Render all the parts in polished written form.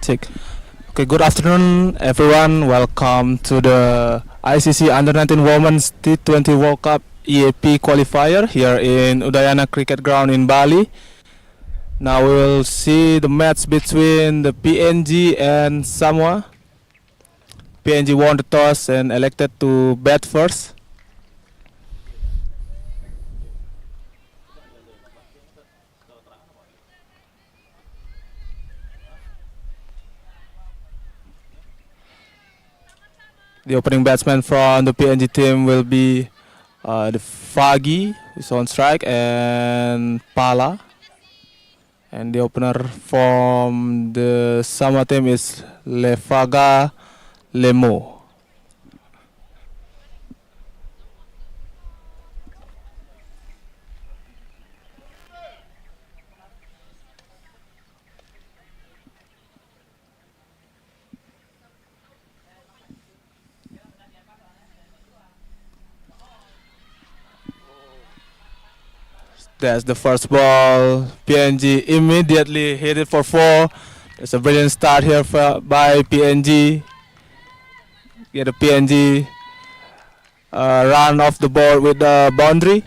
Fantastic. Okay, good afternoon, everyone. Welcome to the ICC Under-19 Women's T20 World Cup EAP Qualifier here in Udayana Cricket Ground in Bali. Now we will see the match between the PNG and Samoa. PNG won the toss and elected to bat first. The opening batsman from the PNG team will be the Fagi, who's on strike, and Pala. And the opener from the Samoa team is Lefaga Lemo. That's the first ball. PNG immediately hit it for 4. It's a brilliant start here by PNG. Get a PNG run off the board with the boundary.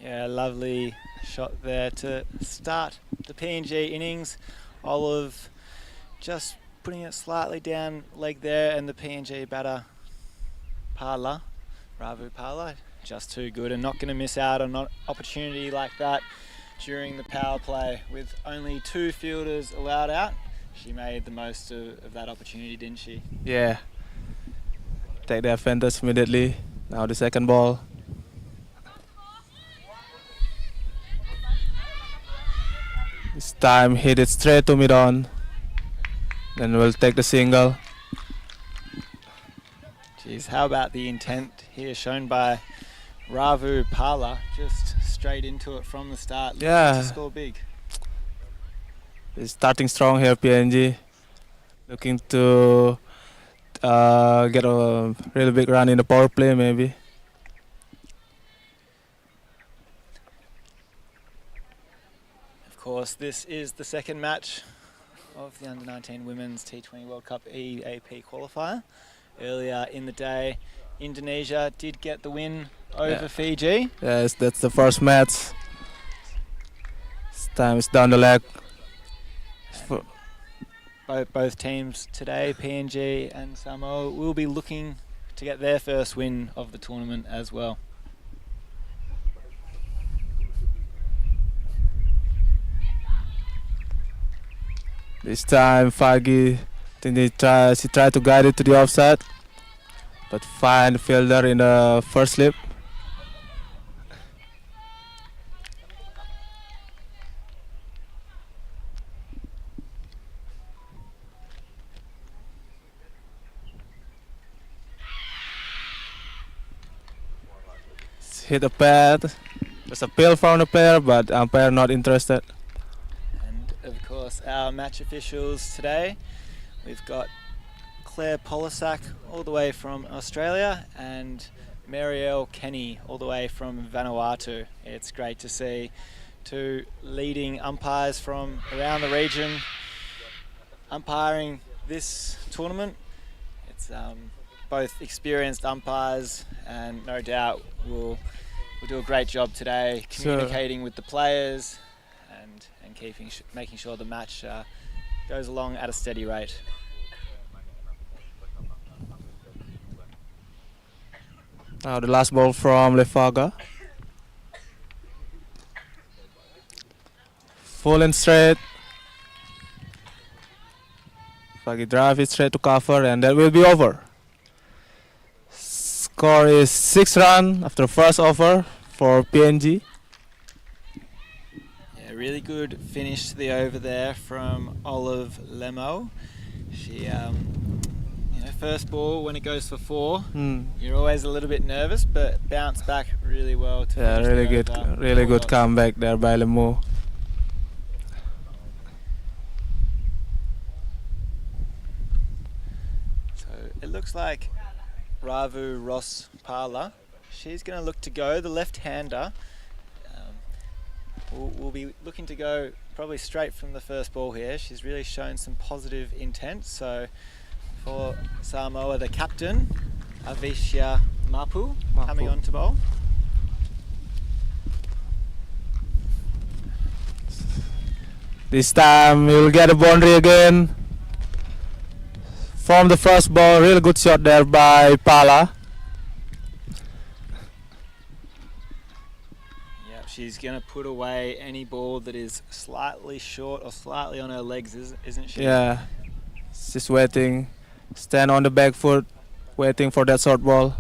Yeah, lovely shot there to start the PNG innings. Olive just putting it slightly down leg there, and the PNG batter Ravu Pala, just too good and not going to miss out on an opportunity like that during the power play. With only 2 fielders allowed out, she made the most of that opportunity, didn't she? Yeah. Take the advantage immediately. Now the second ball. This time hit it straight to mid-on. Then we'll take the single. Jeez, how about the intent here shown by Ravu Pala, just straight into it from the start, looking to score big. It's starting strong here, PNG. Looking to get a really big run in the power play, maybe. Of course, this is the second match of the Under-19 Women's T20 World Cup EAP Qualifier. Earlier in the day, Indonesia did get the win over Fiji. Yes, that's the first match. This time it's down the leg. Both teams today, PNG and Samoa, will be looking to get their first win of the tournament as well. This time Fagi, I think she tried to guide it to the offside, but find the fielder in the first slip. Hit the pad. There's a appeal from the player, but umpire not interested. And of course, our match officials today, we've got Claire Polisak all the way from Australia and Marielle Kenny all the way from Vanuatu. It's great to see 2 leading umpires from around the region umpiring this tournament. It's both experienced umpires, and no doubt will do a great job today communicating with the players and making sure the match goes along at a steady rate. Now the last ball from Lefaga. Full and straight. Fagi drive it straight to cover, and that will be over. Score is 6 runs after first over for PNG. Yeah, really good finish to the over there from Olive Lemo. She, first ball when it goes for 4, you're always a little bit nervous, but bounced back really well to finish really good comeback there by Lemo. So it looks like Ravu Ross Pala, she's going to look to go, the left-hander. we'll be looking to go probably straight from the first ball here. She's really shown some positive intent. So for Samoa, the captain, Avisha Mapu, coming on to bowl. This time you'll get a boundary again. From the first ball, really good shot there by Pala. Yep, she's going to put away any ball that is slightly short or slightly on her legs, isn't she? Yeah, she's waiting. Stand on the back foot, waiting for that short ball.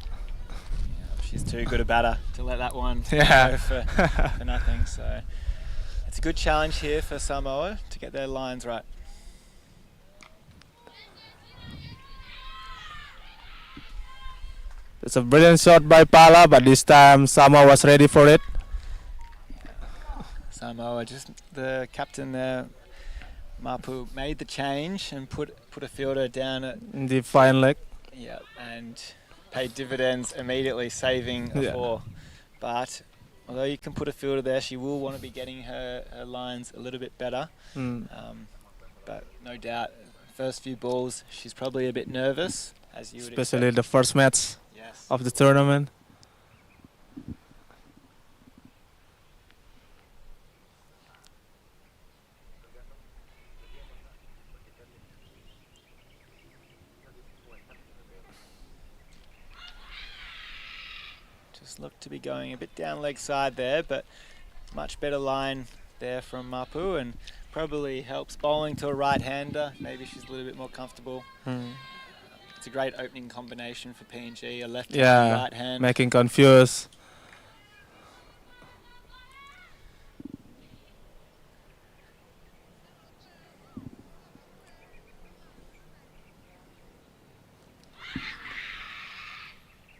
Yep, she's too good a batter to let that one Yeah. go for nothing. So it's a good challenge here for Samoa to get their lines right. It's a brilliant shot by Pala, but this time Samoa was ready for it. Samoa, just the captain there, Mapu, made the change and put a fielder down at In the fine leg. and paid dividends immediately, saving a 4. But although you can put a fielder there, she will want to be getting her lines a little bit better. But no doubt, first few balls, she's probably a bit nervous, as you would Especially expect. the first match Yes. of the tournament. Just looked to be going a bit down leg side there, but much better line there from Mapu, and probably helps bowling to a right-hander. Maybe she's a little bit more comfortable. It's a great opening combination for PNG, a left hand and Yeah, right hand. making confused.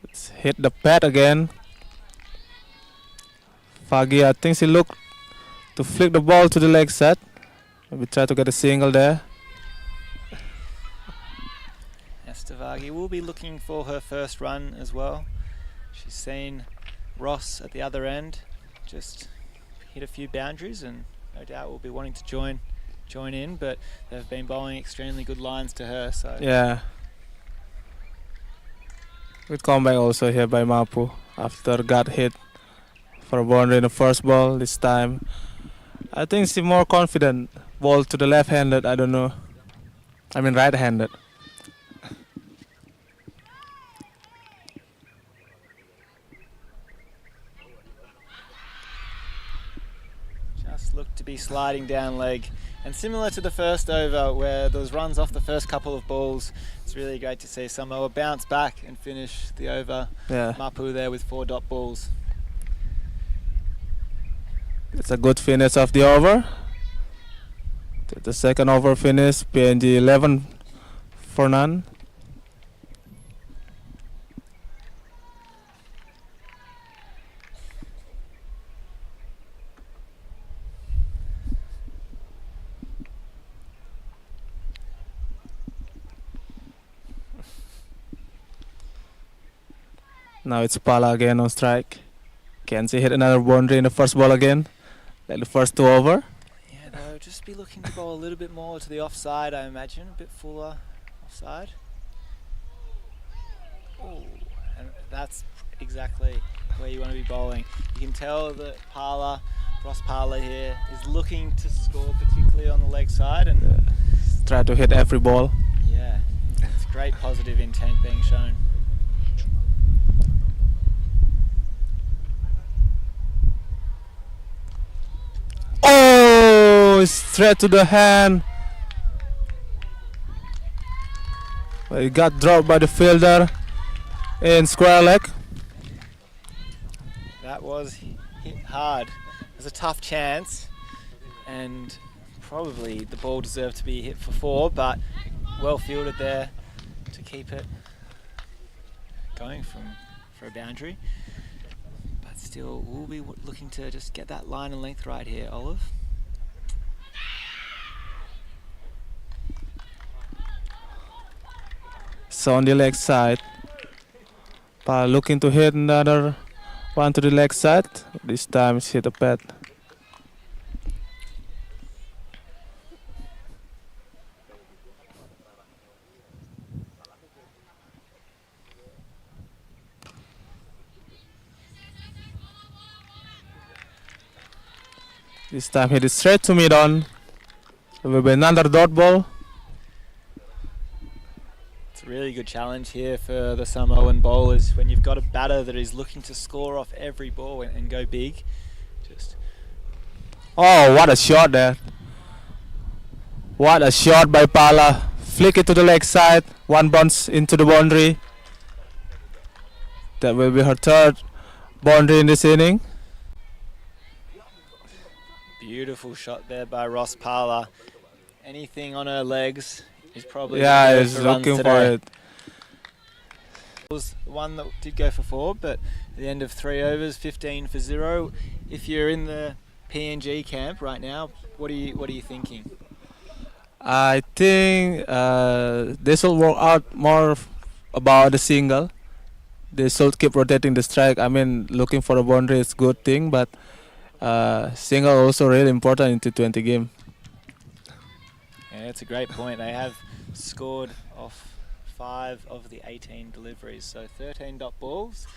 Let's hit the pad again. Fagi, I think she looked to flick the ball to the leg side. Maybe try to get a single there. Estavagi will be looking for her first run as well. She's seen Ross at the other end just hit a few boundaries, and no doubt will be wanting to join in, but they've been bowling extremely good lines to her. So Yeah. Good comeback also here by Mapu after got hit for a boundary in the first ball. This time I think she's more confident. Ball to the left-handed, I don't know. I mean right-handed. just looked to be sliding down leg. And similar to the first over where there was runs off the first couple of balls, it's really great to see Samoa bounce back and finish the over. Yeah. Mapu there with 4 dot balls. It's a good finish of the over. The second over finish, PNG 11 for none. Now it's Pala again on strike. Can she hit another boundary in the first ball again? Like the first 2 over. Yeah, they'll just be looking to bowl a little bit more to the offside, I imagine. A bit fuller offside. Ooh, and that's exactly where you want to be bowling. You can tell that Ross Parla here is looking to score, particularly on the leg side, and Try to hit every ball. yeah, it's great positive intent being shown. Oh, straight to the hand. Well, it got dropped by the fielder in square leg. That was hit hard. It was a tough chance, and probably the ball deserved to be hit for 4, but well fielded there to keep it going for a boundary. But still, we'll be looking to just get that line and length right here, Olive. So on the leg side, looking to hit another One to the leg side. This time it's hit the pad. This time hit it straight to mid on. It will be another dot ball. It's a really good challenge here for the Samoan bowlers when you've got a batter that is looking to score off every ball and go big. Just Oh, what a shot there. What a shot by Pala. Flick it to the leg side. One bounce into the boundary. That will be her third boundary in this inning. beautiful shot there by Ross Parler. Anything on her legs is probably He's for runs looking for today. it. Was the one that did go for 4, but at the end of 3 overs, 15 for 0. If you're in the PNG camp right now, what are you thinking? I think this will work out more about the single. They should keep rotating the strike. I mean, looking for a boundary is good thing, but single also really important in T20 game. Yeah, it's a great point. They have scored off 5 of the 18 deliveries, so 13 dot balls.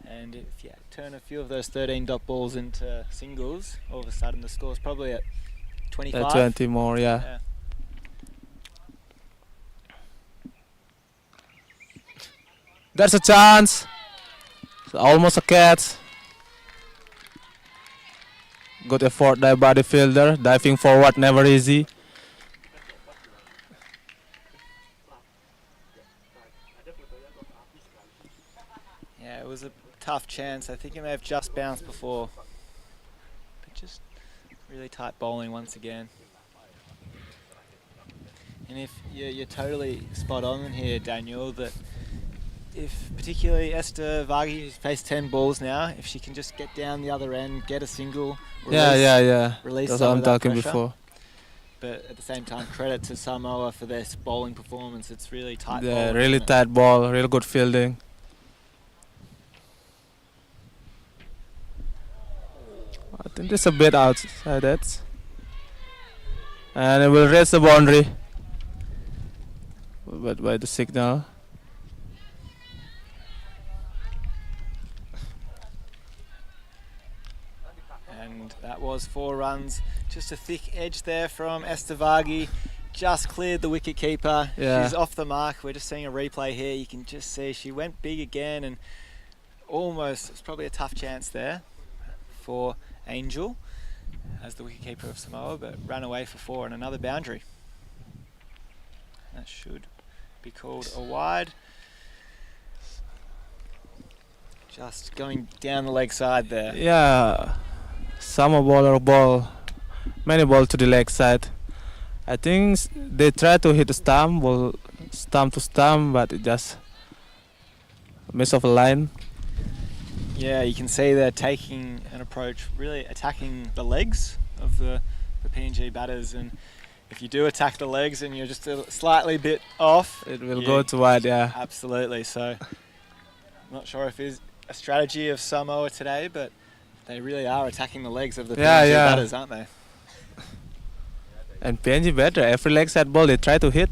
And if you turn a few of those 13 dot balls into singles, all of a sudden the score's probably at 25. 20 more, yeah. Yeah. There's a chance. It's almost a catch. Good effort there by the fielder. Diving forward, never easy. Yeah, it was a tough chance. I think it may have just bounced before. But just really tight bowling once again. And if you're totally spot on here, Daniel, that if particularly Esther Varghese, who's faced 10 balls now, if she can just get down the other end, get a single, Yeah. release That's some what of I'm that talking pressure. before. But at the same time, credit to Samoa for their bowling performance. It's really tight Yeah, bowling, really isn't it? tight ball, real good fielding. I think this a bit outside that. And it will raise the boundary. But by the signal. And that was 4 runs. Just a thick edge there from Esther Varghese. Just cleared the wicket keeper. Yeah. She's off the mark. We're just seeing a replay here. You can just see she went big again and almost, it's probably a tough chance there for Angel as the wicket keeper of Samoa, but ran away for 4 and another boundary. That should be called a wide. Just going down the leg side there. Yeah, Samoa bowler ball, many ball to the leg side. I think they try to hit the stump, ball stump to stump, but it just miss off a line. Yeah, you can see they're taking an approach, really attacking the legs of the PNG batters, and if you do attack the legs and you're just a slightly bit off, It will Yeah. go to wide, yeah. absolutely. So, I'm not sure if it's a strategy of Samoa today, but they really are attacking the legs of the PNG Yeah. batters, aren't they? And PNG better, every leg side ball they try to hit.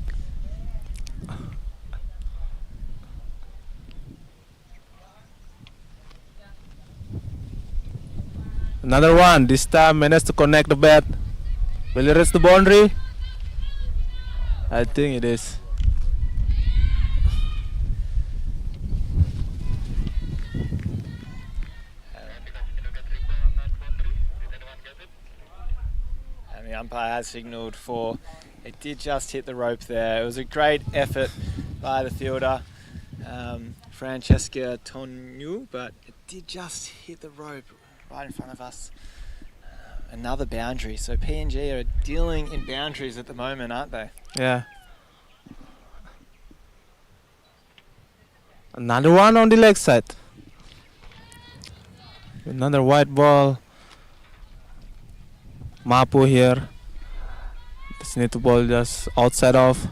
Another one, this time managed to connect the bat. Will it reach the boundary? I think it is. And the umpire has signalled for, it did just hit the rope there. It was a great effort by the fielder, Francesca Tonu, but it did just hit the rope right in front of us. Another boundary. So PNG are dealing in boundaries at the moment, aren't they? Yeah. Another one on the leg side. Another white ball. Mapu here. Just need to ball just outside of,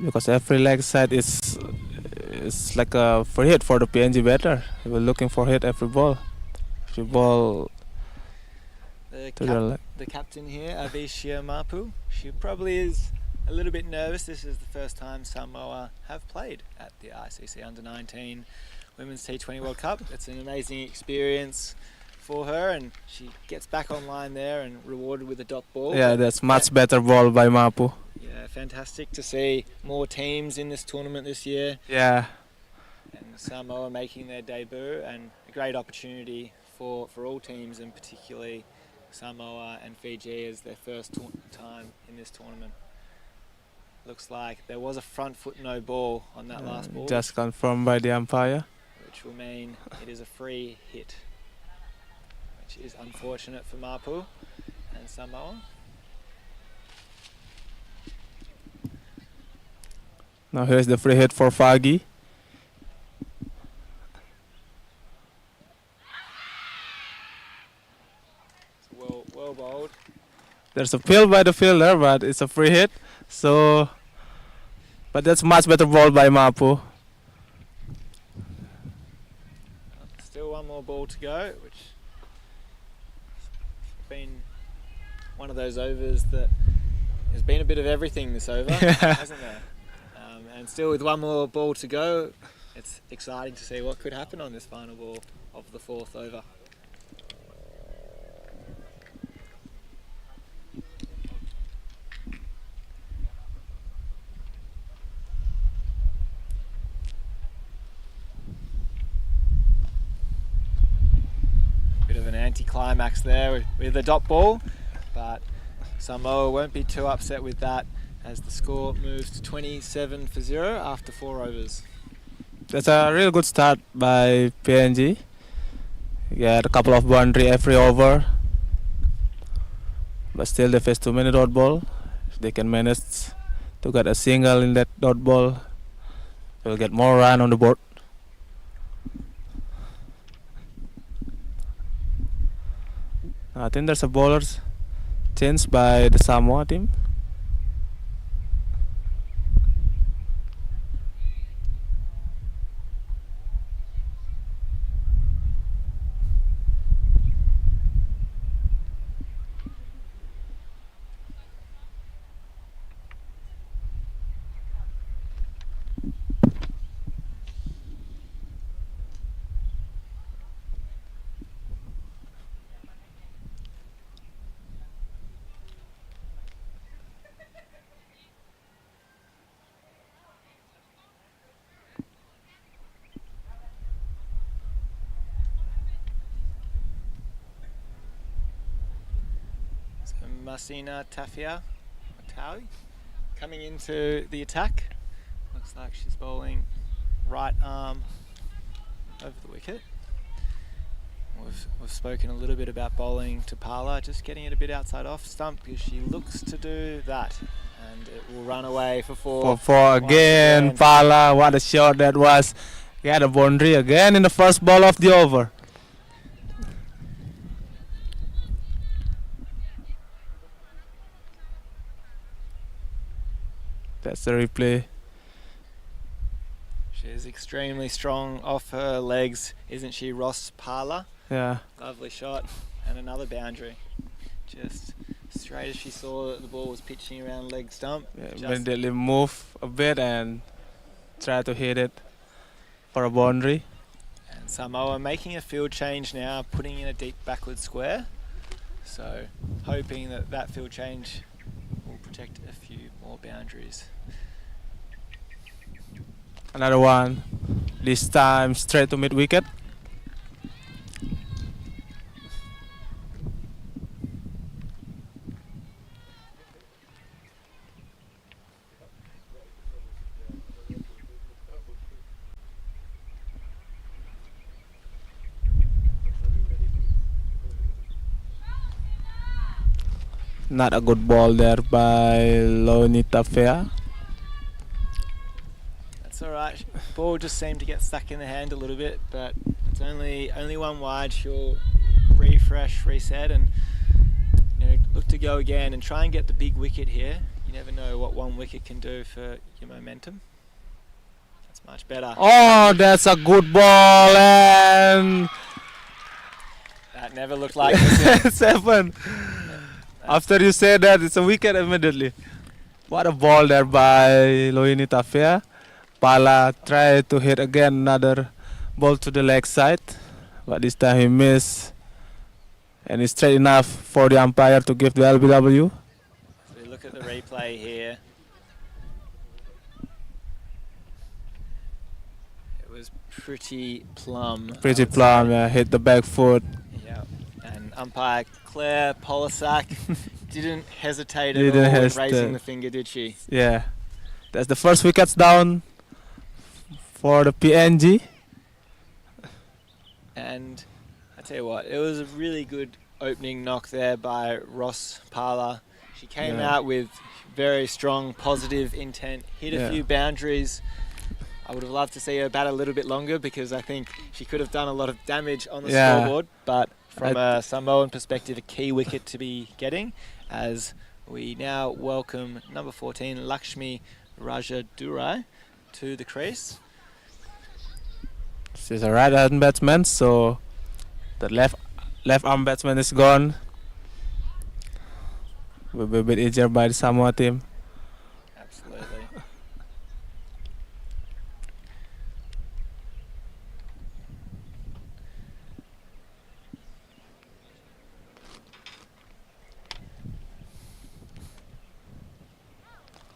because every leg side is it's like a free hit for the PNG batter. They were looking for hit every ball. Every ball The, to the left. the captain here, Avishia Mapu, she probably is a little bit nervous. This is the first time Samoa have played at the ICC Under-19 Women's T20 World Cup. It's an amazing experience for her, and she gets back online there and rewarded with a dot ball. Yeah, that's much better ball by Mapu. Yeah, fantastic to see more teams in this tournament this year, Yeah, and Samoa making their debut, and a great opportunity for all teams, and particularly Samoa and Fiji as their first time in this tournament. Looks like there was a front foot no ball on that last ball, just confirmed by the umpire. which will mean it is a free hit, which is unfortunate for Mapu and Samoa. Now here's the free hit for Fagi. Well bowled. There's a field by the fielder, but it's a free hit. So, but that's much better ball by Mapu. Still one more ball to go, which has been one of those overs that has been a bit of everything this over, hasn't there? And still with one more ball to go, it's exciting to see what could happen on this final ball of the fourth over. Bit of an anticlimax there with the dot ball, but Samoa won't be too upset with that as the score moves to 27 for 0 after 4 overs. That's a real good start by PNG. Get a couple of boundary every over, but still they face too many dot ball. If they can manage to get a single in that dot ball, they'll get more run on the board. I think there's a bowler's change by the Samoa team. Masina Taui coming into the attack. Looks like she's bowling right arm over the wicket. We've spoken a little bit about bowling to Parla, just getting it a bit outside off stump because she looks to do that, and it will run away for 4. For 4 again, Pala, what a shot that was. Got a boundary again in the first ball of the over. That's the replay. She is extremely strong off her legs, isn't she, Ross Parla? Yeah. Lovely shot, and another boundary. Just straight as she saw that the ball was pitching around leg stump. Yeah, immediately move a bit and try to hit it for a boundary. And Samoa making a field change now, putting in a deep backward square. So hoping that that field change will protect a few more boundaries. Another one, this time straight to mid wicket. Not a good ball there by Lonita Fair. That's alright. Ball just seemed to get stuck in the hand a little bit, but it's only one wide. She'll refresh, reset, and look to go again and try and get the big wicket here. You never know what one wicket can do for your momentum. That's much better. Oh, that's a good ball, and That never looked like this. 7. After you say that, it's a wicket immediately. What a ball there by Loini Tafea. Pala tried to hit again another ball to the leg side, but this time he missed, and it's straight enough for the umpire to give the LBW. So we look at the replay here. It was pretty plumb. Pretty plumb, yeah, hit the back foot. Yeah, and umpire Claire Polisak didn't hesitate at Didn't all in hesitate. raising the finger, did she? Yeah, that's the first wickets down for the PNG. And I tell you what, it was a really good opening knock there by Ross Parla. She came Yeah. out with very strong positive intent, hit a Yeah. few boundaries. I would have loved to see her bat a little bit longer because I think she could have done a lot of damage on the Yeah. scoreboard. But from a Samoan perspective, a key wicket to be getting, as we now welcome number 14, Lakshmi Rajadurai, to the crease. She's a right-hand batsman, so the left arm batsman is gone. Will be a bit easier by the Samoa team. Absolutely.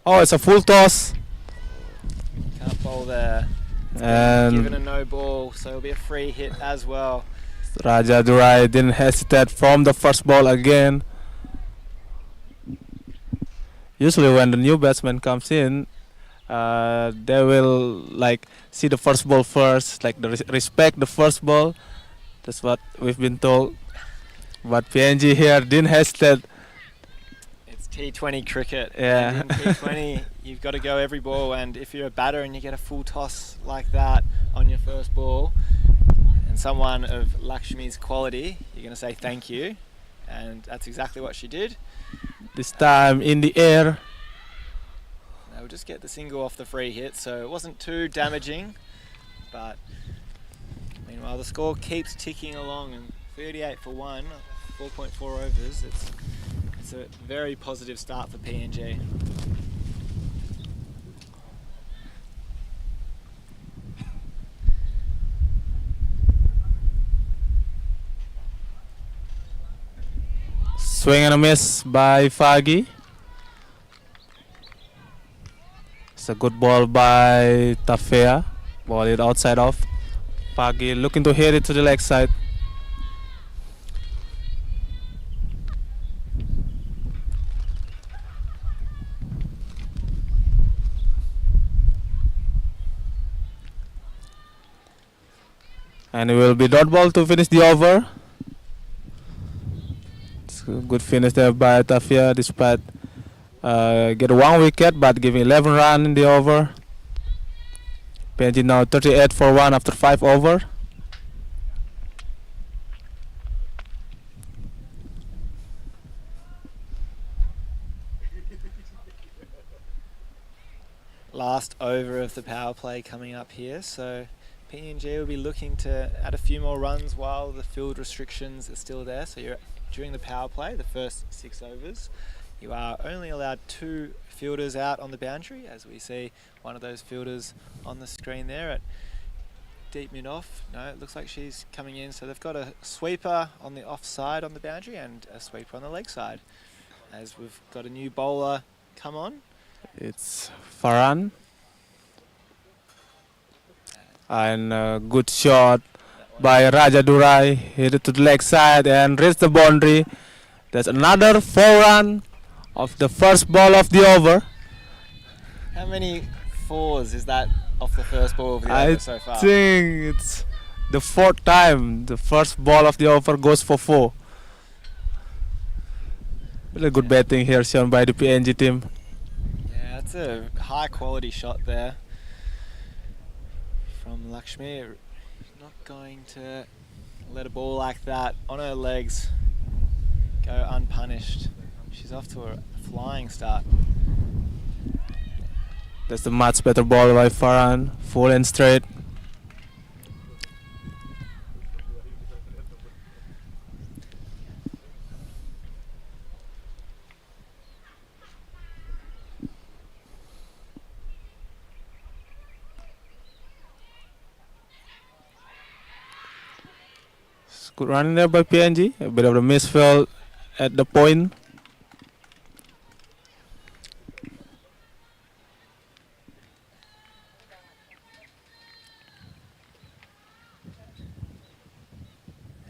Oh, it's a full toss, Can't bowl there. Given a and no ball, so it'll be a free hit as well. Raja Durai didn't hesitate from the first ball again. Usually when the new batsman comes in, they will like see the first ball first, like respect the first ball. That's what we've been told. But PNG here didn't hesitate. It's T20 cricket. Yeah. And in T20, you've got to go every ball, and if you're a batter and you get a full toss like that on your first ball, and someone of Lakshmi's quality, you're going to say thank you, and that's exactly what she did. This time in the air. They'll just get the single off the free hit, so it wasn't too damaging, but meanwhile the score keeps ticking along, and 38 for 1, 4.4 overs. It's a very positive start for PNG. Swing and a miss by Fagi. It's a good ball by Tafea. Ball it outside off. Fagi looking to hit it to the leg side. And it will be dot ball to finish the over. It's a good finish there by Tafea despite get 1 wicket but giving 11 runs in the over. PNG now 38 for 1 after 5 over. Last over of the power play coming up here, so PNG will be looking to add a few more runs while the field restrictions are still there. So you're during the power play, the first 6 overs, you are only allowed 2 fielders out on the boundary, as we see one of those fielders on the screen there at deep mid off. No, it looks like she's coming in, so they've got a sweeper on the offside on the boundary and a sweeper on the leg side, as we've got a new bowler come on. It's Farhan. And a good shot by Raja Durai. Hit it to the leg side and reached the boundary. That's another 4 run of the first ball of the over. How many 4s is that off the first ball of the I over so far? think it's the 4th time the first ball of the over goes for 4. Really good batting here shown by the PNG team. Yeah, that's a high quality shot there from Lakshmi. Not going to let a ball like that on her legs go unpunished. She's off to a flying start. That's a much better ball by Farhan, full and straight. Good running there by PNG. A bit of a misfield at the point.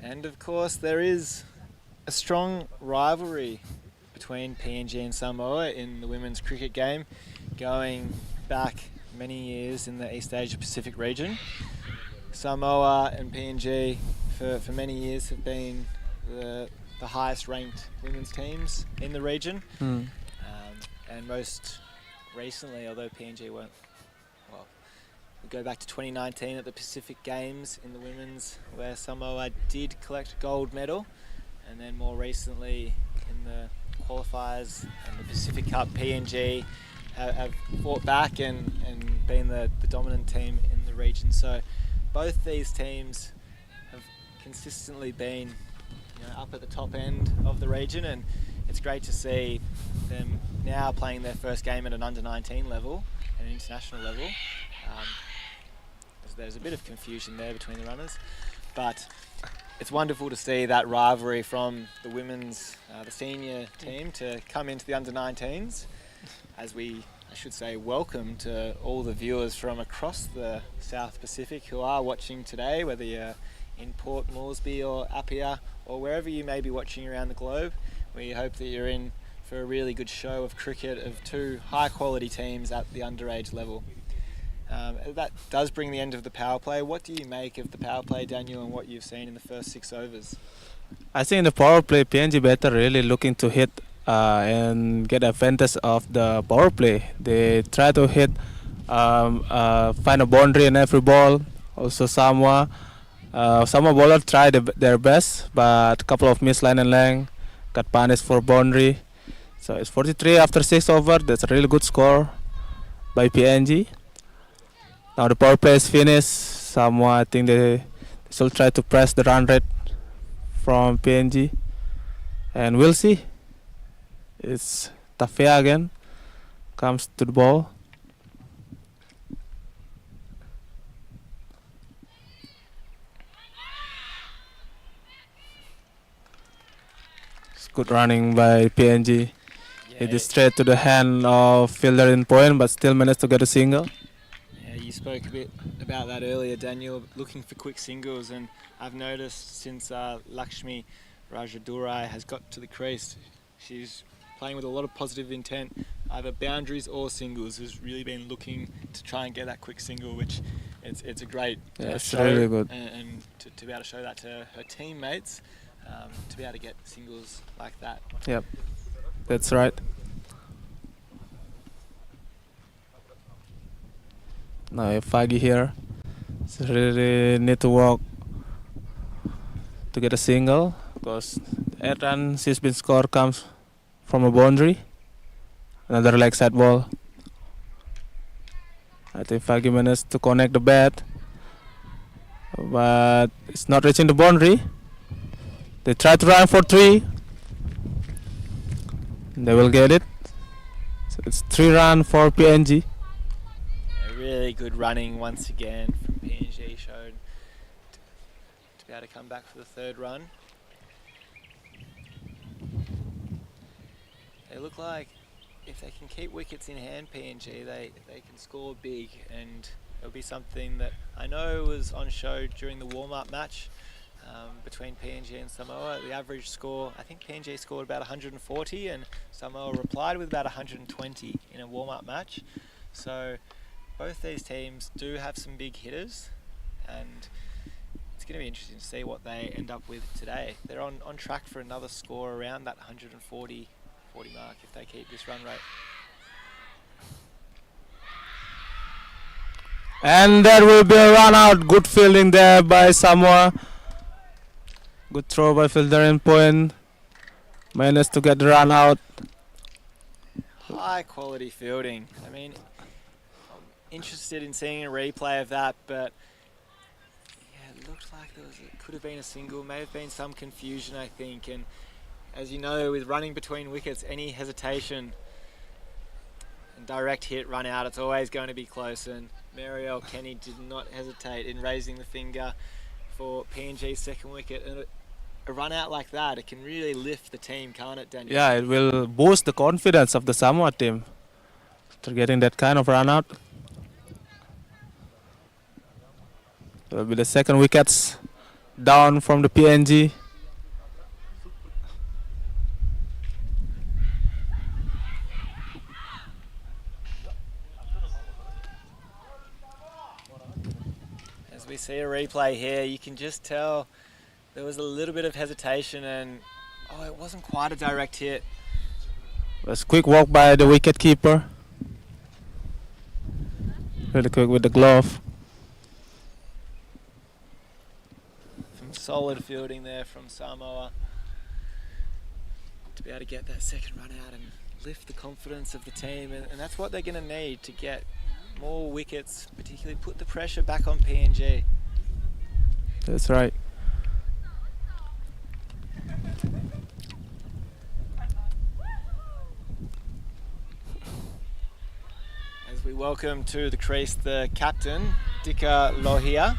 And of course there is a strong rivalry between PNG and Samoa in the women's cricket game, going back many years in the East Asia Pacific region. Samoa and PNG for many years have been the highest ranked women's teams in the region. And most recently, although PNG weren't, well, we go back to 2019 at the Pacific Games in the women's, where Samoa did collect a gold medal, and then more recently in the qualifiers and the Pacific Cup, PNG have fought back and been the dominant team in the region. So both these teams have consistently been up at the top end of the region, and it's great to see them now playing their first game at an under-19 level, an international level. There's a bit of confusion there between the runners, but it's wonderful to see that rivalry from the women's, the senior team, to come into the under-19s, as I should say, welcome to all the viewers from across the South Pacific who are watching today, whether you're in Port Moresby or Apia or wherever you may be watching around the globe. We hope that you're in for a really good show of cricket of two high-quality teams at the underage level. That does bring the end of the power play. What do you make of the power play, Daniel, and what you've seen in the first 6 overs? I think in the power play, PNG better really looking to hit and get advantage of the power play. They try to hit, find a boundary in every ball. Also Samoa bowler tried their best, but a couple of missed line and length, got punished for boundary. So it's 43 after 6 overs. That's a really good score by PNG. Now the power play is finished. Samoa, I think they should try to press the run rate from PNG, and we'll see. It's Tafea again, comes to the ball. It's good running by PNG. It is straight to the hand of fielder in point, but still managed to get a single. Yeah, you spoke a bit about that earlier, Daniel, looking for quick singles, and I've noticed since Lakshmi Rajadurai has got to the crease, she's playing with a lot of positive intent, either boundaries or singles, has really been looking to try and get that quick single, which it's a great show, really good. And to be able to show that to her teammates, to be able to get singles like that. Yep, that's right. Now Fagi here, so really need to work to get a single, because the 8 run she's been scored comes from a boundary. Another leg side ball. I think Fagi managed to connect the bat, but it's not reaching the boundary. They try to run for 3. They will get it. So it's 3 run for PNG. Really good running once again from PNG, showed to be able to come back for the 3rd run. They look like if they can keep wickets in hand, PNG, they can score big, and it'll be something that I know was on show during the warm-up match between PNG and Samoa. The average score, I think PNG scored about 140 and Samoa replied with about 120 in a warm-up match. So both these teams do have some big hitters, and it's going to be interesting to see what they end up with today. They're on track for another score around that 140 mark if they keep this run rate. And there will be a run out. Good fielding there by Samoa. Good throw by fielder in point. Managed to get the run out. High quality fielding. I mean, interested in seeing a replay of that, but yeah, it looked like it could have been a single, may have been some confusion, I think. And as you know, with running between wickets, any hesitation and direct hit, run out, it's always going to be close. And Marielle Kenny did not hesitate in raising the finger for PNG's second wicket. And a run out like that, it can really lift the team, can't it, Daniel? Yeah, it will boost the confidence of the Samoa team after getting that kind of run out. It will be the second wickets down from the PNG. As we see a replay here, you can just tell there was a little bit of hesitation and it wasn't quite a direct hit. It was a quick walk by the wicket keeper. Really quick with the glove. Some solid fielding there from Samoa to be able to get that second run out and lift the confidence of the team, and that's what they're going to need to get more wickets, particularly put the pressure back on PNG. That's right. As we welcome to the crease the captain, Dika Lohia,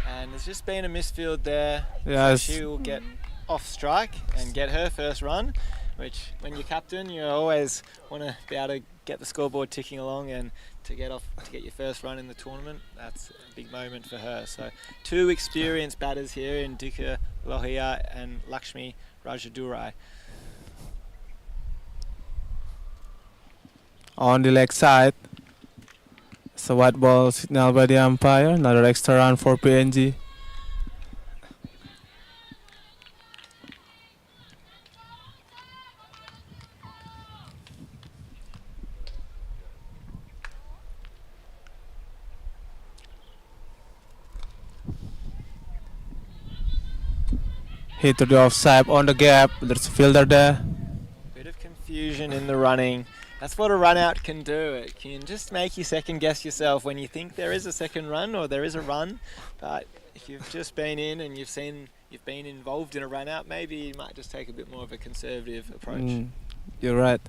and there's just been a misfield there. Yes. So she will get off strike and get her first run, which when you're captain, you always want to be able to get the scoreboard ticking along, and to get your first run in the tournament, that's a big moment for her. So two experienced batters here in Dika Lohia and Lakshmi Rajadurai. On the leg side, it's a white ball signal by the umpire. Another extra run for PNG. Hit to the offside on the gap. There's a fielder there. Bit of confusion in the running. That's what a run out can do. It can just make you second guess yourself when you think there is a second run or there is a run. But if you've just been in and you've been involved in a run out, maybe you might just take a bit more of a conservative approach. You're right.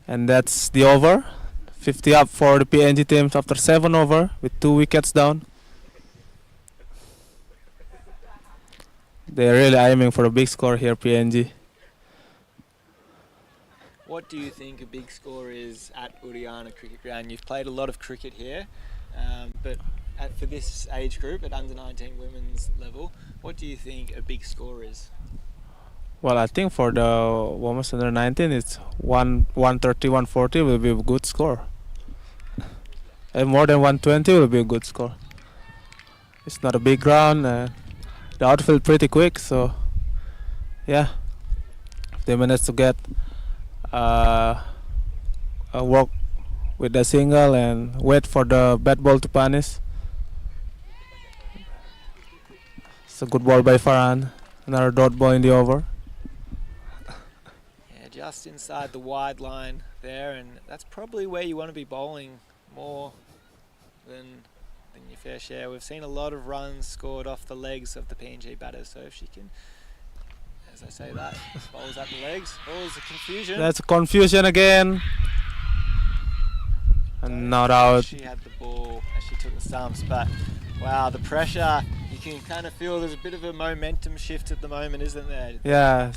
And that's the over. 50 up for the PNG teams after 7 over with 2 wickets down. They're really aiming for a big score here, PNG. What do you think a big score is at Udayana Cricket Ground? You've played a lot of cricket here, but for this age group, at under 19 women's level, what do you think a big score is? Well, I think for the women's under 19, it's 130, 140 will be a good score. And more than 120 will be a good score. It's not a big ground. The outfield pretty quick, so yeah, if they manage to get a work with the single and wait for the bat ball to punish. It's a good ball by Farhan. Another dot ball in the over. Yeah, just inside the wide line there, and that's probably where you want to be bowling more than your fair share. We've seen a lot of runs scored off the legs of the PNG batters, so if she can, as I say that, bowls at the legs. Oh, there's a confusion. That's a confusion again. And not out. She had the ball as she took the stumps, but wow, the pressure, you can kind of feel there's a bit of a momentum shift at the moment, isn't there? Yeah.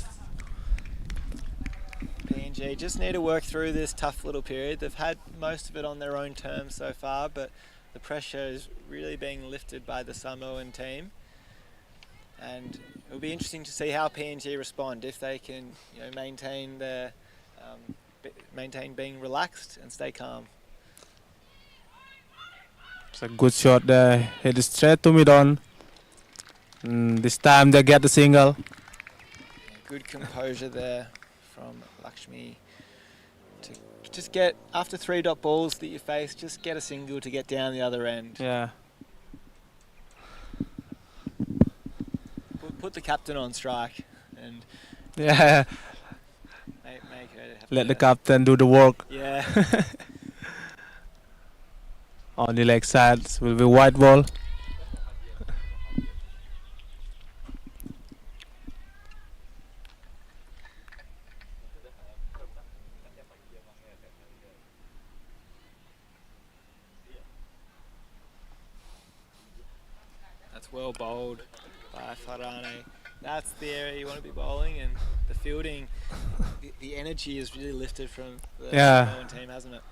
PNG just need to work through this tough little period. They've had most of it on their own terms so far, but the pressure is really being lifted by the Samoan team, and it'll be interesting to see how PNG respond, if they can, maintain their maintain being relaxed and stay calm. It's a good shot there. Hit it straight to mid-on. This time they get the single. Yeah, good composure there from Lakshmi. Just get, after 3 dot balls that you face, just get a single to get down the other end. Yeah. Put the captain on strike and Yeah. make her have Let the captain do the work. Yeah. On the leg side will be white ball. That's well bowled by Farane. That's the area you want to be bowling, and the fielding, the energy is really lifted from the Samoan team, hasn't it?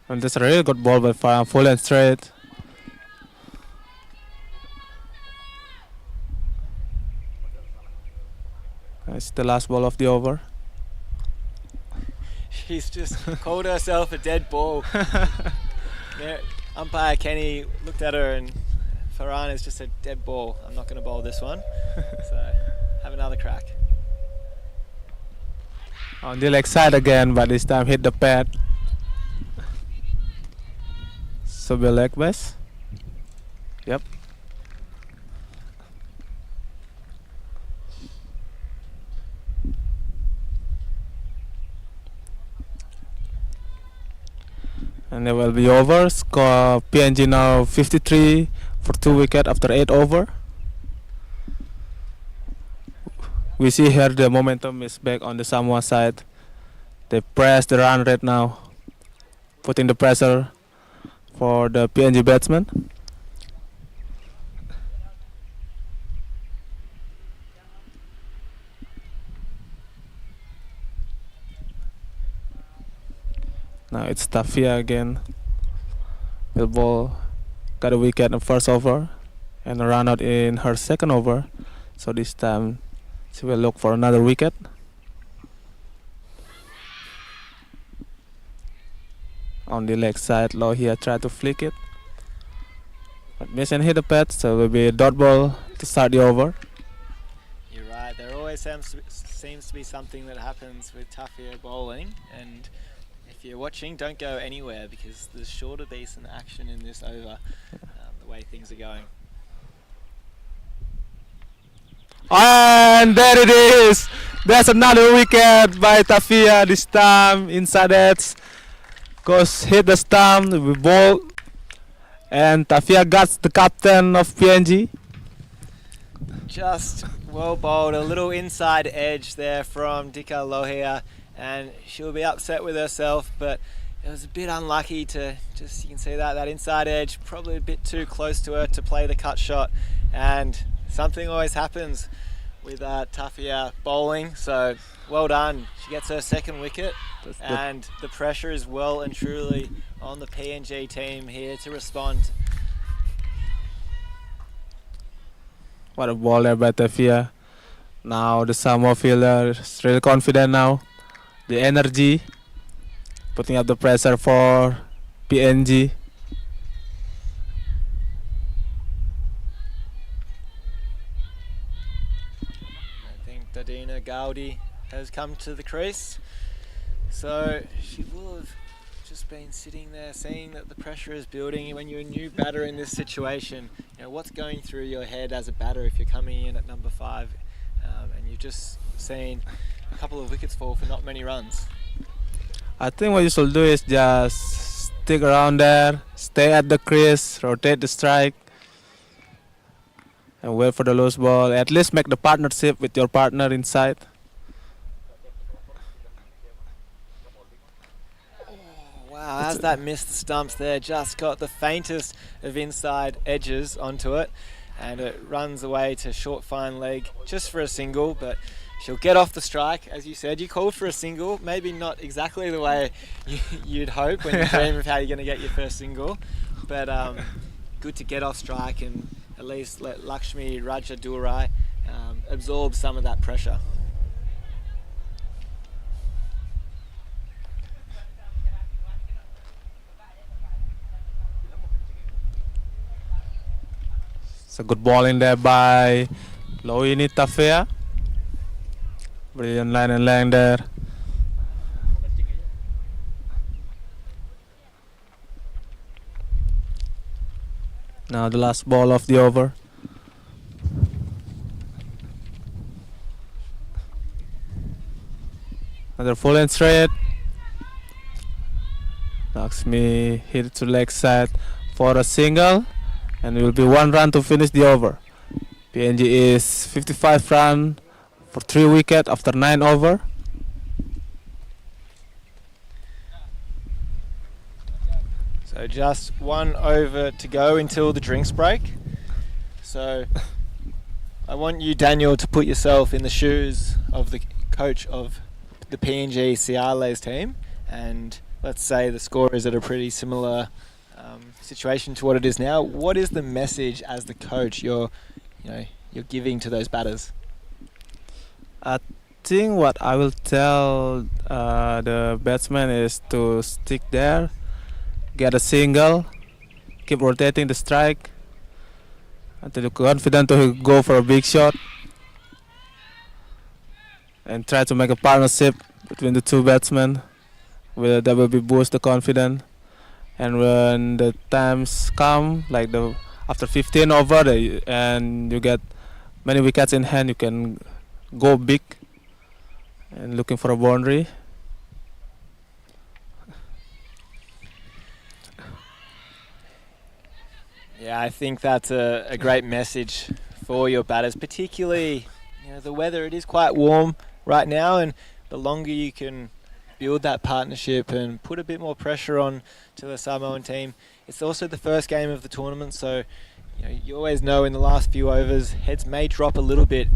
And that's a really good ball by Farhan, full and straight. It's the last ball of the over. She's just called herself a dead ball. Umpire Kenny looked at her and Farhan is just a dead ball. I'm not going to bowl this one. So have another crack. On the leg side again, but this time hit the pad. So be leg base. Yep. And it will be over. Score PNG now 53 for 2 wickets after 8 over. We see here the momentum is back on the Samoa side. They press the run rate now, putting the pressure for the PNG batsman. Now it's Tafia again. Will ball got a wicket in the first over and a run out in her second over. So this time she will look for another wicket. On the leg side, Lohia tried to flick it, but miss and hit the pad, so it will be a dot ball to start the over. You're right. There always seems to be something that happens with Tafia bowling, and if you're watching, don't go anywhere because there's sure to be some action in this over, the way things are going. And there it is! That's another wicket by Tafia, this time inside edge. Goes hit the stump, we ball, and Tafia got the captain of PNG. Just well bowled, a little inside edge there from Dika Lohia, and she'll be upset with herself, but it was a bit unlucky to just, you can see that inside edge, probably a bit too close to her to play the cut shot, and something always happens with Tafia bowling, so well done. She gets her second wicket, and the pressure is well and truly on the PNG team here to respond. What a ball there by Tafia. Now the Samoa fielder is really confident now. The energy, putting up the pressure for PNG. I think Dadina Gaudi has come to the crease, so she will have just been sitting there seeing that the pressure is building. When you're a new batter in this situation, you know what's going through your head as a batter if you're coming in at number 5 and you've just seen a couple of wickets fall for not many runs. I think what you should do is just stick around there, stay at the crease, rotate the strike, and wait for the loose ball. At least make the partnership with your partner inside. Wow, as that missed the stumps there, just got the faintest of inside edges onto it, and it runs away to short fine leg just for a single, but she'll get off the strike. As you said, you called for a single, maybe not exactly the way you'd hope when you dream of how you're going to get your first single, but good to get off strike and at least let Lakshmi Rajadurai absorb some of that pressure. It's a good ball in there by Loini Tafea. Brilliant line and length there. Now the last ball of the over. Another full and straight. Lakshmi hit it to leg side for a single, and it will be 1 run to finish the over. PNG is 55 run for 3 wicket after 9 over. So just 1 over to go until the drinks break. So I want you, Daniel, to put yourself in the shoes of the coach of the PNG Ciales team, and let's say the score is at a pretty similar situation to what it is now. What is the message as the coach you're giving to those batters? I think what I will tell the batsman is to stick there, get a single, keep rotating the strike until you're confident to go for a big shot, and try to make a partnership between the two batsmen. That will be boost the confidence. And when the times come, like after 15 over, and you get many wickets in hand, you can go big and looking for a boundary. Yeah, I think that's a great message for your batters, particularly the weather. It is quite warm right now, and the longer you can build that partnership and put a bit more pressure on to the Samoan team. It's also the first game of the tournament, so you always know in the last few overs heads may drop a little bit.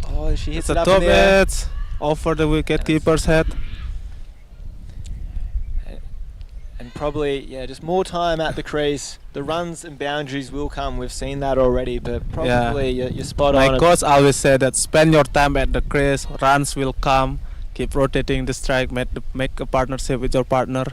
Oh, she hits it up in the air. It's over the wicket keeper's head. And probably, just more time at the crease. The runs and boundaries will come. We've seen that already, but probably you're spot on. My coach always said that spend your time at the crease, runs will come. Keep rotating the strike, make a partnership with your partner.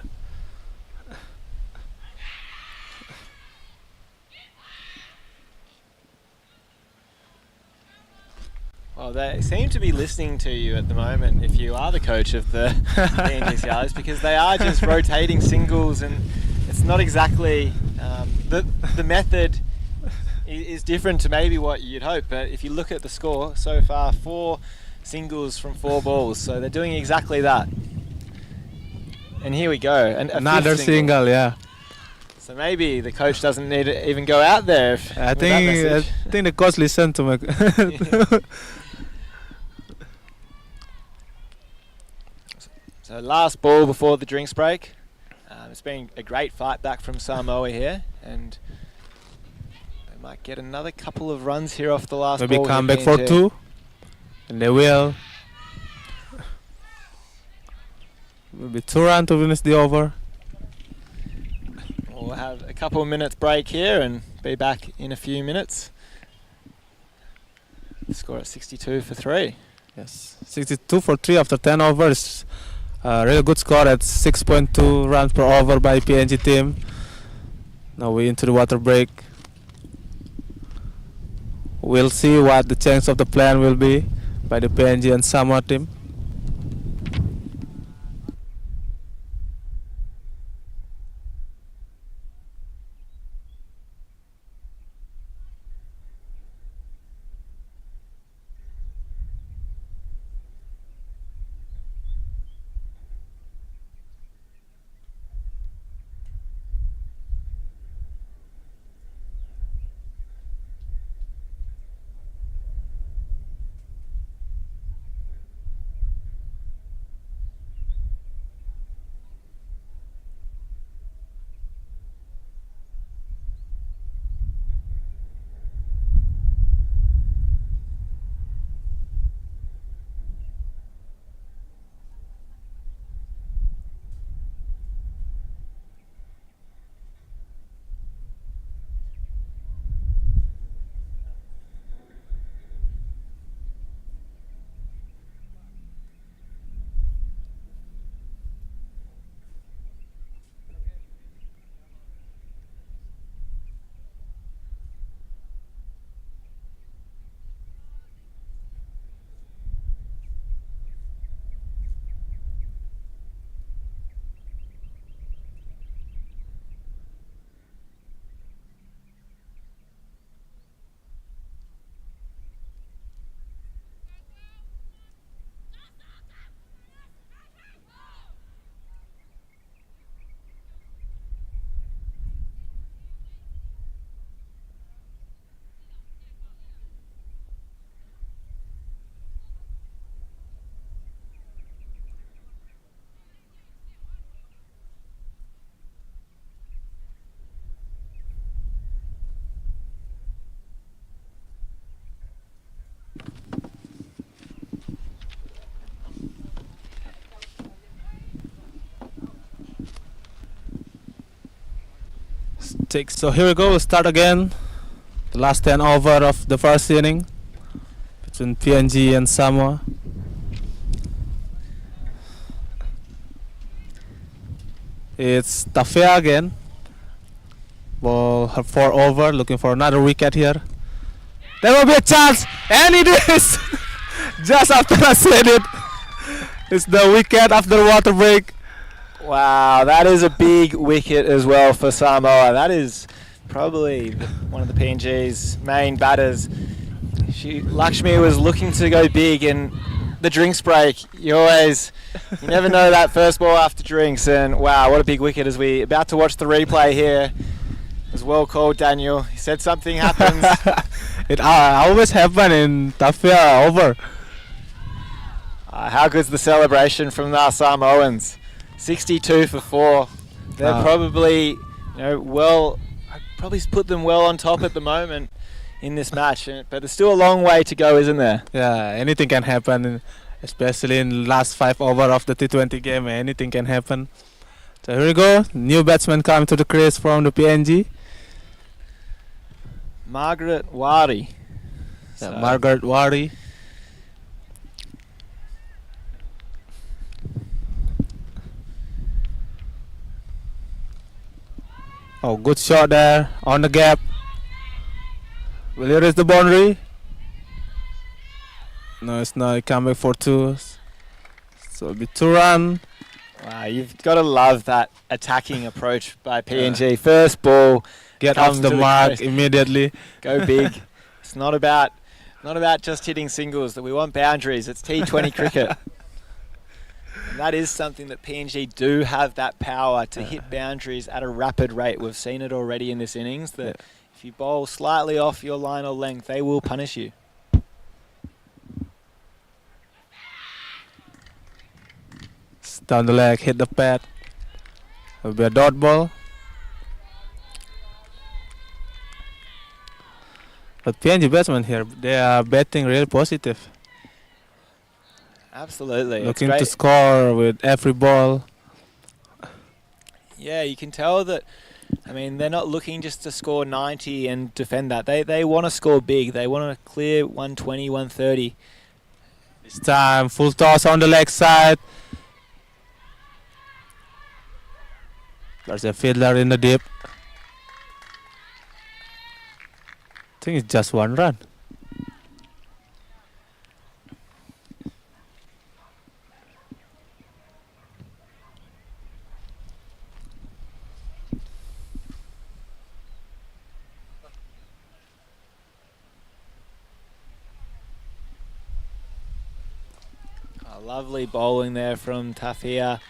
Well, they seem to be listening to you at the moment if you are the coach of the PNG because they are just rotating singles, and it's not exactly the method is different to maybe what you'd hope. But if you look at the score so far, 4 singles from 4 balls, so they're doing exactly that. And here we go, Another single, yeah. So maybe the coach doesn't need to even go out there. I think the coach listened to me. So last ball before the drinks break. It's been a great fight back from Samoa here, and they might get another couple of runs here off the last ball. Maybe come back for 2, and they will. Will be 2 runs to finish the over. We'll have a couple of minutes break here and be back in a few minutes. Score at 62 for 3. Yes, 62 for 3 after 10 overs. Really good score at 6.2 runs per over by PNG team. Now we're into the water break. We'll see what the change of the plan will be by the PNG and Samoa team. So here we go. We'll start again. The last 10 over of the first inning between PNG and Samoa. It's Tafea again. Ball 4 over, looking for another wicket here. There will be a chance, and it is! Just after I said it, it's the wicket after water break. Wow, that is a big wicket as well for Samoa. That is probably one of the PNG's main batters. Lakshmi was looking to go big, and the drinks break. You never know that first ball after drinks, and wow, what a big wicket as we about to watch the replay here. It was well called, Daniel. He said something happens. It always happen in Tafea over. How good's the celebration from the Samoans? 62 for 4. They're probably, probably put them well on top at the moment in this match, but there's still a long way to go, isn't there? Yeah, anything can happen, especially in last 5 over of the T20 game. Anything can happen. So here we go. New batsman coming to the crease from the PNG. Margaret Wari. Margaret Wari. Oh, good shot there on the gap. Will he reach the boundary? No, it's not. He come back for 2. So it'll be 2 run. Wow, you've got to love that attacking approach by PNG. First ball, get off the mark immediately. Go big. It's not about just hitting singles. That we want boundaries. It's T20 cricket. And that is something that PNG do have, that power to hit boundaries at a rapid rate. We've seen it already in this innings that if you bowl slightly off your line or length, they will punish you. Down the leg, hit the pad. It'll be a dot ball. But PNG batsmen here, they are batting real positive. Absolutely. Looking to score with every ball. Yeah, you can tell that. I mean, they're not looking just to score 90 and defend that. They want to score big. They want to clear 120, 130. This time, full toss on the leg side. There's a fielder in the deep. I think it's just 1 run. Lovely bowling there from Tafea.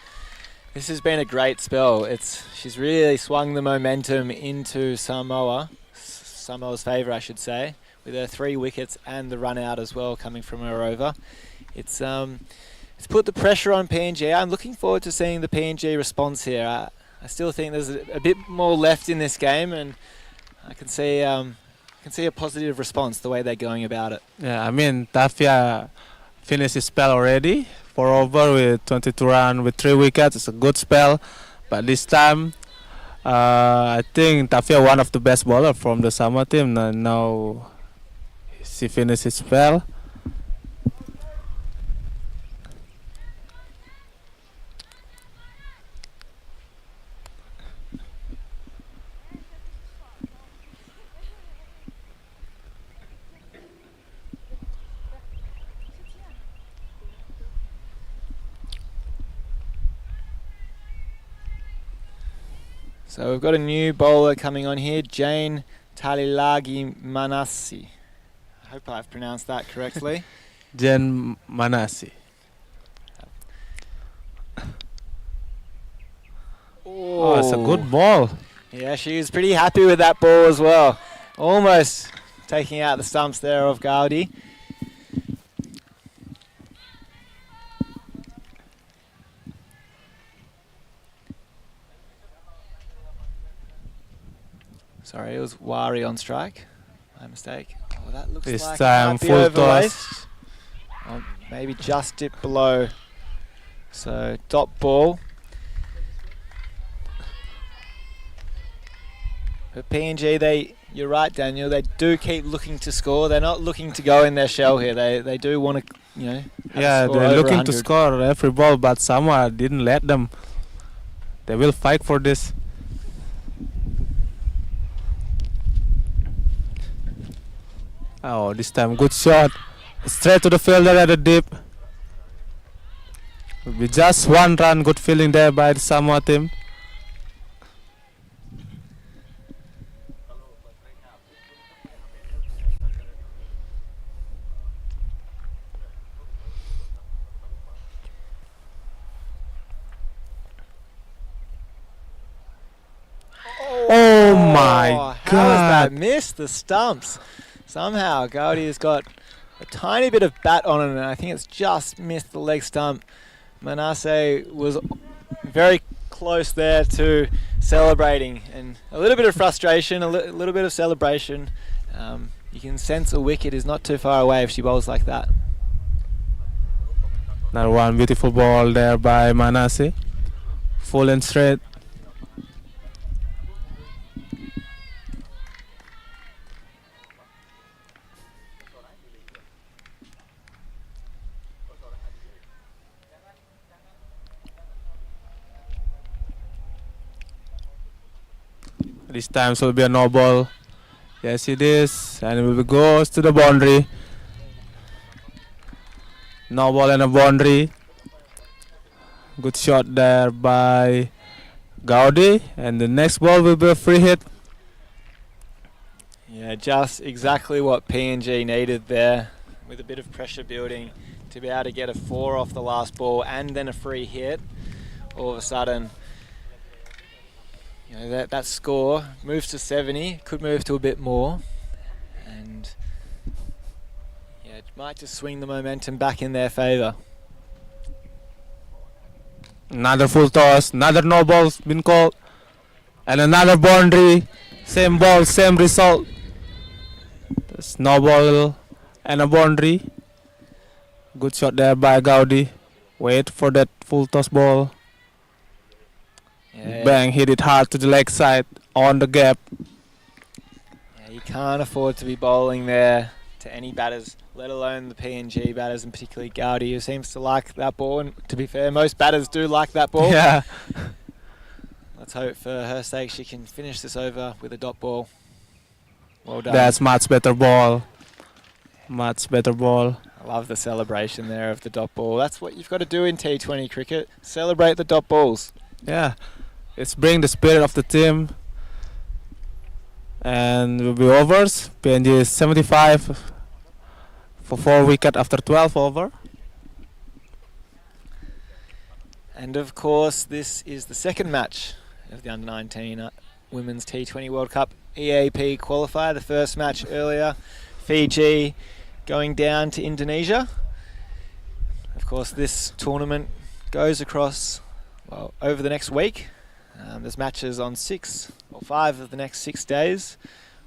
This has been a great spell. She's really swung the momentum into Samoa's favour, I should say, with her 3 wickets and the run out as well coming from her over. It's put the pressure on PNG. I'm looking forward to seeing the PNG response here. I still think there's a bit more left in this game, and I can see a positive response the way they're going about it. Yeah, I mean, Tafea finished his spell already. 4 over with 22 runs with 3 wickets. It's a good spell, but this time I think Tafea one of the best bowler from the Samoa team. Now he finished his spell. So we've got a new bowler coming on here, Jane Talilagi Manasi. I hope I've pronounced that correctly. Jane Manasi. Oh, it's a good ball. Yeah, she was pretty happy with that ball as well. Almost taking out the stumps there of Gaudi. Sorry, it was Wari on strike. My mistake. Well, that looks This like time it might be full over toss. waist. Maybe just dip below. So dot ball. But PNG, you're right, Daniel. They do keep looking to score. They're not looking to go in their shell here. They do want to, have a Yeah, score they're over looking 100. to score every ball, but Samoa didn't let them. They will fight for this. Oh, this time good shot. Straight to the fielder at the deep. Will be just one run. Good feeling there by the Samoa team. Oh my How was God. that missed? The stumps. Somehow Gaudi has got a tiny bit of bat on it, and I think it's just missed the leg stump. Manasseh was very close there to celebrating, and a little bit of frustration, a little bit of celebration. You can sense a wicket is not too far away if she bowls like that. Another one beautiful ball there by Manasseh. Full and straight. This time so will be a no ball. Yes, it is, and it will goes to the boundary. No ball and a boundary. Good shot there by Gaudi, and the next ball will be a free hit. Yeah, just exactly what PNG needed there, with a bit of pressure building to be able to get a 4 off the last ball and then a free hit. All of a sudden, that score moves to 70, could move to a bit more, and it might just swing the momentum back in their favour. Another full toss, another no ball's been called, and another boundary. Same ball, same result. There's no ball and a boundary. Good shot there by Gaudi. Wait for that full toss ball. Yeah, Bang, hit it hard to the leg side on the gap. yeah, you can't afford to be bowling there to any batters, let alone the PNG batters, and particularly Gaudi, who seems to like that ball. And to be fair, most batters do like that ball. Yeah. Let's hope for her sake she can finish this over with a dot ball. Well done. That's much better ball. Much better ball. I love the celebration there of the dot ball. That's what you've got to do in T20 cricket. Celebrate the dot balls. Yeah. It's bring the spirit of the team. And will be overs. PNG is 75 for 4 wicket after 12 over. And of course, this is the second match of the Under-19 Women's T20 World Cup EAP qualifier. The first match earlier, Fiji going down to Indonesia. Of course, this tournament goes across, over the next week. There's matches on 5 of the next 6 days,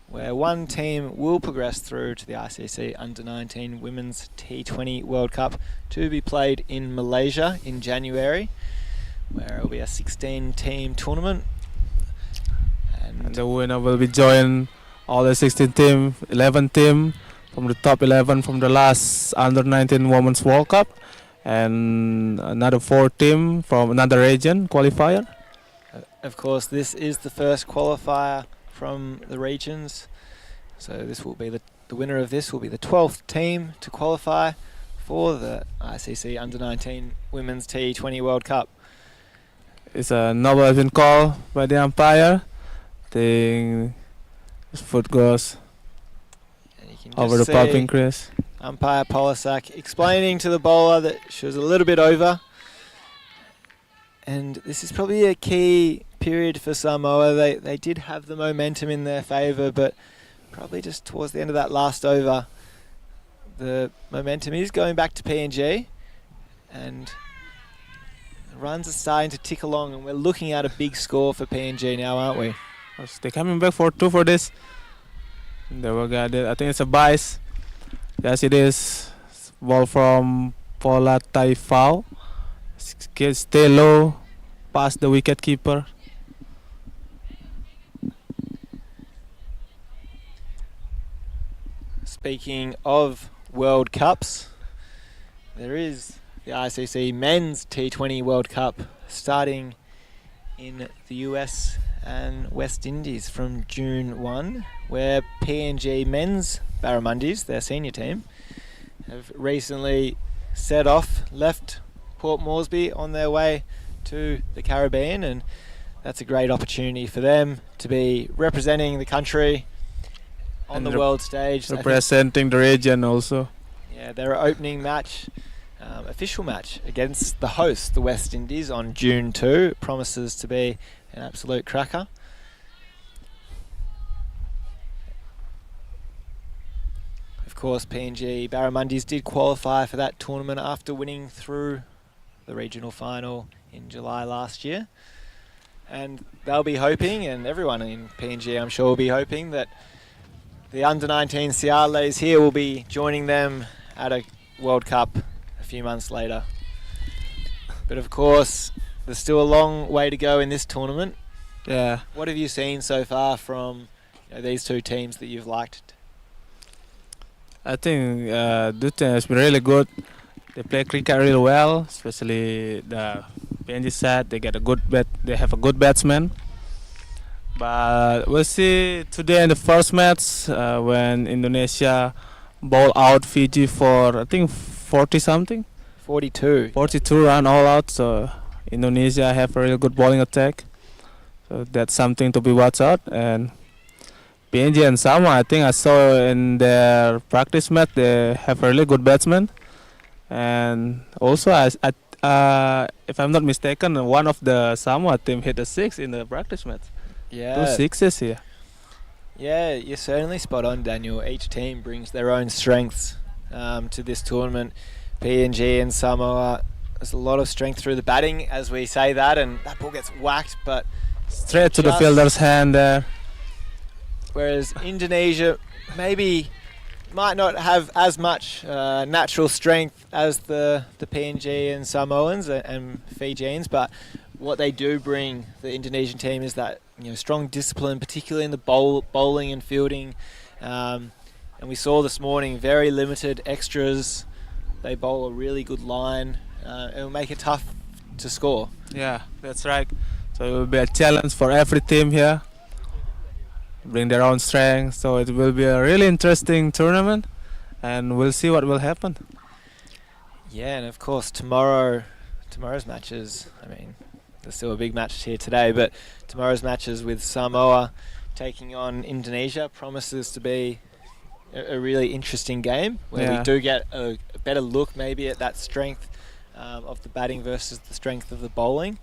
where one team will progress through to the ICC Under-19 Women's T20 World Cup to be played in Malaysia in January, where it will be a 16-team tournament. And the winner will be join all the 16 team, 11 team from the top 11 from the last Under-19 Women's World Cup, and another 4 team from another region qualifier. Of course, this is the first qualifier from the regions, so this will be the winner of this will be the 12th team to qualify for the ICC Under-19 Women's T20 World Cup. It's a novel has been called by the umpire. I think his foot goes And you can over just the see popping crease. umpire Polisak explaining to the bowler that she was a little bit over. And this is probably a key period for Samoa. They did have the momentum in their favour, but probably just towards the end of that last over, the momentum is going back to PNG, and the runs are starting to tick along, and we're looking at a big score for PNG now, aren't we? They're coming back for 2 for this. They will get it. I think it's a bias. Yes, it is. Ball from Pola Taifao. Stay low, past the wicket keeper. Speaking of World Cups, there is the ICC Men's T20 World Cup starting in the US and West Indies from June 1, where PNG Men's Barramundis, their senior team, have recently left Port Moresby on their way to the Caribbean, and that's a great opportunity for them to be representing the country on the world stage. Representing the region also. Yeah, their opening match, official match against the host, the West Indies, on June 2. It promises to be an absolute cracker. Of course, PNG Barramundis did qualify for that tournament after winning through the regional final in July last year. And they'll be hoping, and everyone in PNG I'm sure will be hoping, that the under-19 Siales here will be joining them at a World Cup a few months later. But of course, there's still a long way to go in this tournament. Yeah. What have you seen so far from these two teams that you've liked? I think this team has been really good. They play cricket really well, especially the PNG side. They have a good batsman. But we'll see today in the first match when Indonesia bowl out Fiji for I think 40 something. 42. 42 run all out. So Indonesia have a really good bowling attack. So that's something to be watched out. And PNG and Samoa, I think I saw in their practice match they have a really good batsman. And also, if I'm not mistaken, one of the Samoa team hit a 6 in the practice match. Yeah. 2 sixes here. Yeah, you're certainly spot on, Daniel. Each team brings their own strengths to this tournament. PNG and Samoa, there's a lot of strength through the batting as we say that, and that ball gets whacked, but straight to the fielder's hand there. Whereas Indonesia maybe might not have as much natural strength as the PNG and Samoans and Fijians, but what they do bring, the Indonesian team, is that strong discipline, particularly in the bowling and fielding. And we saw this morning very limited extras. They bowl a really good line. It will make it tough to score. Yeah, that's right. So it will be a challenge for every team here. Bring their own strength. So it will be a really interesting tournament, and we'll see what will happen. Yeah, and of course tomorrow's matches. I mean, there's still a big match here today, but tomorrow's matches with Samoa taking on Indonesia promises to be a really interesting game where we do get a better look maybe at that strength of the batting versus the strength of the bowling.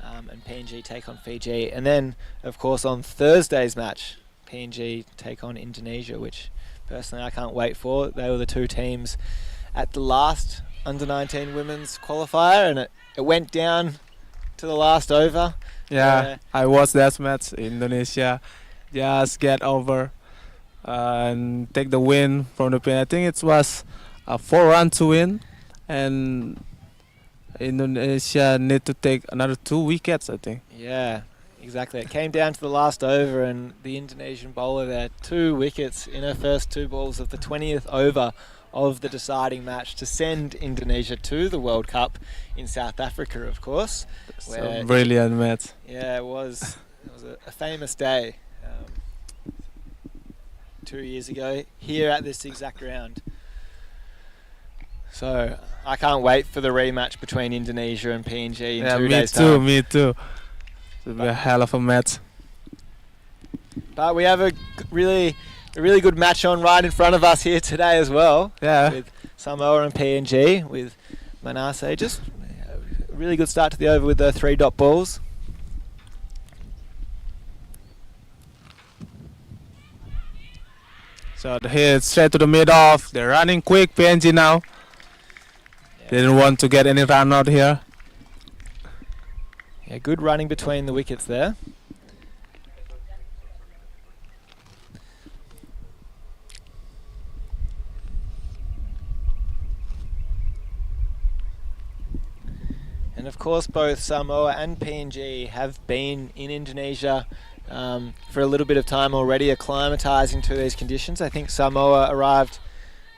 And PNG take on Fiji. And then, of course, on Thursday's match, PNG take on Indonesia, which personally I can't wait for. They were the two teams at the last under-19 women's qualifier, and it went down to the last over. Yeah, I watched that match. Indonesia just get over and take the win from the pin. I think it was a 4-run to win, and Indonesia need to take another 2 wickets, I think. Yeah, exactly. It came down to the last over, and the Indonesian bowler there, 2 wickets in her first 2 balls of the 20th over of the deciding match to send Indonesia to the World Cup in South Africa, of course. So brilliant match. Yeah, it was a famous day 2 years ago here at this exact ground. So I can't wait for the rematch between Indonesia and PNG in 2 days' time. Me too. It'll be a hell of a match. But we have a really good match on right in front of us here today as well. Yeah. With Samoa and PNG, with Manasseh. Just a really good start to the over with the 3 dot balls. So here straight to the mid-off. They're running quick, PNG now. They didn't want to get any run out here. Yeah, good running between the wickets there. And of course, both Samoa and PNG have been in Indonesia for a little bit of time already, acclimatising to these conditions. I think Samoa arrived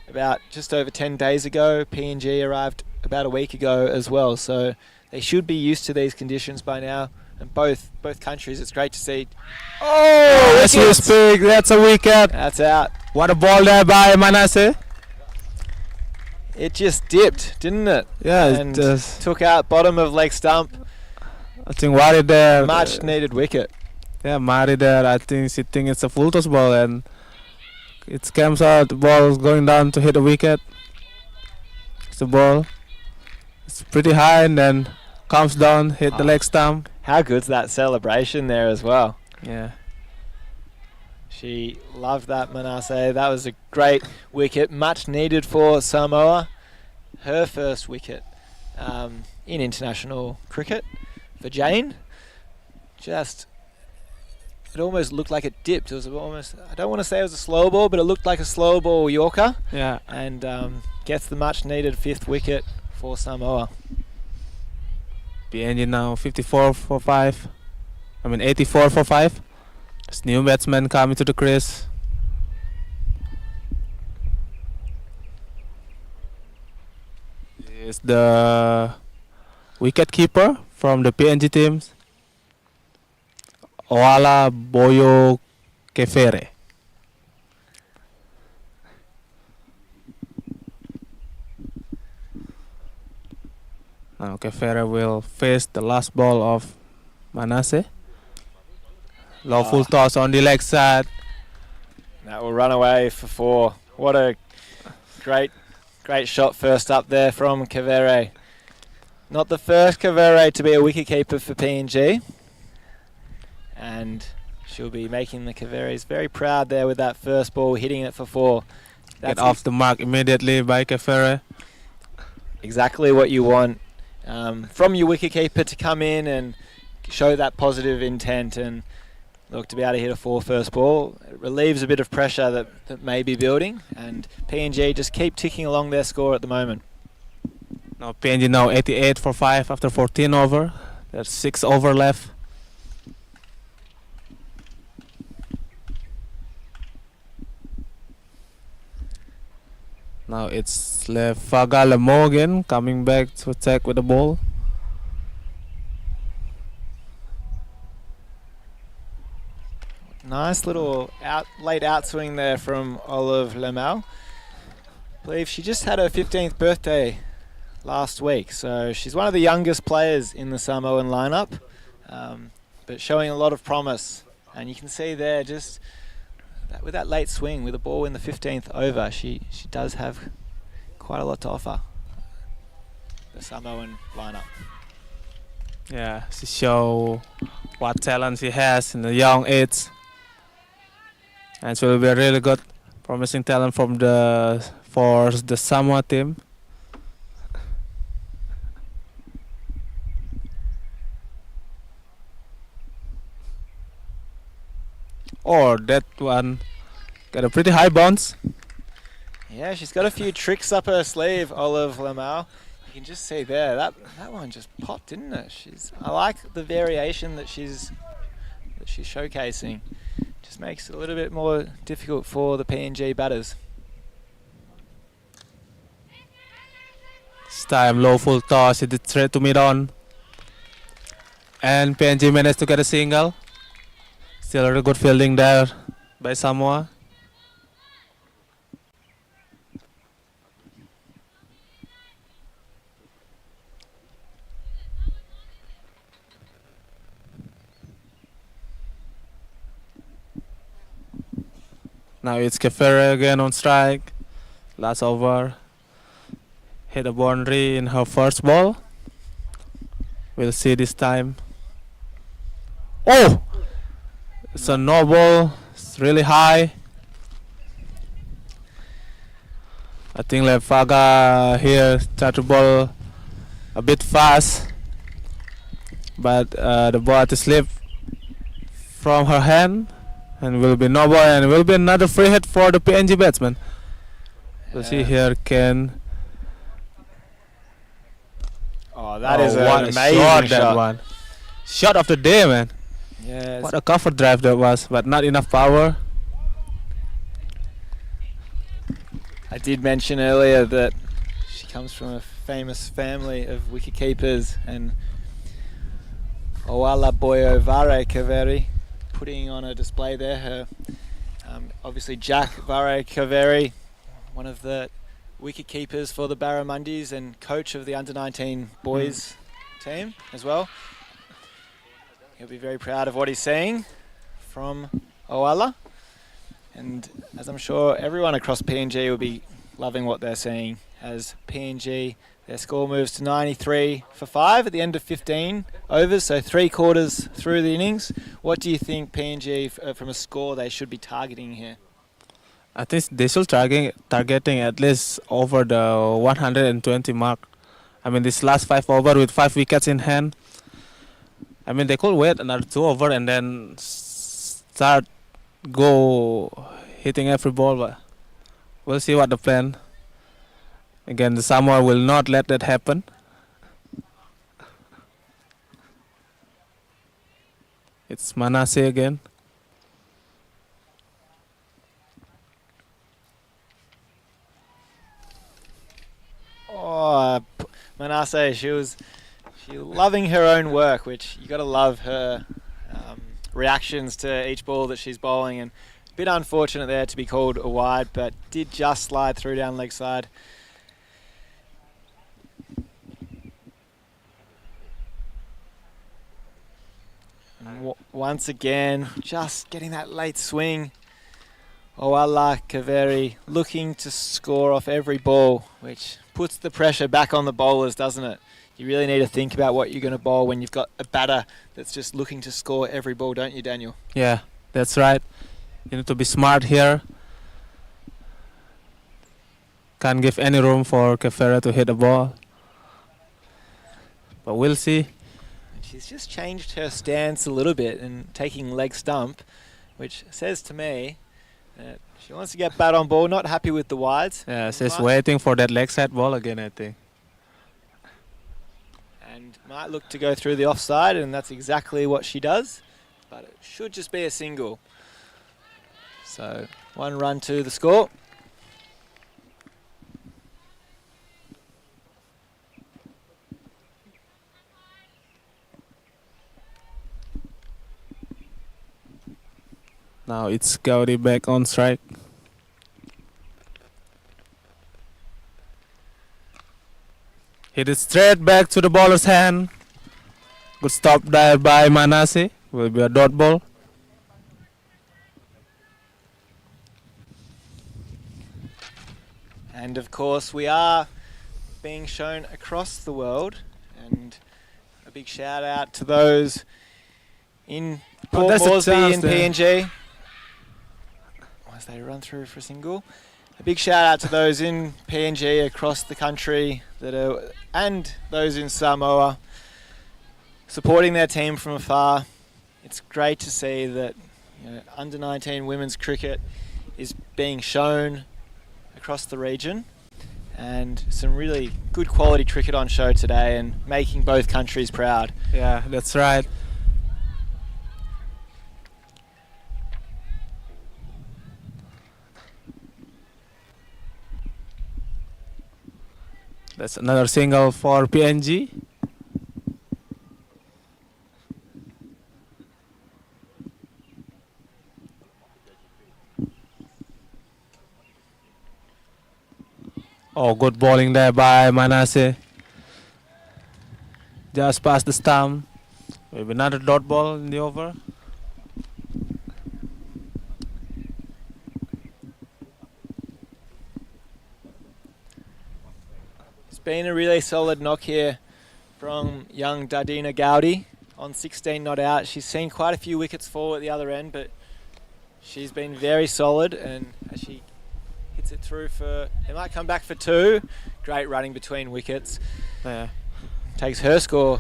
about just over 10 days ago. PNG arrived about a week ago as well. So they should be used to these conditions by now. And both countries, it's great to see. Oh, as we speak, that's a wicket. That's out. What a ball there by Manasseh. It just dipped, didn't it? Yeah, and it just took out bottom of leg stump. I think Wari there. Much needed wicket. Yeah, Mari there. I think she thinks it's a full toss ball and it comes out. The ball is going down to hit the wicket. It's the ball. It's pretty high and then comes down, hit the leg stump. How good's that celebration there as well? Yeah. She loved that, Manasseh. That was a great wicket, much needed for Samoa. Her first wicket in international cricket for Jane. It almost looked like it dipped. It was almost, I don't want to say it was a slow ball, but it looked like a slow ball Yorker. Yeah. And gets the much needed 5th wicket for Samoa. PNG now 54 for 5. 84 for 5. This new batsman coming to the crease. Is the wicket keeper from the PNG teams, Oala Boyo Kefere. Now Kefere will face the last ball of Manasseh. Low full toss on the leg side. That will run away for 4. What a great shot first up there from Kavere. Not the first Kavere to be a wicketkeeper for PNG. And she'll be making the Kaveres very proud there with that first ball, hitting it for 4. Get off the mark immediately by Kefere. Exactly what you want from your wicketkeeper, to come in and show that positive intent and look to be able to hit a 4 first ball. It relieves a bit of pressure that may be building, and PNG just keep ticking along their score at the moment. Now PNG now 88 for 5 after 14 over. There's 6 over left. Now it's Lefaga Lemogan coming back to attack with the ball. Nice little late outswing there from Olive Lemel. I believe she just had her 15th birthday last week, so she's one of the youngest players in the Samoan lineup, but showing a lot of promise. And you can see there, just with that late swing with a ball in the 15th over, she does have quite a lot to offer the Samoan lineup. Yeah, she show what talent she has in the young age. And she will be a really good, promising talent for the Samoa team. Or that one got a pretty high bounce. Yeah, she's got a few tricks up her sleeve, Olive Lemel. You can just see there, that one just popped, didn't it? I like the variation that she's showcasing. Just makes it a little bit more difficult for the PNG batters. This time low full toss, it did straight to mid on. And PNG managed to get a single. Still a good fielding there by Samoa. Now it's Kefere again on strike. Last over. Hit a boundary in her first ball. We'll see this time. Oh! It's a no ball. It's really high. I think Lefaga here tried to ball a bit fast. But the ball had to slip from her hand. And will be no ball, and will be another free hit for the PNG batsman. We'll see here, can Oh, that is what an a amazing shot, shot. that one. Shot of the day, man. Yeah, What a cover drive that was, but not enough power. I did mention earlier that she comes from a famous family of wicketkeepers, and Oala Boyo Vare Kaveri putting on a display there. Her obviously Jack Vare Kaveri, one of the wicket keepers for the Barramundis and coach of the under-19 boys team as well. He'll be very proud of what he's seeing from Oala, and as I'm sure everyone across PNG will be loving what they're seeing, as PNG, their score moves to 93 for 5 at the end of 15 overs, so 3 quarters through the innings. What do you think PNG, from a score, they should be targeting here? I think they should targeting at least over the 120 mark. I mean, this last 5 over with 5 wickets in hand. I mean, they could wait another 2 over and then start go hitting every ball, but we'll see what the plan. Again, the Samoa will not let that happen. It's Manasseh again. Oh, Manasseh, she loving her own work, which you got to love her reactions to each ball that she's bowling, and a bit unfortunate there to be called a wide, but did just slide through down leg side. And once again, just getting that late swing. Oala Kaveri looking to score off every ball, which puts the pressure back on the bowlers, doesn't it? You really need to think about what you're going to bowl when you've got a batter that's just looking to score every ball, don't you, Daniel? Yeah, that's right. You need to be smart here. Can't give any room for Kefera to hit a ball. But we'll see. She's just changed her stance a little bit and taking leg stump, which says to me that she wants to get bat on ball, not happy with the wides. Yeah, she's waiting for that leg side ball again, I think. And might look to go through the offside, and that's exactly what she does. But it should just be a single. So 1 run to the score. Now it's Gaudi back on strike. Hit it straight back to the bowler's hand. Good stop there by Manasseh. Will be a dot ball. And of course we are being shown across the world, and a big shout out to those in Port that's a Moresby chance in there. PNG. As they run through for a single. A big shout out to those in PNG across the country and those in Samoa supporting their team from afar. It's great to see that under-19 women's cricket is being shown across the region, and some really good quality cricket on show today and making both countries proud. Yeah, that's right. That's another single for PNG. Oh, good bowling there by Manasseh. Just past the stump. Maybe another dot ball in the over. It's been a really solid knock here from young Dardina Gaudi on 16 not out. She's seen quite a few wickets fall at the other end, but she's been very solid, and as she hits it through it might come back for 2. Great running between wickets. Yeah. Takes her score.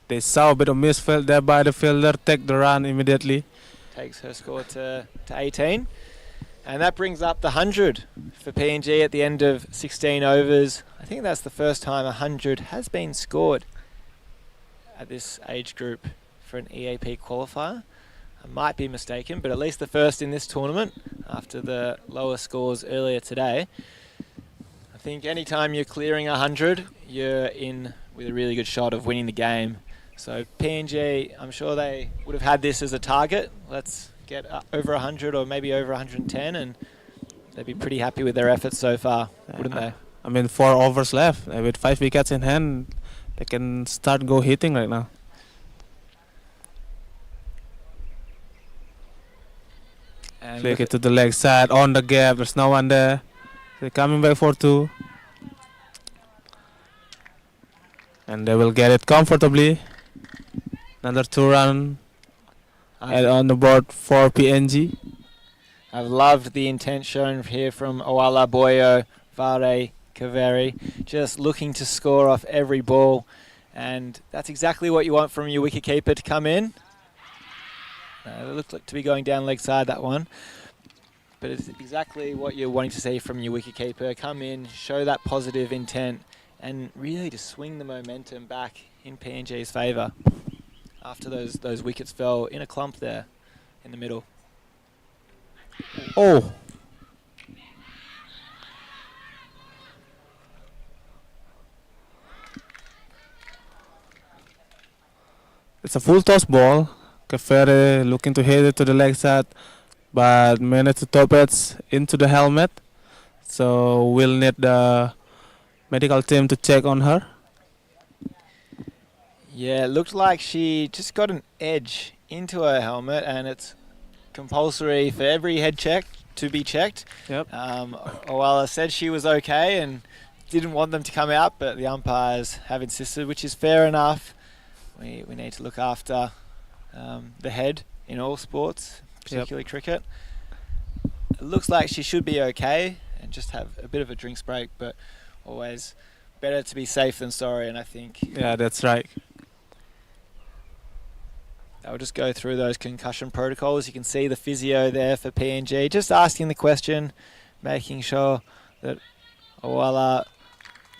They saw a bit of misfield there by the fielder. Take the run immediately. Takes her score to 18. And that brings up the 100 for PNG at the end of 16 overs. I think that's the first time 100 has been scored at this age group for an EAP qualifier. I might be mistaken, but at least the first in this tournament after the lower scores earlier today. I think anytime you're clearing 100, you're in with a really good shot of winning the game. So PNG, I'm sure they would have had this as a target. Let's get over 100 or maybe over 110, and they'd be pretty happy with their efforts so far, wouldn't they? I mean, 4 overs left. With 5 wickets in hand, they can start go hitting right now. And Flick it to the leg side, on the gap, there's no one there. They're coming back for 2. And they will get it comfortably. Another 2-run and on the board for PNG. I've loved the intent shown here from Owala Boyo, Vare Kaveri, just looking to score off every ball. And that's exactly what you want from your wicketkeeper to come in. It looked like to be going down leg side, that one. But it's exactly what you're wanting to see from your wicketkeeper. Come in, show that positive intent, and really to swing the momentum back in PNG's favour after those wickets fell in a clump there in the middle. Oh! It's a full toss ball. Kafere looking to hit it to the leg side, but managed to top it into the helmet. So we'll need the medical team to check on her. Yeah, it looked like she just got an edge into her helmet, and it's compulsory for every head check to be checked. Yep. Owala said she was okay and didn't want them to come out, but the umpires have insisted, which is fair enough. We need to look after the head in all sports, particularly cricket. It looks like she should be okay and just have a bit of a drinks break, but always better to be safe than sorry, and I think Yeah, that's right. I'll just go through those concussion protocols. You can see the physio there for PNG, just asking the question, making sure that Owala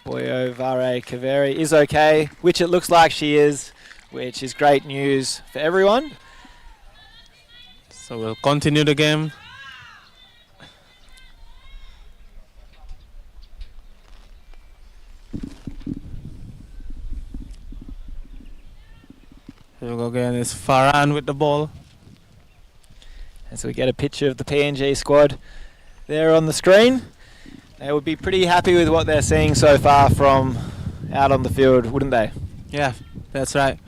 Boyo Vare Kaveri is okay, which it looks like she is, which is great news for everyone. So we'll continue the game. Here we go again. It's Farhan with the ball. And so we get a picture of the PNG squad there on the screen. They would be pretty happy with what they're seeing so far from out on the field, wouldn't they? Yeah, that's right.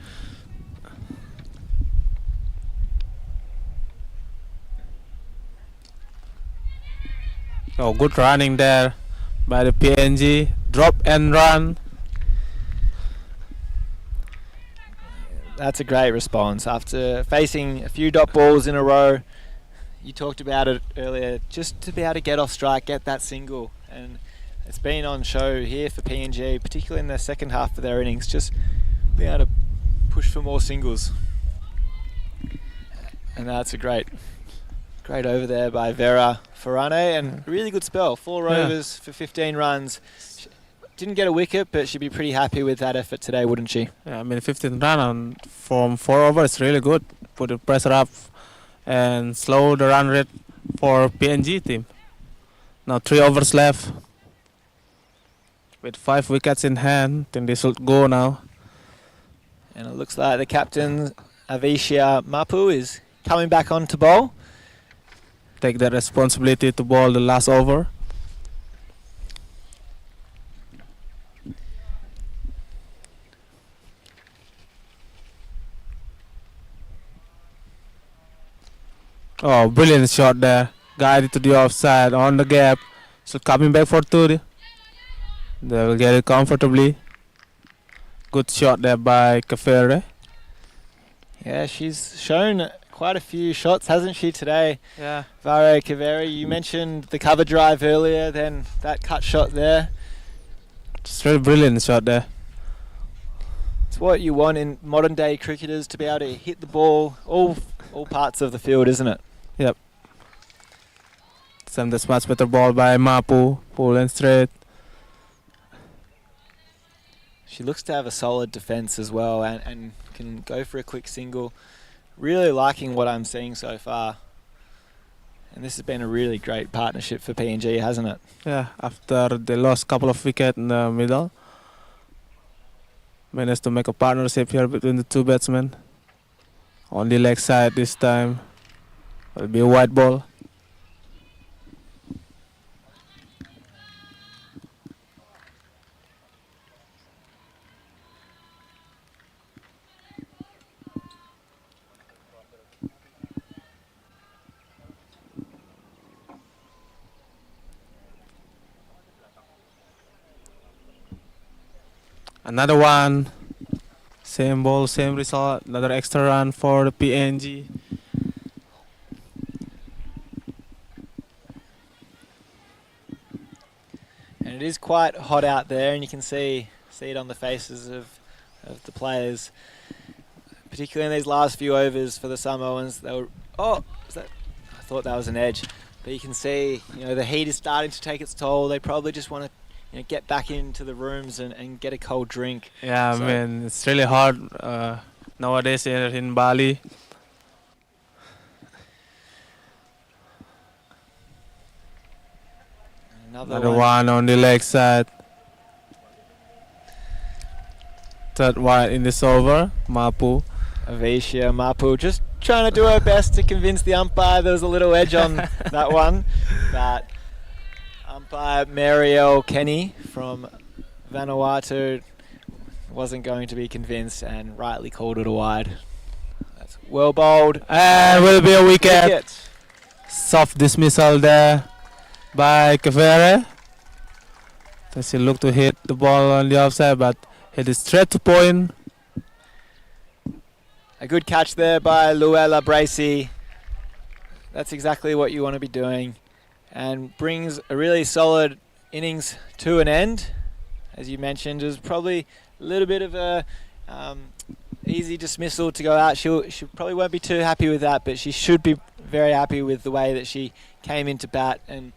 Oh, good running there by the PNG. Drop and run. That's a great response. After facing a few dot balls in a row, you talked about it earlier, just to be able to get off strike, get that single. And it's been on show here for PNG, particularly in the second half of their innings, just being able to push for more singles. And that's a great over there by Vera Farane, and a really good spell. 4 overs for 15 runs. Didn't get a wicket, but she'd be pretty happy with that effort today, wouldn't she? Yeah, I mean, 15 run from 4 overs is really good. Put the pressure up and slow the run rate for PNG team. Now 3 overs left. With 5 wickets in hand, I think they should go now. And it looks like the captain, Avishia Mapu, is coming back on to bowl. Take that responsibility to bowl the last over. Oh, brilliant shot there. Guided to the offside, on the gap. So coming back for 2. They will get it comfortably. Good shot there by Kafere. Yeah, she's shown quite a few shots, hasn't she, today? Yeah. Vare Kaveri, you mentioned the cover drive earlier, then that cut shot there. It's a really brilliant shot there. It's what you want in modern day cricketers, to be able to hit the ball all parts of the field, isn't it? Yep. Some that's much better ball by Mapu. Pull and straight. She looks to have a solid defence as well and can go for a quick single. Really liking what I'm seeing so far. And this has been a really great partnership for PNG, hasn't it? Yeah, after they lost a couple of wickets in the middle, managed to make a partnership here between the two batsmen. On the leg side this time, will be a white ball. Another one. Same ball, same result. Another extra run for the PNG. And it is quite hot out there, and you can see it on the faces of the players, particularly in these last few overs for the Samoans. They were I thought that was an edge, but you can see the heat is starting to take its toll. They probably just want to get back into the rooms and get a cold drink. Yeah, So- I mean, it's really hard nowadays here in Bali. Another one on the leg side. Third wide in this over, Mapu. Avisha Mapu just trying to do her best to convince the umpire there was a little edge on that one, but umpire Marielle Kenny from Vanuatu wasn't going to be convinced and rightly called it a wide. That's well bowled. And will be a wicket. Wicket. Soft dismissal there by Kavere. Does he look to hit the ball on the offside, but hit it straight to point. A good catch there by Luella Bracey. That's exactly what you want to be doing, and brings a really solid innings to an end. As you mentioned, it was probably a little bit of a easy dismissal to go out. She probably won't be too happy with that, but she should be very happy with the way that she came into bat and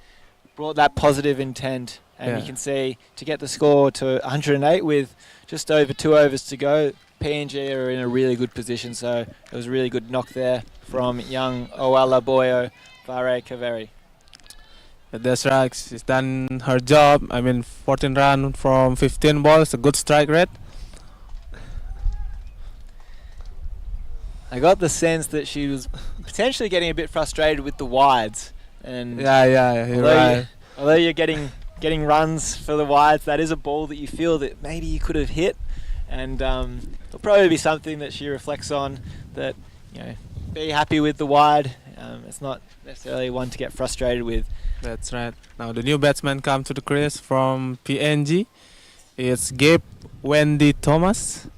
brought that positive intent. And Yeah. you can see, to get the score to 108 with just over 2 overs to go, PNG are in a really good position. So it was a really good knock there from young Oala Boyo Vare Kaveri. But that's right, she's done her job. I mean, 14 run from 15 balls, a good strike rate. I got the sense that she was potentially getting a bit frustrated with the wides. And Yeah, you're although, right. although you're getting runs for the wides, that is a ball that you feel that maybe you could have hit. And it'll probably be something that she reflects on, that, be happy with the wide. It's not necessarily one to get frustrated with. That's right. Now the new batsman come to the crease from PNG. It's Gabe Wendy Thomas.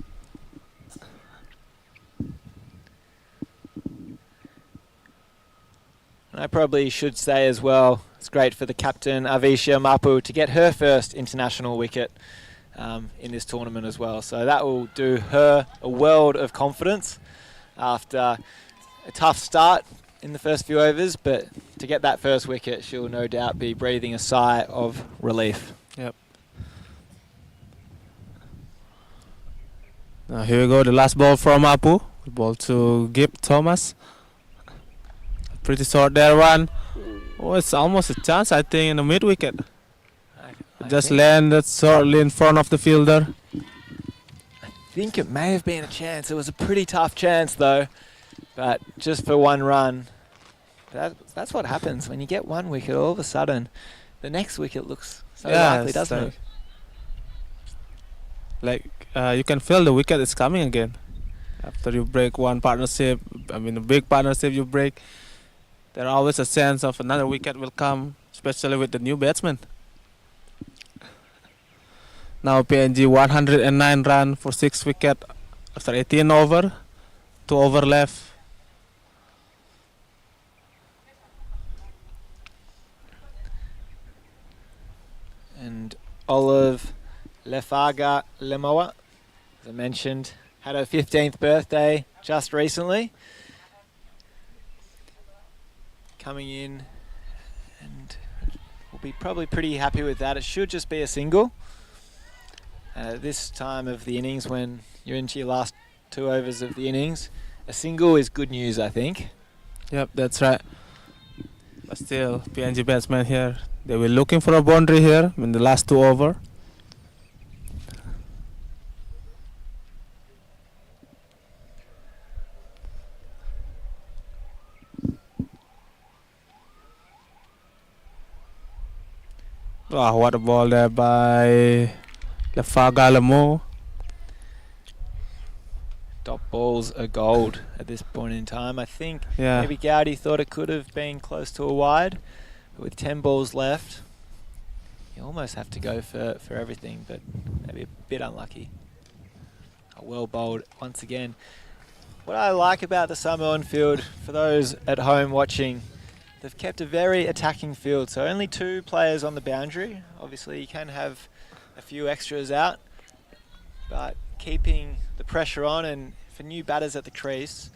And I probably should say as well, it's great for the captain, Avisha Mapu, to get her first international wicket in this tournament as well. So that will do her a world of confidence after a tough start in the first few overs, but to get that first wicket, she'll no doubt be breathing a sigh of relief. Yep. Now here we go, the last ball from Mapu. Ball to Gabe Thomas. Pretty short there one. Oh, it's almost a chance, I think, in the mid wicket. Just landed shortly in front of the fielder. I think it may have been a chance. It was a pretty tough chance though, but just for one run. That's what happens when you get one wicket. All of a sudden, the next wicket looks so likely, doesn't it? Like you can feel the wicket is coming again. After you break one partnership, I mean a big partnership you break, there always a sense of another wicket will come, especially with the new batsman. Now PNG 109 run for 6 wicket after 18 over, 2 over left. And Olive Lefaga Lemoa, as I mentioned, had her 15th birthday just recently. Coming in and will be probably pretty happy with that. It should just be a single. This time of the innings, when you're into your last 2 overs of the innings, a single is good news, I think. Yep, that's right. But still, PNG batsmen here, they were looking for a boundary here in the last 2 over. Oh, what a ball there by Lefagh. Dot balls are gold at this point in time. I think Yeah. maybe Gowdy thought it could have been close to a wide, but with 10 balls left, you almost have to go for everything, but maybe a bit unlucky. Well bowled once again. What I like about the Samoan field, for those at home watching, they've kept a very attacking field, so only 2 players on the boundary. Obviously you can have a few extras out, but keeping the pressure on, and for new batters at the crease,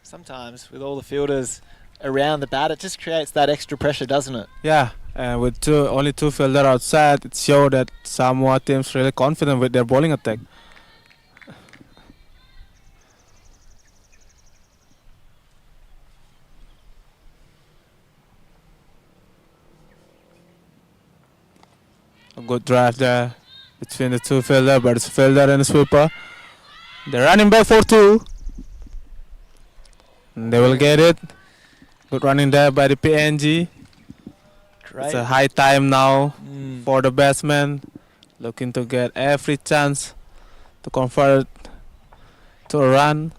sometimes with all the fielders around the bat, it just creates that extra pressure, doesn't it? Yeah, and with only 2 fielders outside, it shows that Samoa team's really confident with their bowling attack. A good drive there between the 2 fielder, but it's fielder and a sweeper. They're running back for 2. And they will get it. Good running there by the PNG. Great. It's a high time now for the batsman, looking to get every chance to convert to a run.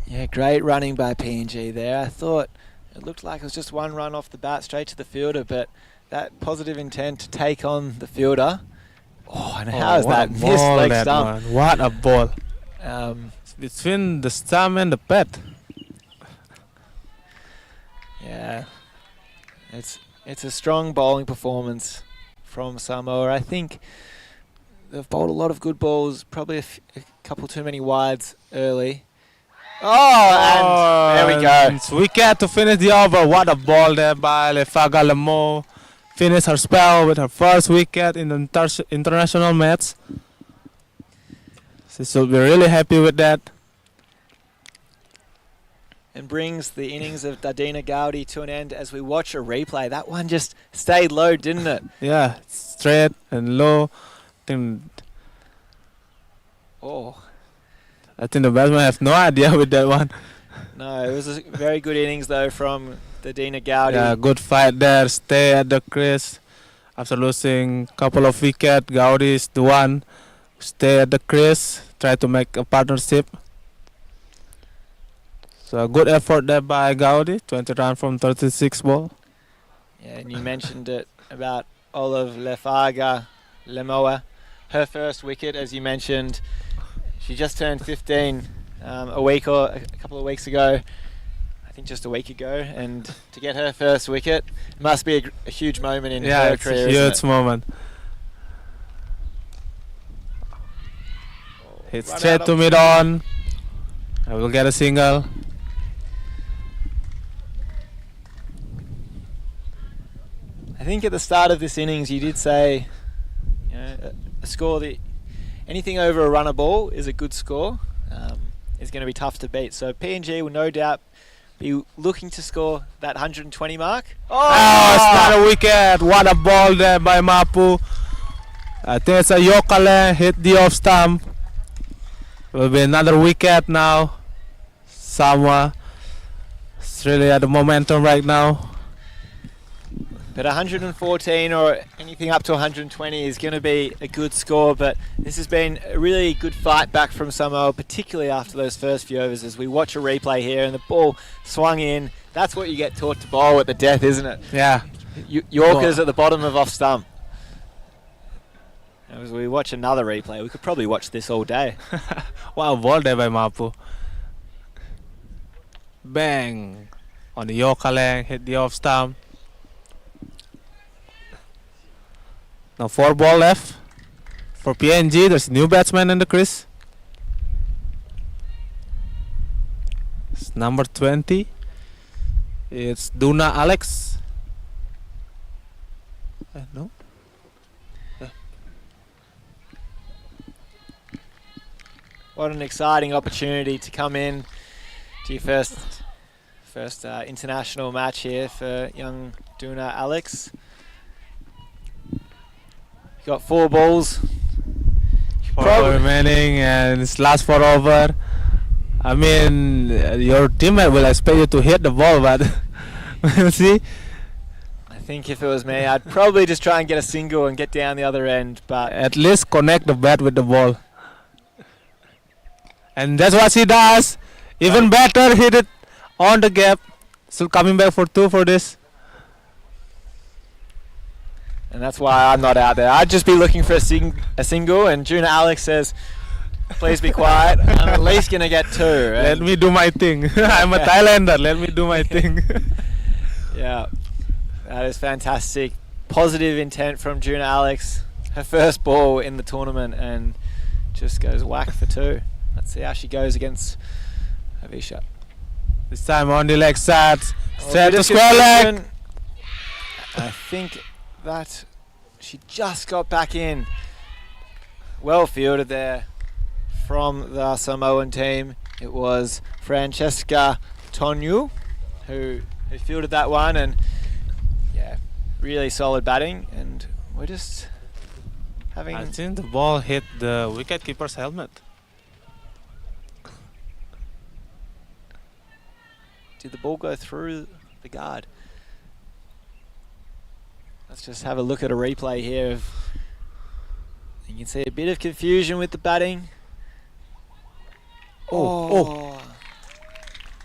Yeah, great running by PNG there. I thought it looked like it was just 1 run off the bat straight to the fielder, but that positive intent to take on the fielder. Oh, and how is that missed leg stump? What a ball. Between the stump and the bat. Yeah, it's a strong bowling performance from Samoa. I think they've bowled a lot of good balls, probably a couple too many wides early. Oh, and there we go. It's wicket to finish the over. What a ball there by Lefagh. Finished her spell with her first wicket in the international match. She should be really happy with that. And brings the innings of Dadina Gowdy to an end as we watch a replay. That one just stayed low, didn't it? Yeah, straight and low. I think the batsman have no idea with that one. No, it was a very good innings though from Dadina Gowdy. Yeah, good fight there. Stay at the crease. After losing a couple of wickets, Gowdy is the one who stay at the crease, try to make a partnership. So a good effort there by Gowdy, 20 runs from 36 ball. Yeah, and you mentioned it about Olive Lefagh Lemoa. Her first wicket, as you mentioned, she just turned 15 a couple of weeks ago. I think just a week ago, and to get her first wicket, it must be a huge moment in her career. Yeah, it's a huge moment. Hit straight to mid-on. I will get a single. I think at the start of this innings you did say, you know, a score that anything over a runner ball is a good score. Is going to be tough to beat. So PNG will no doubt be looking to score that 120 mark. Oh, it's not a wicket. What a ball there by Mapu. I think it's a Yokale, hit the off stump. Will be another wicket now. Samoa is really at the momentum right now. But 114 or anything up to 120 is going to be a good score, but this has been a really good fight back from Samoa, particularly after those first few overs. As we watch a replay here and the ball swung in, that's what you get taught to bowl at the death, isn't it? Yeah. Yorkers at the bottom of off stump. As we watch another replay, we could probably watch this all day. Wow, ball there by Mapu. Bang. On the Yokale, hit the off stump. Now 4 ball left for PNG. There's a new batsman in the crease. It's number 20. It's Duna Alex. No. What an exciting opportunity to come in to your first international match here for young Duna Alex. You got 4 balls. For remaining and it's last 4 over. I mean, your teammate will expect you to hit the ball, but we'll see. I think if it was me, I'd probably just try and get a single and get down the other end, but At least connect the bat with the ball. And that's what he does. Even better, hit it on the gap. Still coming back for 2 for this. and that's why I'm not out there. I'd just be looking for a single, and Juna Alex says, please be quiet. I'm at least going to get 2. Let me do my thing. I'm a Thailander. Let me do my thing. Yeah, that is fantastic. Positive intent from Juna Alex. Her first ball in the tournament and just goes whack for 2. Let's see how she goes against Avisha. This time on the leg side. Oh, Straight bit to of square leg. confusion. I think that she just got back in. Well fielded there from the Samoan team. It was Francesca Tonu who fielded that one, and yeah, really solid batting, and we're just having... I think the ball hit the wicketkeeper's helmet. Did the ball go through the guard? Let's just have a look at a replay here. You can see a bit of confusion with the batting.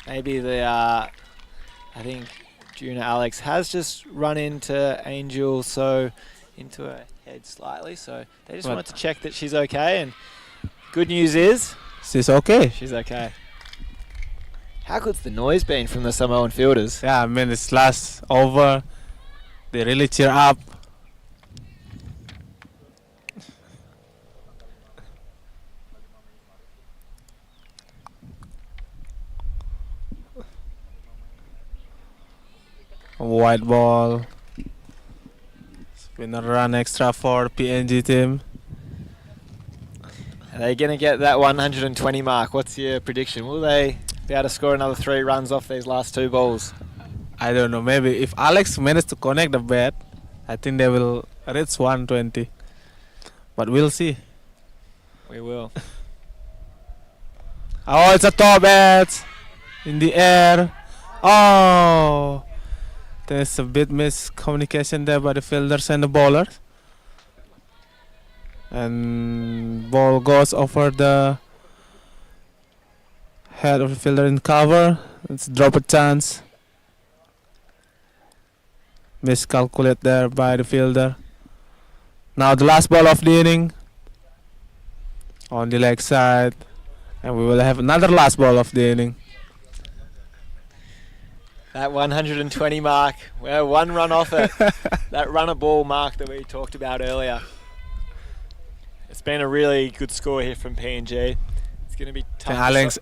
Maybe I think Juna Alex has just run into Angel, so into her head slightly. So they just wanted to check that she's okay, and good news is she's okay. She's okay. How good's the noise been from the Samoan fielders? Yeah, I mean, it's last over. They really cheer up. White ball. Spinner run extra for PNG team. Are they going to get that 120 mark? What's your prediction? Will they be able to score another 3 runs off these last 2 balls? I don't know. Maybe if Alex manages to connect the bat, I think they will reach 120. But we'll see. We will. Oh, it's a top bat in the air. Oh, there's a bit miscommunication there by the fielders and the bowlers. And ball goes over the head of the fielder in cover. It's drop a chance. Miscalculate there by the fielder. Now the last ball of the inning on the leg side, and we will have another last ball of the inning. That 120 mark, we're 1 run off it. That runner ball mark that we talked about earlier. It's been a really good score here from PNG. It's going to be tough.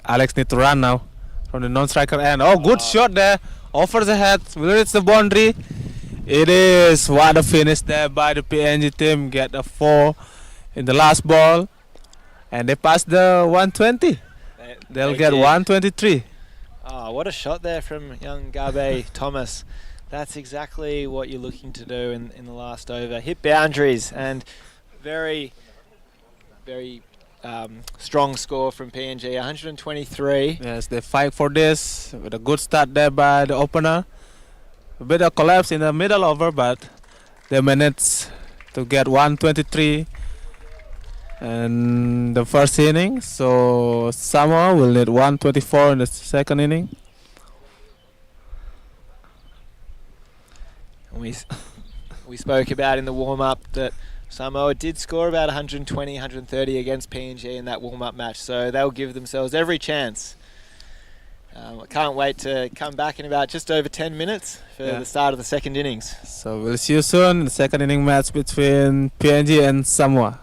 Alex need to run now from the non-striker end. Oh, good shot there. Over the head. Will reach the boundary. It is. What a finish there by the PNG team. Get a 4 in the last ball. And they pass the 120. They'll get 123. Oh, what a shot there from young Gabe Thomas. That's exactly what you're looking to do in the last over. Hit boundaries, and very, very strong score from PNG, 123. Yes, they fight for this with a good start there by the opener. A bit of collapse in the middle over, but they managed to get 123 in the first inning. So Samoa will need 124 in the second inning. We spoke about in the warm-up that Samoa did score about 120, 130 against PNG in that warm-up match, so they'll give themselves every chance. I can't wait to come back in about just over 10 minutes for the start of the second innings. So we'll see you soon in the second inning match between PNG and Samoa.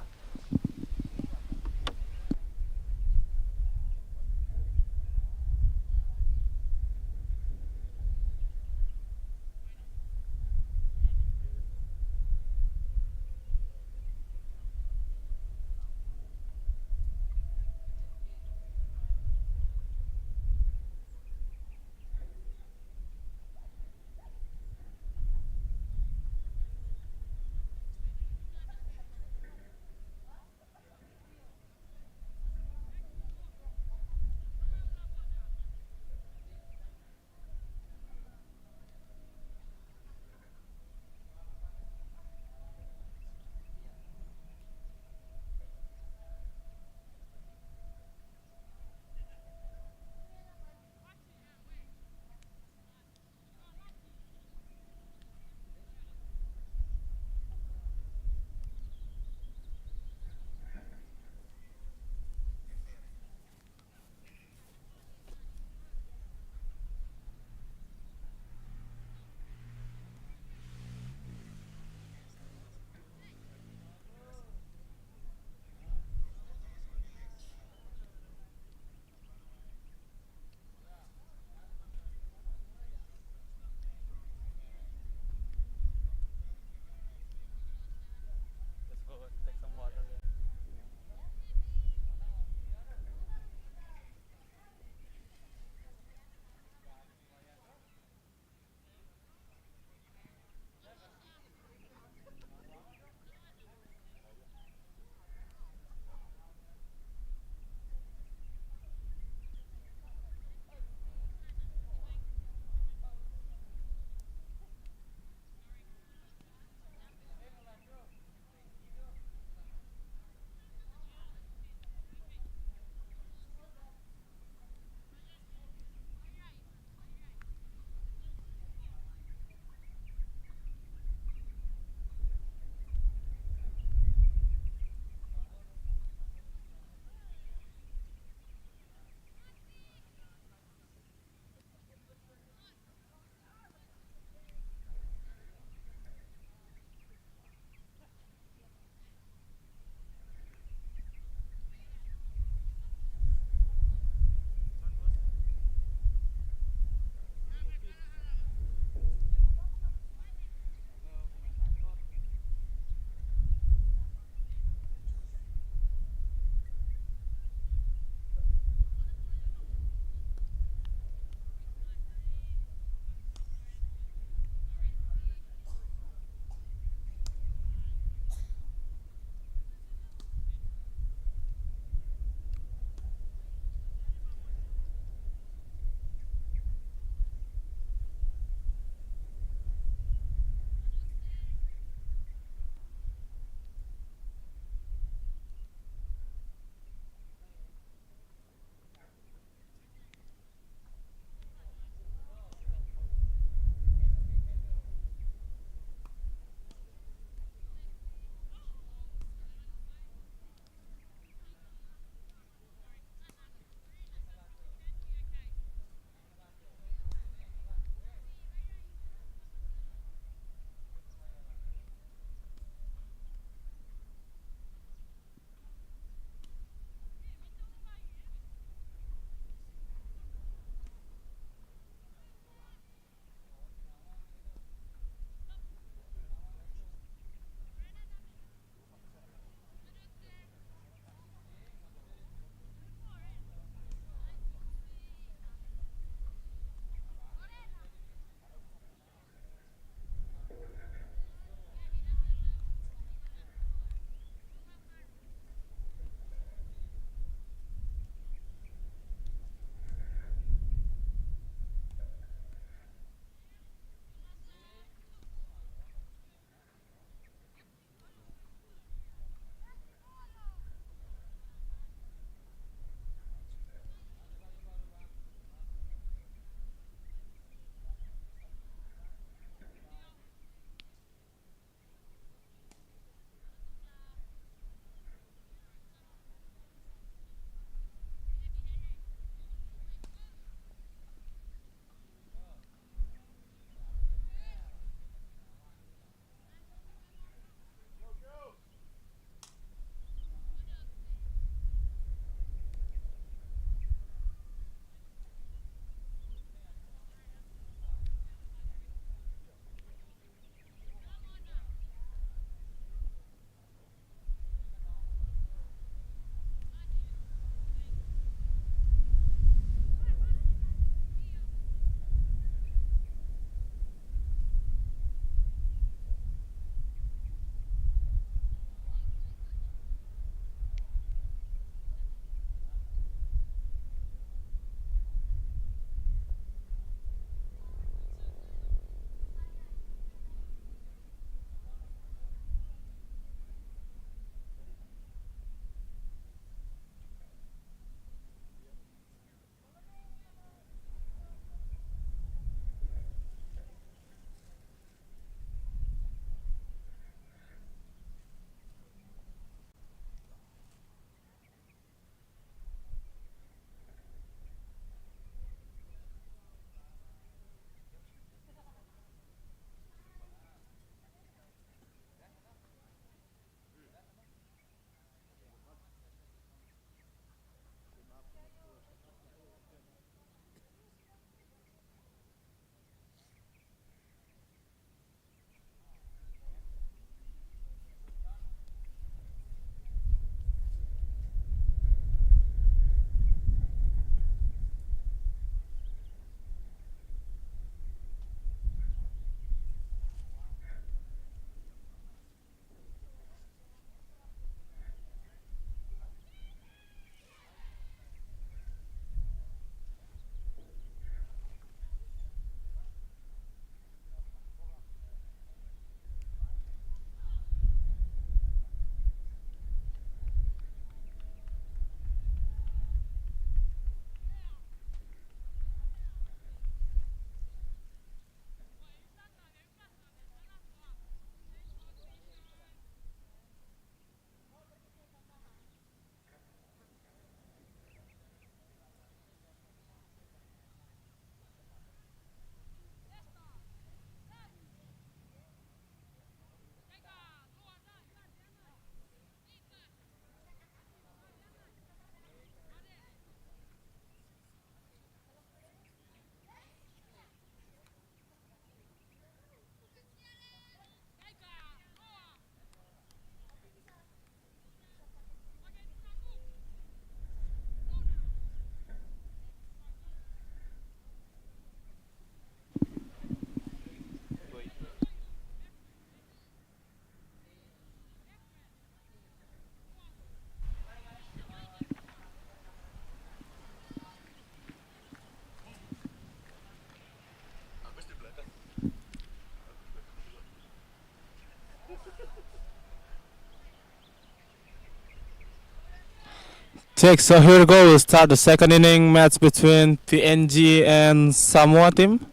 Check. So here we go. We'll start the second inning match between PNG and Samoa team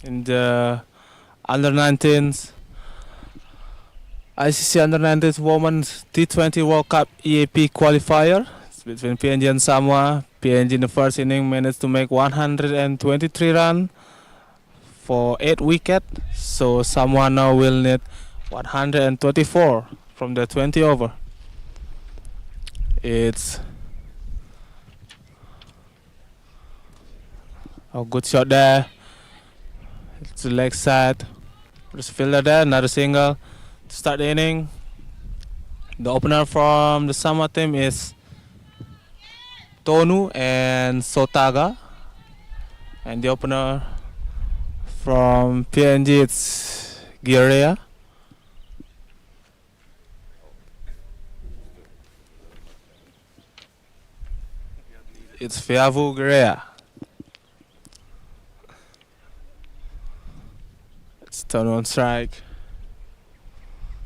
in the under 19s ICC under 19s Women's T20 World Cup EAP qualifier. It's between PNG and Samoa. PNG in the first inning managed to make 123 runs for 8 wickets. So Samoa now will need 124 from the 20 over. It's a good shot there. It's the leg side. There's a fielder there, another single to start the inning. The opener from the Samoa team is Tonu and Sotaga. And the opener from PNG it's Girea. It's Fiavu Girea. It's Tonu on strike.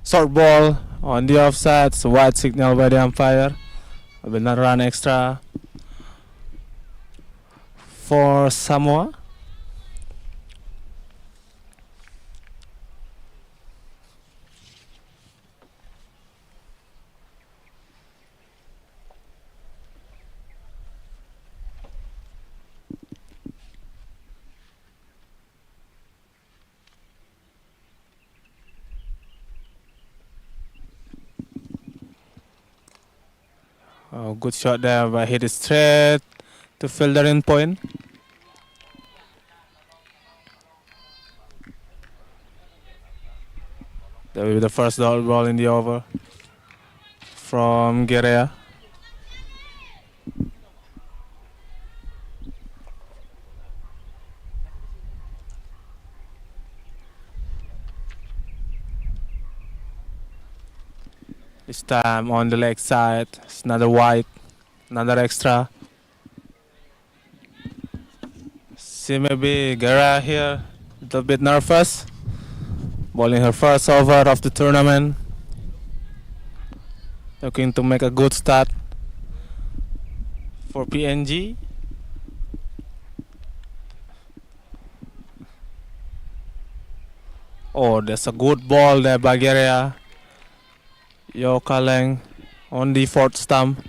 Short ball on the offside. It's a white signal by the umpire. I will not run extra for Samoa. Oh, good shot there, but hit it straight to fielder in point. That will be the first dot ball in the over from Guerrea. This time on the leg side, it's another white, another extra. See maybe Guerra here, a little bit nervous. Bowling her first over of the tournament. Looking to make a good start for PNG. Oh, there's a good ball there by Guerra. Yo Kaleng on the fourth stump.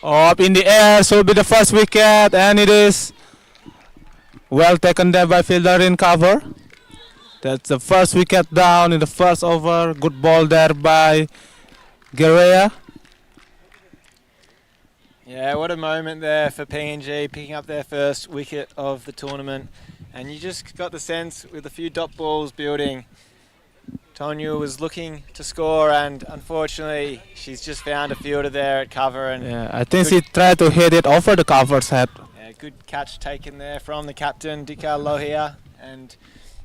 Up in the air, so will be the first wicket, and it is well taken there by fielder in cover. That's the first wicket down in the first over. Good ball there by Guerrea. Yeah, what a moment there for PNG picking up their first wicket of the tournament. And you just got the sense with a few dot balls building, Tonya was looking to score, and unfortunately she's just found a fielder there at cover. And yeah, I think she tried to hit it over the cover's head. Yeah, good catch taken there from the captain, Dika Lohia. And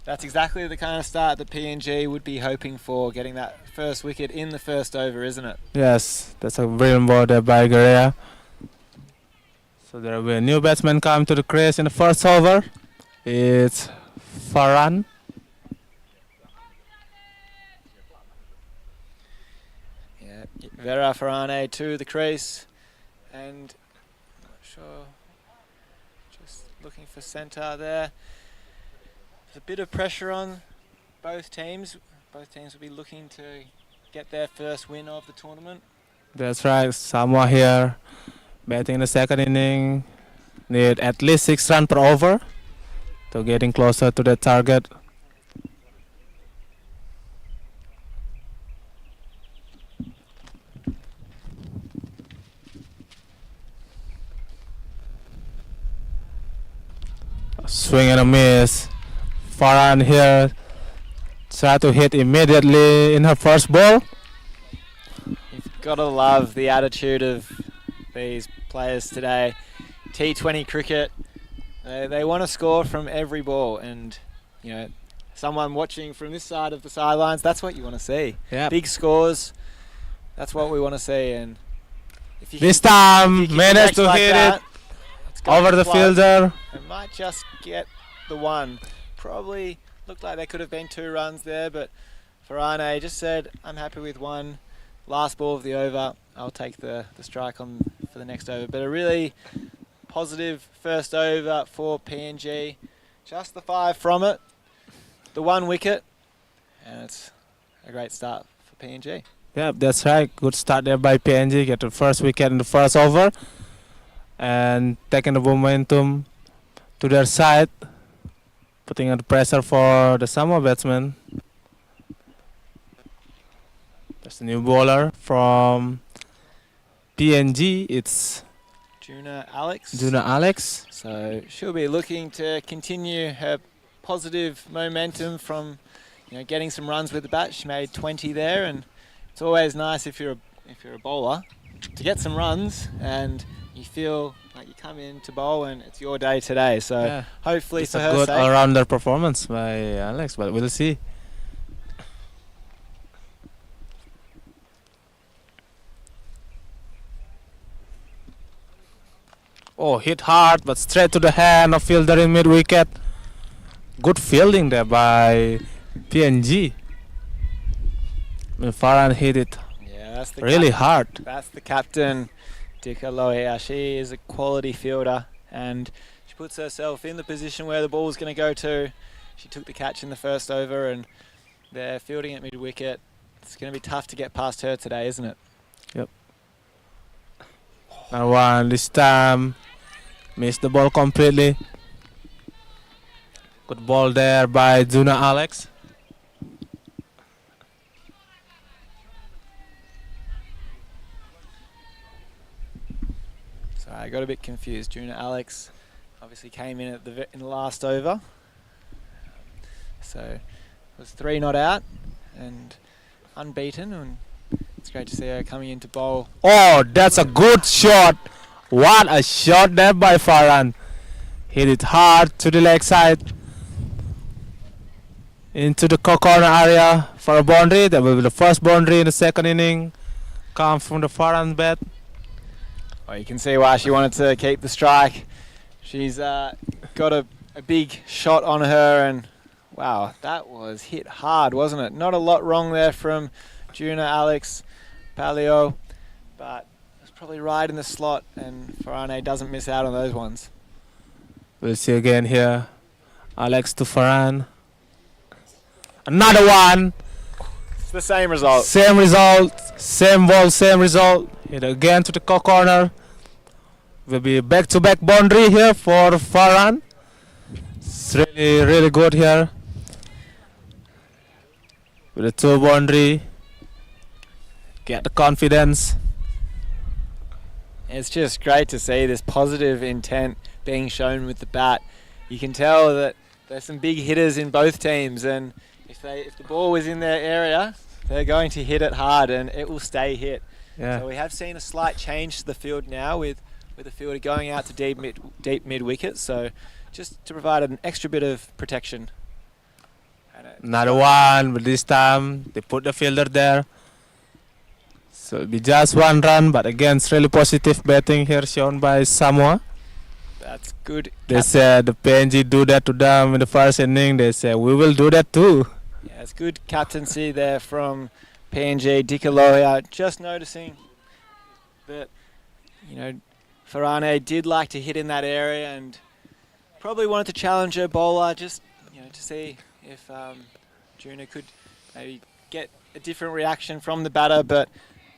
that's exactly the kind of start that PNG would be hoping for, getting that first wicket in the first over, isn't it? Yes, that's a brilliant ball there by Guerrea. So there will be a new batsman come to the crease in the first over. It's Farhan. Yeah, Vera Farhane to the crease, and I'm not sure, just looking for centre there. There's a bit of pressure on both teams. Both teams will be looking to get their first win of the tournament. That's right, Samoa here batting in the second inning. Need at least 6 runs per over to getting closer to the target. A swing and a miss. Farhan here try to hit immediately in her first ball. You've got to love the attitude of these players today. T20 cricket, they want to score from every ball, and you know, someone watching from this side of the sidelines, that's what you want to see. Yep. Big scores, That's what we want to see. And if you This can, time if you can managed connect to like hit that, it it's going over the close. fielder. It might just get the one. Probably looked like there could have been 2 runs there, but Farane just said, I'm happy with 1. Last ball of the over. I'll take the strike on for the next over. But a really positive first over for PNG. Just the 5 from it. The 1 wicket. And it's a great start for PNG. Yeah, that's right. Good start there by PNG. Get the first wicket in the first over. And taking the momentum to their side. Putting on the pressure for the Samoa batsman. There's a new bowler from PNG. It's Juna Alex. So she'll be looking to continue her positive momentum from getting some runs with the bat. She made 20 there, and it's always nice if you're a bowler to get some runs and you feel like you come in to bowl and it's your day today. So yeah, hopefully it's for a her good sake. all-rounder performance by Alex, but we'll see. Oh, hit hard, but straight to the hand of fielder in mid-wicket. Good fielding there by PNG. Farhan hit it Yeah, that's the really hard. That's the captain, Dika Lohia. She is a quality fielder, and she puts herself in the position where the ball is going to go to. She took the catch in the first over, and they're fielding at mid-wicket. It's going to be tough to get past her today, isn't it? Yep. Now one this time. Missed the ball completely. Good ball there by Juna Alex. So I got a bit confused. Juna Alex obviously came in at in the last over. So it was 3 not out and unbeaten, and it's great to see her coming into bowl. Oh, that's a good shot. What a shot there by Farhan. Hit it hard to the leg side. Into the corner area for a boundary. That will be the first boundary in the second inning. Come from the Farhan bat. Well, you can see why she wanted to keep the strike. She's got a big shot on her, and wow, that was hit hard, wasn't it? Not a lot wrong there from Juna Alex Paleo, but it's probably right in the slot, and Farane doesn't miss out on those ones. We'll see again here. Alex to Farhan. Another one. It's the same result. Same result. Same ball, same result. Hit again to the corner. Will be back-to-back boundary here for Farhan. It's really, really good here. With the 2 boundary. Get the confidence. It's just great to see this positive intent being shown with the bat. You can tell that there's some big hitters in both teams, and if the ball was in their area, they're going to hit it hard and it will stay hit. Yeah. So we have seen a slight change to the field now with the fielder going out to deep mid wicket, so just to provide an extra bit of protection. Another one, but this time they put the fielder there. So it'll be just 1 run, but again it's really positive batting here shown by Samoa. That's good. They said the PNG do that to them in the first inning. They said we will do that too. Yeah, it's good captaincy there from PNG. Dikaloya just noticing that, Farane did like to hit in that area and probably wanted to challenge her bowler just, to see if Juna could maybe get a different reaction from the batter. But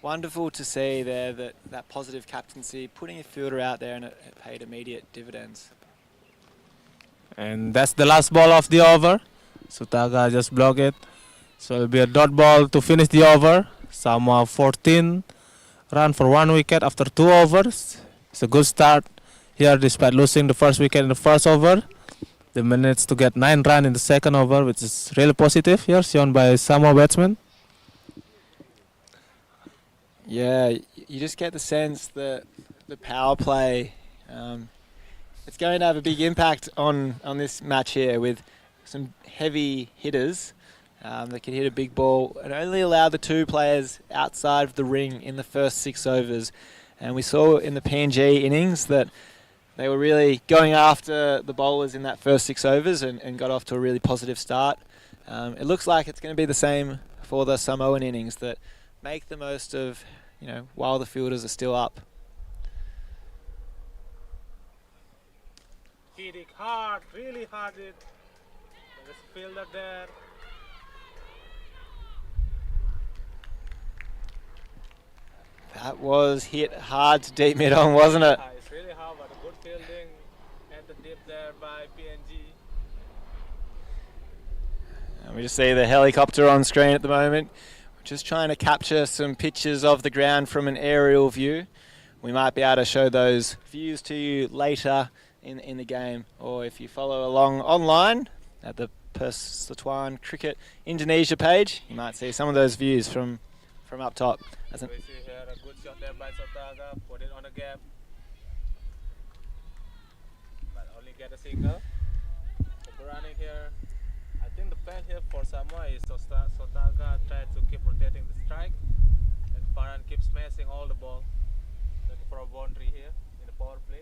wonderful to see there that positive captaincy, putting a fielder out there, and it paid immediate dividends. And that's the last ball of the over. Sutaga just blocked it. So it'll be a dot ball to finish the over. Samoa 14 run for 1 wicket after 2 overs. It's a good start here despite losing the first wicket in the first over. They managed to get 9 runs in the second over, which is really positive here, shown by Samoa batsman. Yeah, you just get the sense that the power play, it's going to have a big impact on this match here with some heavy hitters. They could hit a big ball and only allow the 2 players outside of the ring in the first 6 overs. And we saw in the PNG innings that they were really going after the bowlers in that first 6 overs and got off to a really positive start. It looks like it's going to be the same for the Samoan innings, that make the most of, while the fielders are still up. Hitting hard, really hard. There's a fielder there. That was hit hard to deep mid on, wasn't it? It's really hard, but a good fielding at the dip there by PNG. And we just see the helicopter on screen at the moment. We're just trying to capture some pictures of the ground from an aerial view. We might be able to show those views to you later in the game, or if you follow along online at the Persatuan Cricket Indonesia page, you might see some of those views from up top. We see here a good shot there by Sotaga, put it on a gap, but only get a single. We're running here. I think the plan here for Samoa is Sotaga try to keep rotating the strike, and Farhan keeps smashing all the ball. Looking for a boundary here in the power play.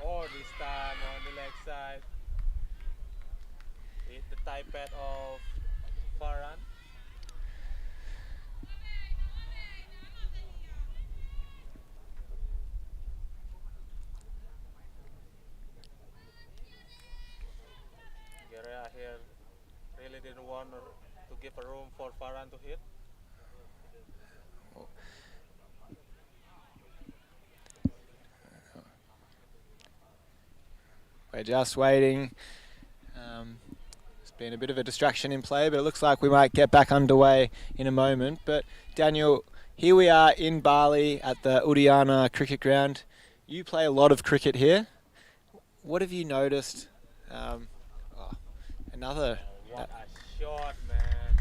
Oh, this time on the leg side, hit the tie pad of Farhan. Guerra here really didn't want to give a room for Farhan to hit. We're just waiting. It's been a bit of a distraction in play, but it looks like we might get back underway in a moment. But Daniel, here we are in Bali at the Udayana Cricket Ground. You play a lot of cricket here. What have you noticed? Another. What a shot, man.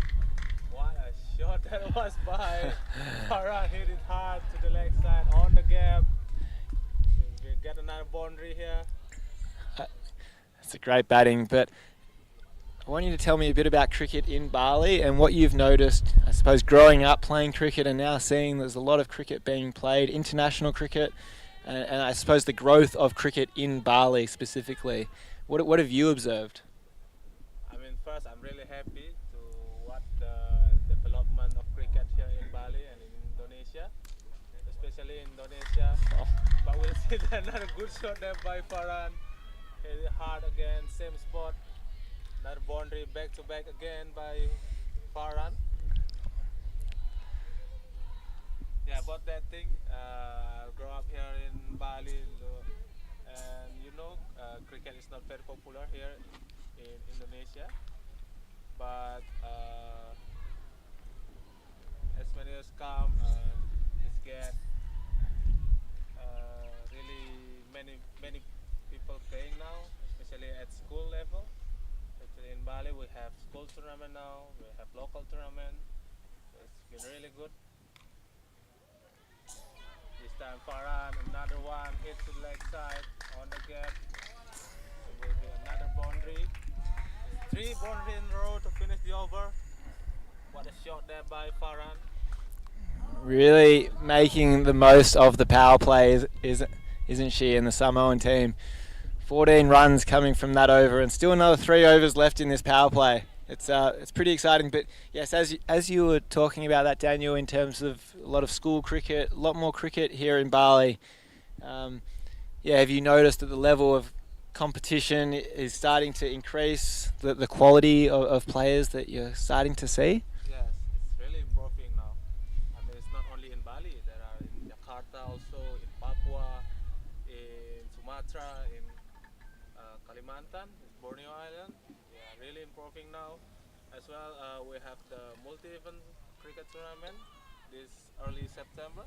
What a shot that was by Farhan. Hit it hard to the leg side on the gap. We get another boundary here. It's a great batting, but I want you to tell me a bit about cricket in Bali and what you've noticed, I suppose, growing up playing cricket and now seeing there's a lot of cricket being played, international cricket, and I suppose the growth of cricket in Bali specifically. What have you observed? I mean, first, I'm really happy to watch the development of cricket here in Bali and in Indonesia, especially Indonesia. Oh. But we'll see another good shot there by Farhan. Hit it hard again, same spot. Another boundary back to back again by Farhan. Yeah, about that thing, I grew up here in Bali, and cricket is not very popular here in Indonesia. But as many years come, it's get really many people playing now, especially at school level. Especially in Bali, we have school tournament now. We have local tournament. It's been really good. This time Farhan, another one hit to the leg side on the gap. It will be another boundary. 3 boundaries in a row to finish the over. What a shot there by Farhan. Really making the most of the power play, isn't she, in the Samoan team? 14 runs coming from that over, and still another 3 overs left in this power play. It's pretty exciting. But yes, as you were talking about that, Daniel, in terms of a lot of school cricket, a lot more cricket here in Bali. Have you noticed that the level of competition is starting to increase, the quality of players that you're starting to see? Yes, it's really improving now. I mean, it's not only in Bali. There are in Jakarta also, in Papua, in Sumatra, in Kalimantan, Borneo Island. Yeah, really improving now. As well, we have the multi-event cricket tournament this early September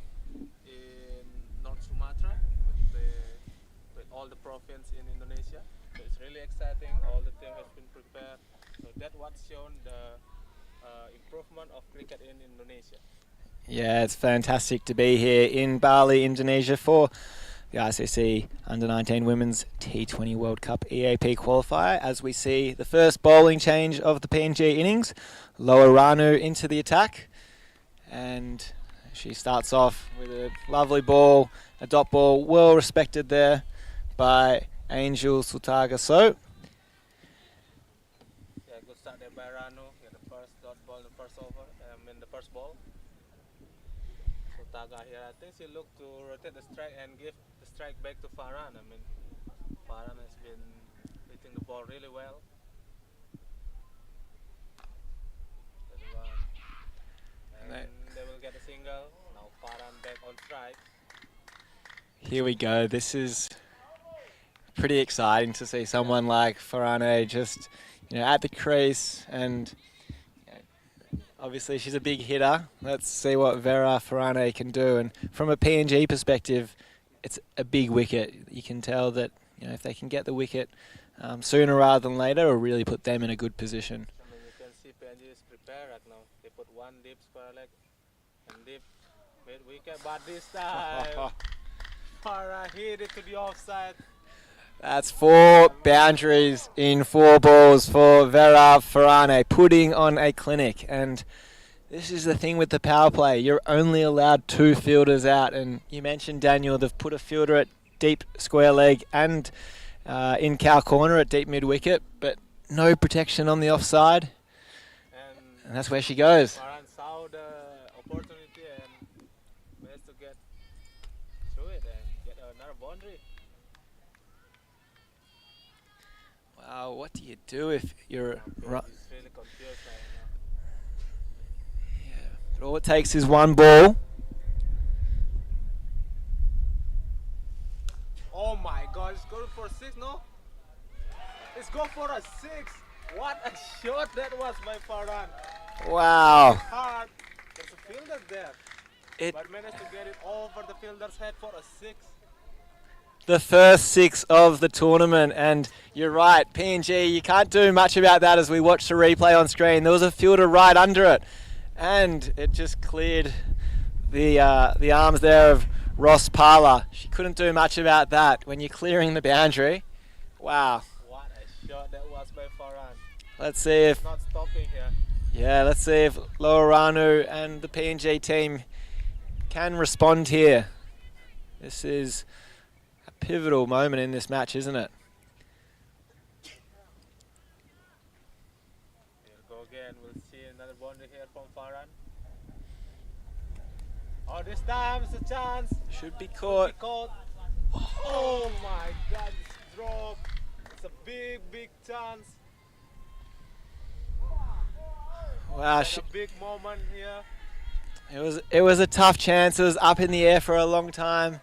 in North Sumatra with all the provinces in Indonesia. So it's really exciting. All the team has been prepared. So that's what's shown the improvement of cricket in Indonesia. Yeah, it's fantastic to be here in Bali, Indonesia for the ICC Under-19 Women's T20 World Cup EAP qualifier, as we see the first bowling change of the PNG innings. Loa Ranu into the attack, and she starts off with a lovely ball, a dot ball, well respected there by Angel Sutaga. So Yeah, good start there by Ranu. Yeah, the first dot ball, the first over, in the first ball. Sutaga here, I think she looked to rotate the strike and give the strike back to Farhan. I mean, Farhan has been hitting the ball really well. And they will get a single. Now Farhan back on strike. here we go. This is pretty exciting to see someone like Farhane just, at the crease, and obviously she's a big hitter. Let's see what Vera Farhane can do. And from a PNG perspective, it's a big wicket. You can tell that if they can get the wicket sooner rather than later, it'll really put them in a good position. I mean, you can see PNG is prepared right now. They put one deep square leg and deep mid wicket, but this time Farhan hit it to the offside. That's 4 boundaries in 4 balls for Vera Farhane, putting on a clinic. And this is the thing with the power play. You're only allowed 2 fielders out. And you mentioned, Daniel, they've put a fielder at deep square leg and in cow corner at deep mid wicket, but no protection on the offside. And that's where she goes. Farhan saw the opportunity and managed to get through it and get another boundary. What do you do if you're He's really confused right now. But all it takes is 1 ball. Oh my God, it's going for 6, no? It's going for a 6. What a shot that was by Farhan. Wow. Hard. There's a fielder there. It But managed to get it over the fielder's head for a 6. the first 6 of the tournament, and you're right, PNG, you can't do much about that as we watch the replay on screen. There was a fielder right under it, and it just cleared the arms there of Ross Parler. She couldn't do much about that when you're clearing the boundary. Wow. What a shot that was by Farhan. Let's see if Not stopping here. let's see if Loa Ranu and the PNG team can respond here. This is a pivotal moment in this match, isn't it? Here we go again. We'll see another boundary here from Farhan. Oh, this time it's a chance. Should be Be caught. caught. Oh my God, it's dropped. It's a big chance. Wow, It's a big moment here. it was a tough chance. It was up in the air for a long time.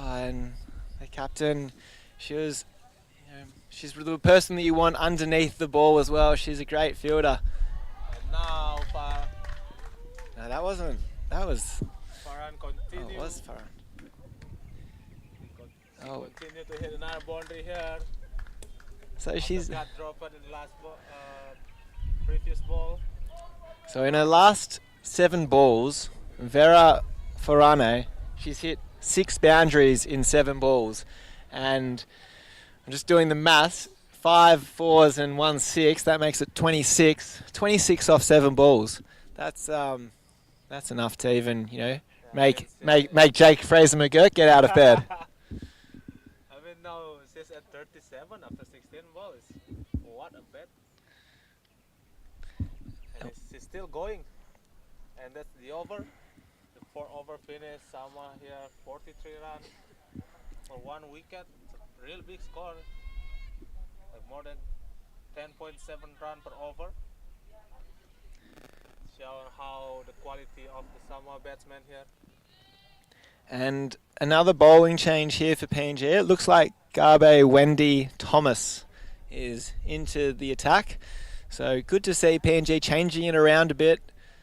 And the captain, she's the person that you want underneath the ball as well. She's a great fielder. And now No, that was Farhan continue. it was Farhan. Oh. Continue to hit another boundary here. So she's Got dropped in the last previous ball. so in her last 7 balls, Vera Farhane, she's hit 6 boundaries in 7 balls, and I'm just doing the maths. 5 4s and 1 6. That makes it 26. 26 off 7 balls. That's enough to even make Jake Fraser McGurk get out of bed. I mean, now she's at 37 after 16 balls. What a bet. And she's still going. And that's the over. The 4 over finish. Samoa here, 43 runs for 1 wicket. It's a real big score. Like more than 10.7 run per over. Showing how the quality of the Samoa batsmen here. And another bowling change here for PNG. It looks like Garbe Wendy Thomas is into the attack. So good to see PNG changing it around a bit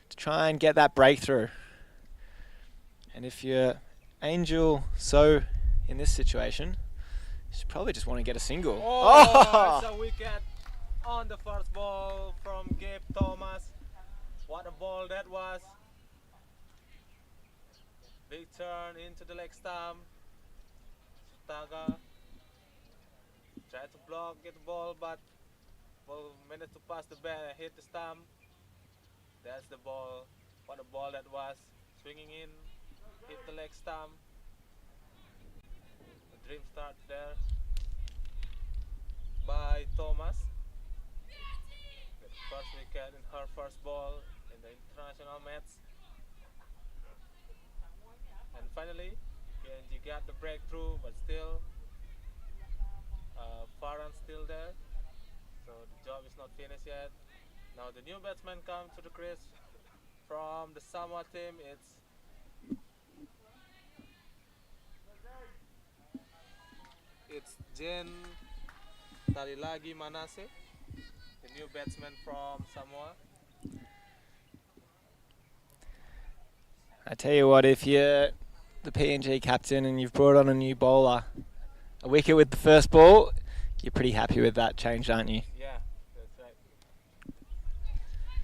to try and get that breakthrough. And if you're Angel So in this situation, you should probably just want to get a single. Oh, it's a wicket on the first ball from Gabe Thomas. What a ball that was. Big turn into the leg stump. Sutaga tried to block, get the ball, but ball managed to pass the bat, hit the stump. That's the ball. What a ball that was. Swinging in, hit the leg stump. A dream start there by Thomas. The first wicket in her first ball in the international match. And finally, PNG got the breakthrough, but still, Farhan still there. So the job is not finished yet. Now the new batsman comes to the crease from the Samoa team. It's Jen Tarilagi Manase, the new batsman from Samoa. I tell you what, if you're the PNG captain and you've brought on a new bowler, a wicket with the first ball, you're pretty happy with that change, aren't you? Yeah, that's right.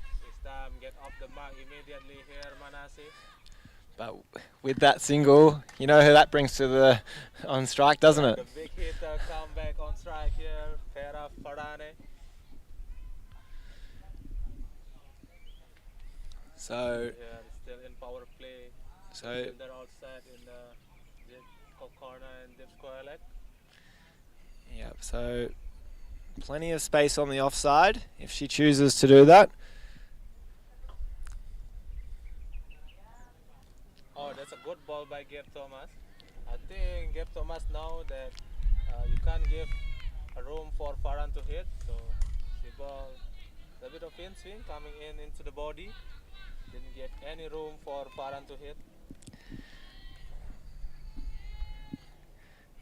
This time get off the mark immediately here, Manase. But with that single, you know who that brings to the on strike, doesn't it? The big hitter come back on strike here, Farah Farhane. So, Yeah, still in power play. so They're all set in the corner and dip square leg. yeah, so plenty of space on the offside if she chooses to do that. Oh, that's a good ball by Gabe Thomas. I think Gabe Thomas know that you can't give a room for Farhan to hit, so the ball, a bit of in swing coming in into the body, didn't get any room for Farhan to hit.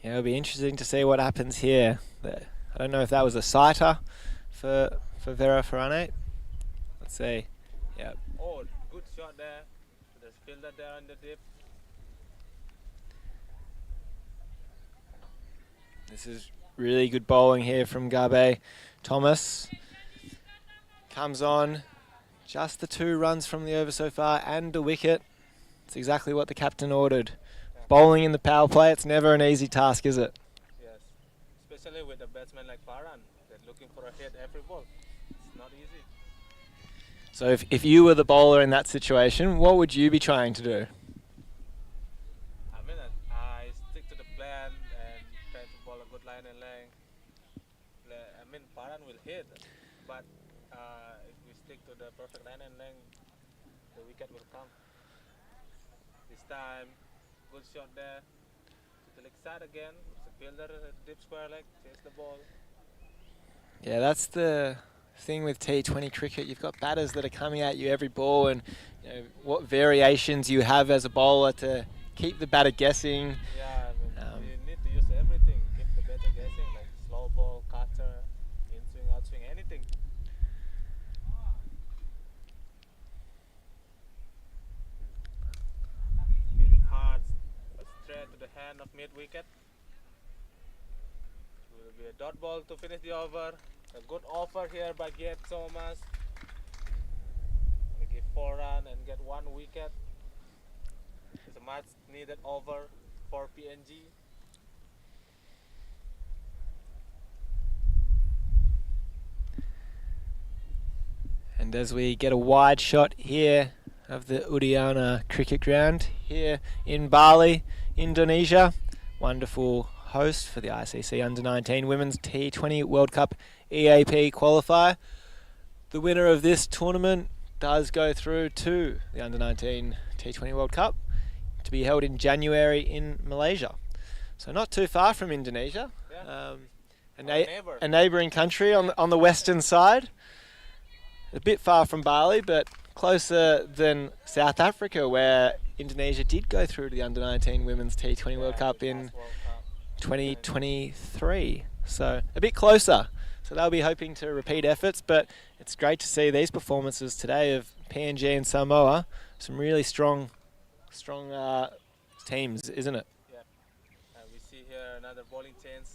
Yeah, it'll be interesting to see what happens here. I don't know if that was a sighter for Vera Farhane. Let's see. Yeah. Oh, good shot there. There's fielder there on the dip. This is really good bowling here from Gabe Thomas. Comes on. Just the 2 runs from the over so far and a wicket. It's exactly what the captain ordered. Bowling in the power play, it's never an easy task, is it? Yes, especially with a batsman like Farhan. They're looking for a hit every ball. It's not easy. So if you were the bowler in that situation, what would you be trying to do? I mean, I stick to the plan and try to bowl a good line and length. I mean, Farhan will hit, but if we stick to the perfect line and length, the wicket will come. This time, good shot there. To the leg side again. It's a fielder, dip square leg, chase the ball. Yeah, that's the thing with T20 cricket. You've got batters that are coming at you every ball, and you know, what variations you have as a bowler to keep the batter guessing. Yeah, I mean, you need to use everything. Keep the batter guessing, like slow ball, cutter, in swing, out swing, anything. Hard, but straight to the hand of mid wicket. Will be a dot ball to finish the over. A good offer here by Gabe Thomas. We give 4 runs and get 1 wicket. It's a much needed over for PNG. And as we get a wide shot here of the Udayana cricket ground here in Bali, Indonesia. Wonderful host for the ICC Under-19 Women's T20 World Cup EAP qualifier. The winner of this tournament does go through to the Under-19 T20 World Cup to be held in January in Malaysia. So not too far from Indonesia. Yeah. A neighbouring country on the western side. A bit far from Bali, but closer than South Africa, where Indonesia did go through to the Under-19 Women's T20 World Cup in 2023. So a bit closer. So they'll be hoping to repeat efforts, but it's great to see these performances today of PNG and Samoa. Some really strong teams, isn't it? Yeah. We see here another bowling change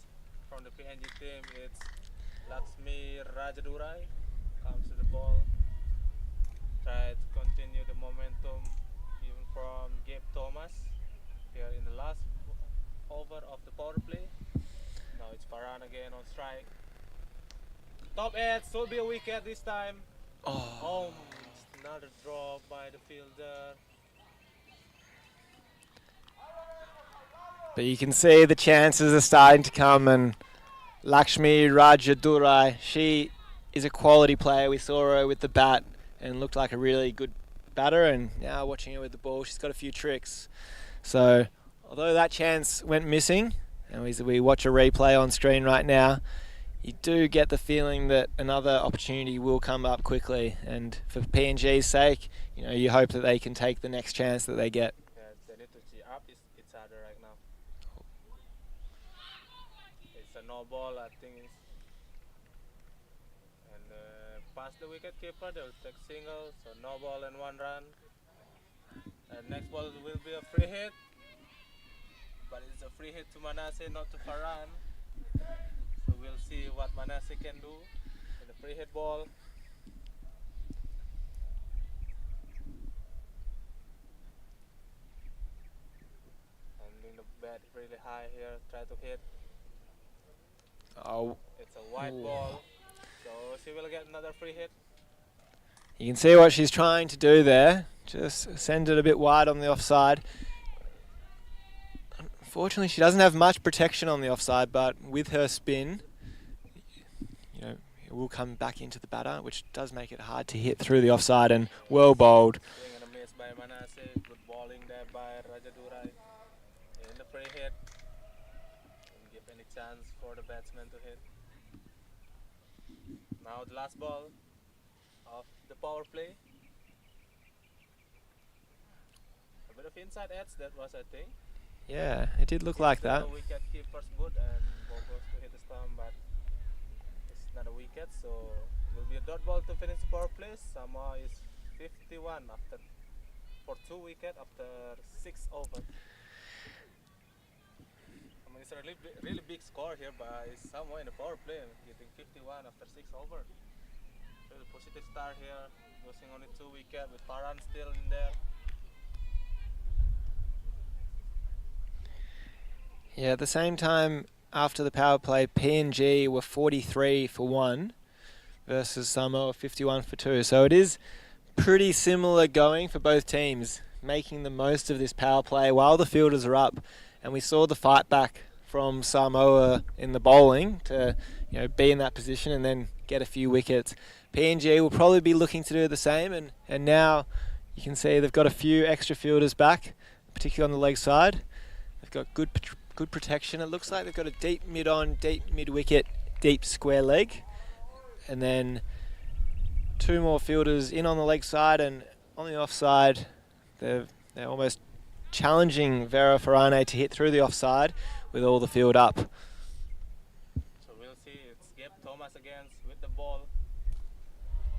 from the PNG team. It's Laxmi Rajadurai comes to the ball. Try to continue the momentum even from Gabe Thomas. here in the last over of the power play. Now it's Farhan again on strike. Top edge, should be a wicket this time. Oh, another draw by the fielder. But you can see the chances are starting to come, and Lakshmi Rajadurai, she is a quality player. We saw her with the bat and looked like a really good batter, and now watching her with the ball, she's got a few tricks. So although that chance went missing, and we watch a replay on screen right now, you do get the feeling that another opportunity will come up quickly, and for PNG's sake, you hope that they can take the next chance that they get. Yeah, they need to G up each other right now. It's a no ball, I think. And past the wicket keeper, they will take single, so no ball and 1 run. And next ball will be a free hit, but it's a free hit to Manasseh, not to Farhan. So we'll see what Manasseh can do with the free hit ball. Handling the bat really high here, try to hit. Oh, It's a wide ball, so she will get another free hit. you can see what she's trying to do there. Just send it a bit wide on the offside. Unfortunately, she doesn't have much protection on the offside, but with her spin, it will come back into the batter, which does make it hard to hit through the offside, and well bowled. Swing and a miss by Manasseh, good bowling there by Rajadurai. In the free hit, didn't give any chance for the batsman to hit. Now the last ball of the power play. A bit of inside edge that was, I think. Yeah, it did look like that. The wicket keeper's good and ball goes to hit the stump, but it's not a wicket, so it will be a dot ball to finish the power play. Samoa is 51 for 2 wickets after 6 overs. I mean, it's a really big score here by Samoa in the power play, getting 51 after 6 overs. Really positive start here, losing only 2 wickets with Farhan still in there. Yeah, at the same time, after the power play, PNG were 43 for 1 versus Samoa 51 for 2. So it is pretty similar going for both teams, making the most of this power play while the fielders are up. And we saw the fight back from Samoa in the bowling to be in that position and then get a few wickets. PNG will probably be looking to do the same, and now you can see they've got a few extra fielders back, particularly on the leg side. They've got good protection. It looks like they've got a deep mid-on, deep mid-wicket, deep square leg. And then 2 more fielders in on the leg side, and on the offside, they're almost challenging Vera Farhane to hit through the offside with all the field up. So we'll see, it's Gabe Thomas again with the ball.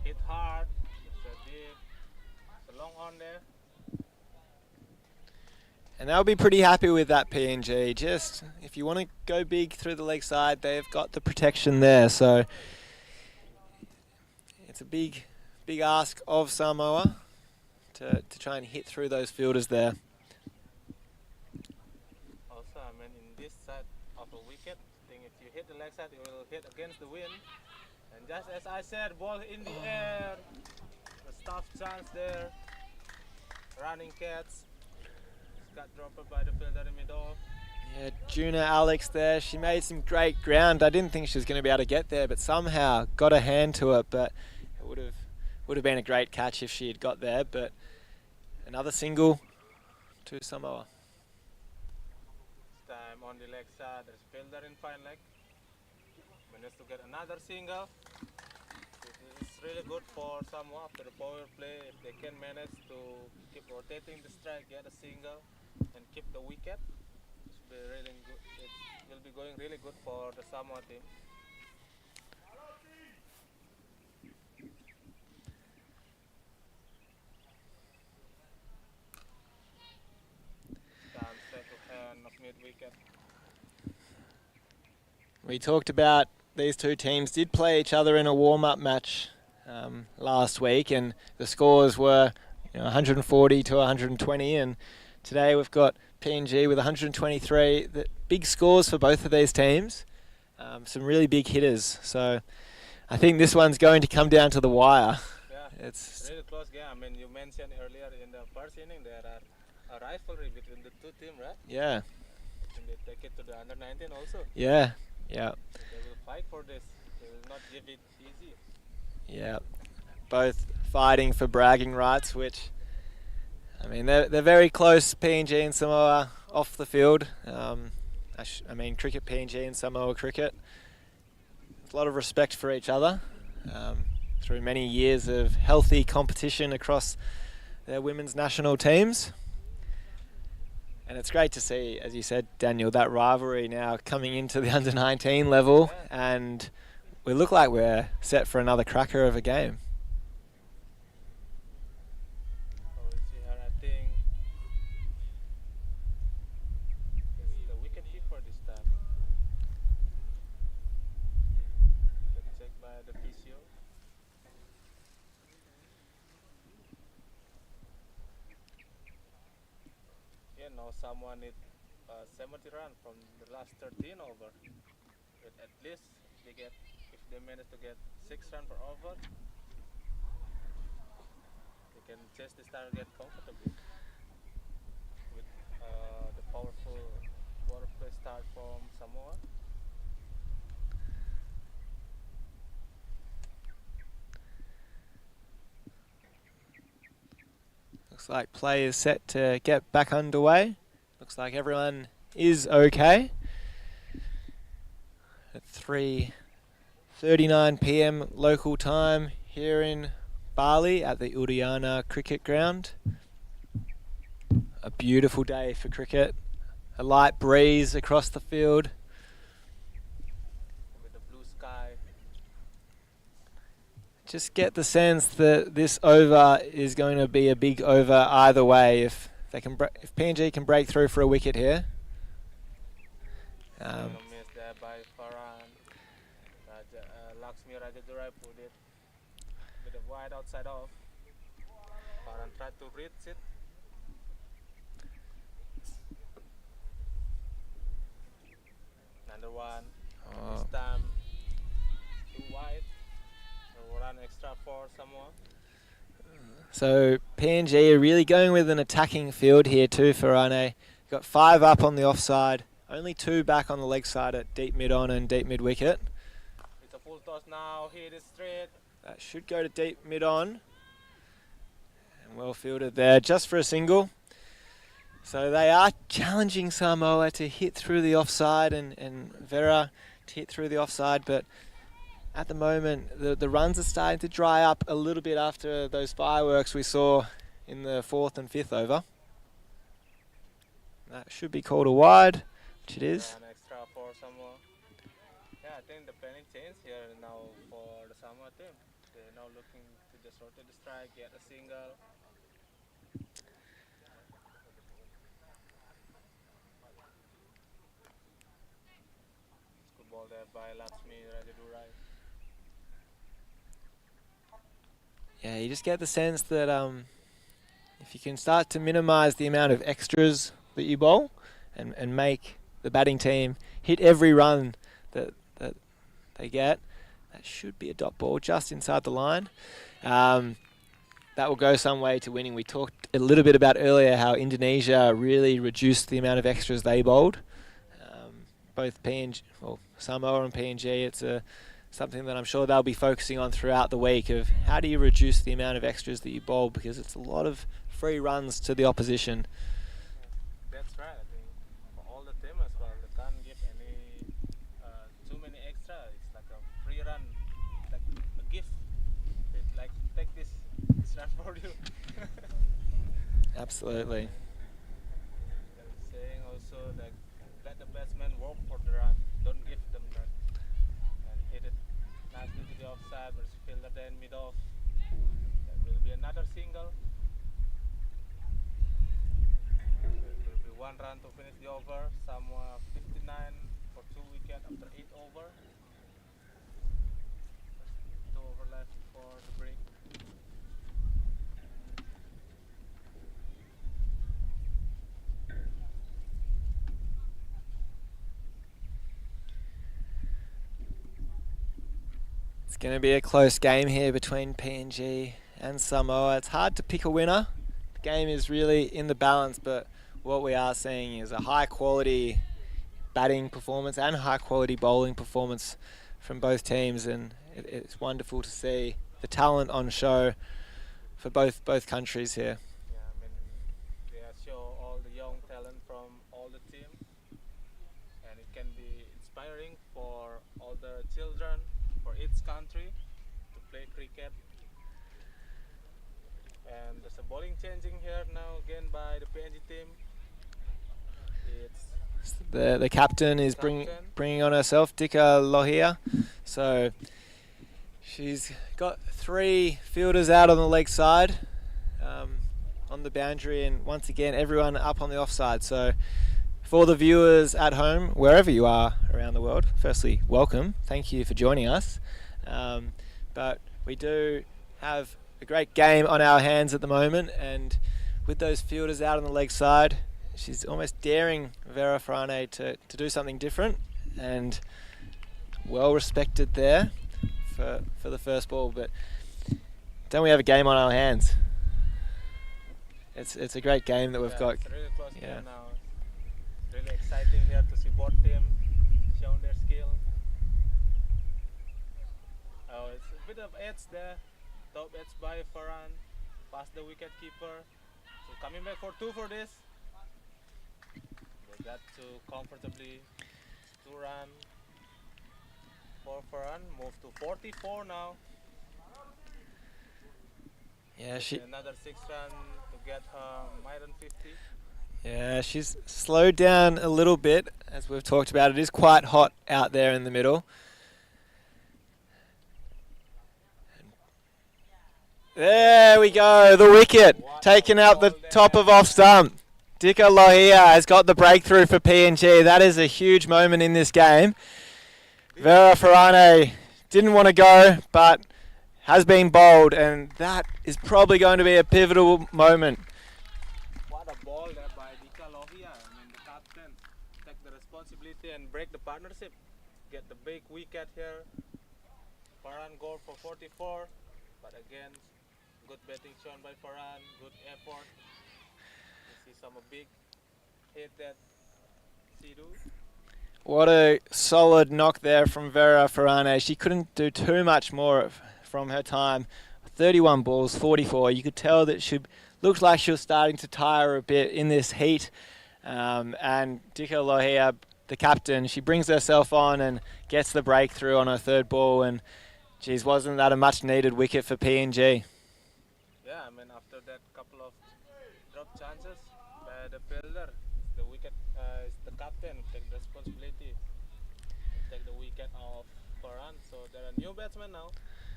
Hit hard, it's a long on there. And they'll be pretty happy with that, PNG. Just, if you want to go big through the leg side, they've got the protection there. So it's a big ask of Samoa to try and hit through those fielders there. Also, I mean, in this side of a wicket, I think if you hit the leg side, it will hit against the wind. And just as I said, ball in the air, a tough chance there, running cats. Got dropped by the fielder in middle. Yeah, Juna Alex there. She made some great ground. I didn't think she was going to be able to get there, but somehow got a hand to it. But it would have been a great catch if she had got there. But another single to Samoa. This time on the leg side, there's fielder in fine leg. Managed to get another single. This is really good for Samoa after the power play. If they can manage to keep rotating the strike, get a single, and keep the wicket, it will be going really good for the Samoa team. Time set to hand of mid-wicket. We talked about these two teams did play each other in a warm-up match last week, and the scores were 140 to 120, and today we've got PNG with 123. The big scores for both of these teams. Some really big hitters. So I think this one's going to come down to the wire. Yeah, It's really close game. I mean, you mentioned earlier in the first inning there are a rivalry between the two teams, right? yeah, And they take it to the under 19 also. yeah. So they will fight for this. They will not give it easy. Yeah, both fighting for bragging rights, which, I mean, they're very close, PNG and Samoa, off the field. I mean, cricket, PNG and Samoa cricket. There's a lot of respect for each other through many years of healthy competition across their women's national teams. And it's great to see, as you said, Daniel, that rivalry now coming into the under 19 level, and we look like we're set for another cracker of a game. So we see her, I think, is the wicket keeper this time. Get checked by the physio. Yeah, now someone need 70 runs from the last 13 over. But at least they get, if they manage to get 6 runs per over, they can chase this target comfortably with the powerful play start from Samoa. Looks like play is set to get back underway. Looks like everyone is okay. At 3:39 p.m. local time here in Bali at the Udayana cricket ground. A beautiful day for cricket. A light breeze across the field. With the blue sky. Just get the sense that this over is going to be a big over either way. If PNG can break through for a wicket here. Miss there by Farhan. Lakshmi Rajadurai put it with a wide outside off. Farhan tried to reach it. Another one. This time too wide. We'll run extra for Samoa. So PNG are really going with an attacking field here too for Rane. Got 5 up on the offside, only 2 back on the leg side at deep mid on and deep mid wicket. It's a full toss now, hit it straight. That should go to deep mid on. And well fielded there just for a single. So they are challenging Samoa to hit through the offside and Vera to hit through the offside, but at the moment the runs are starting to dry up a little bit after those fireworks we saw in the 4th and 5th over. That should be called a wide, which it is. An extra for Samoa. Yeah, I think the planning changed here now for the Samoa team. They're now looking to just rotate the strike, get a single. Good ball there by Lakshmi Rajadurai. Yeah, you just get the sense that if you can start to minimise the amount of extras that you bowl and make the batting team hit every run that they get, that should be a dot ball just inside the line. That will go some way to winning. We talked a little bit about earlier how Indonesia really reduced the amount of extras they bowled. Both PNG, well, Samoa and PNG, it's something that I'm sure they'll be focusing on throughout the week of how do you reduce the amount of extras that you bowl, because it's a lot of free runs to the opposition. That's right. I think for all the team as well, they can't give any too many extra. It's like a free run, like a gift. It's like take this run for you. Absolutely. They're saying also like let the batsman work for the run. Don't give them run. And hit it nicely to the offside, but fielder then mid off. There will be another single. There will be 1 run to finish the over. Samoa 59 for 2 wickets after 8 over. 2 over left for the break. going to be a close game here between PNG and Samoa. It's hard to pick a winner. The game is really in the balance, but what we are seeing is a high quality batting performance and high quality bowling performance from both teams, and it's wonderful to see the talent on show for both countries here. Yeah, I mean, they show all the young talent from all the teams, and it can be inspiring for all the children, for each country to play cricket. And there's a bowling changing here now again by the PNG team. It's The captain is bringing on herself, Dika Lohia. So she's got 3 fielders out on the leg side, on the boundary, and once again everyone up on the offside. So for the viewers at home, wherever you are around the world, firstly, welcome. Thank you for joining us. But we do have a great game on our hands at the moment, and with those fielders out on the leg side, she's almost daring Vera Farane to do something different, and well respected there for the first ball. But don't we have a game on our hands? It's a great game that we've got. It's a really close Yeah. game now. It's really exciting here to see both teams showing their skill. Oh, it's a bit of edge there. Top edge by Farhan, past the wicket keeper. So coming back for 2 for this. They got to comfortably 2 run for Farhan. Move to 44 now. Yeah, Another 6 run to get her maiden 50. Yeah, she's slowed down a little bit, as we've talked about. It is quite hot out there in the middle. There we go, the wicket, taken out the top of off stump. Dika Lohia has got the breakthrough for PNG. That is a huge moment in this game. Vera Farane didn't want to go, but has been bowled, and that is probably going to be a pivotal moment. What a ball there by Dika Lohia. I mean, the captain take the responsibility and break the partnership. Get the big wicket here. Farhan goal for 44, but again, good batting shown by Farhan, good effort. You see some big hit that Sidhu. What a solid knock there from Vera Farane. She couldn't do too much more from her time. 31 balls, 44. You could tell that she looked like she was starting to tire a bit in this heat. And Dika Lohia, the captain, she brings herself on and gets the breakthrough on her 3rd ball. And geez, wasn't that a much needed wicket for PNG? Yeah, I mean, after that couple of drop chances by the fielder, the wicket is the captain take the responsibility and take the wicket off Farhan. So there are new batsmen now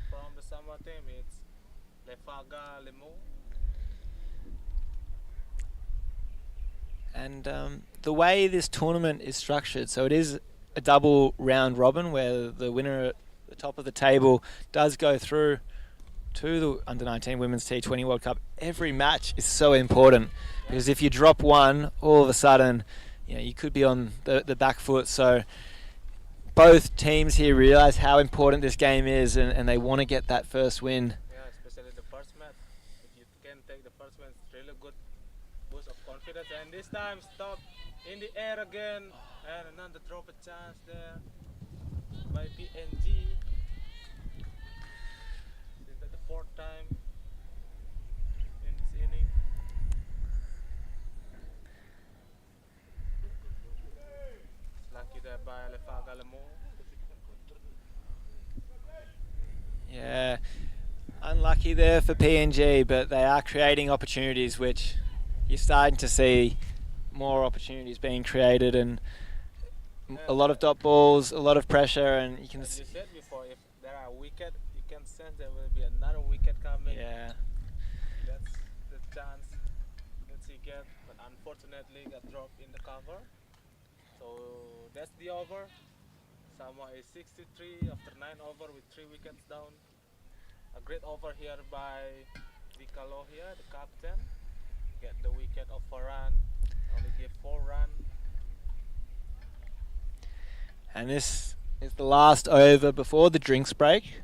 from the Samoa team. It's Lefaga Lemu. And the way this tournament is structured, so it is a double round robin where the winner at the top of the table does go through to the Under-19 Women's T20 World Cup. Every match is so important because if you drop one, all of a sudden, you could be on the back foot. So both teams here realise how important this game is, and they want to get that first win. Yeah, especially the first match. If you can take the first match, it's really good boost of confidence. And this time, stop in the air again, and another drop a chance there by PNG. Is that the 4th time in this inning? Lucky there by Lefaga Lemu. Yeah, unlucky there for PNG, but they are creating opportunities, which you're starting to see more opportunities being created, and a lot of dot balls, a lot of pressure, and you can As you said before, if there are wicket, you can sense there will be another wicket coming. yeah. That's the chance that she get, but unfortunately got dropped in the cover. So that's the over. Samoa is 63 after 9 over with 3 wickets down. A great over here by Dika Lohia, the captain. Get the wicket of Farhan. Only give 4 runs. And this It's the last over before the drinks break,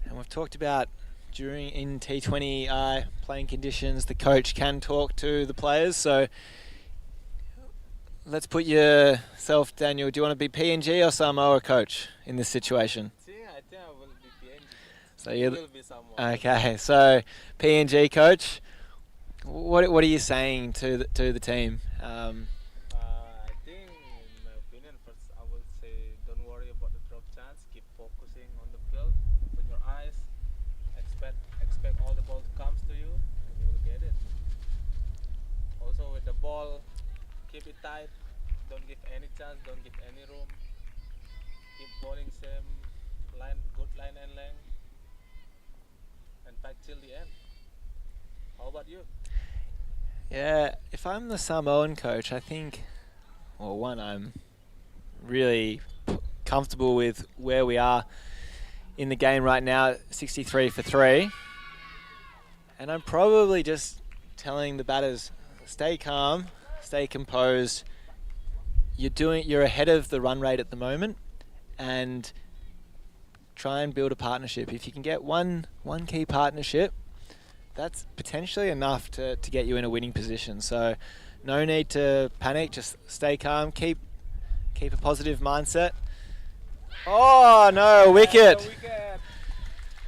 and we've talked about in T20 playing conditions, the coach can talk to the players. So let's put yourself, Daniel. Do you want to be PNG or Samoa coach in this situation? I think I will be PNG. So You you will be someone. okay? So PNG coach, what are you saying to the team? I think, in my opinion, first I will say don't worry about the drop chance. Keep focusing on the field. Open your eyes. Expect all the ball to come to you, and you will get it. Also with the ball, keep it tight. Don't give any chance. Don't give any room. Keep bowling same line, good line and length, and fight till the end. How about you? Yeah, if I'm the Samoan coach, I think, well, one, I'm really comfortable with where we are in the game right now, 63 for 3. And I'm probably just telling the batters, stay calm, stay composed. You're ahead of the run rate at the moment, and try and build a partnership. If you can get one key partnership, that's potentially enough to get you in a winning position. So no need to panic, just stay calm, keep a positive mindset. Oh no, wicket.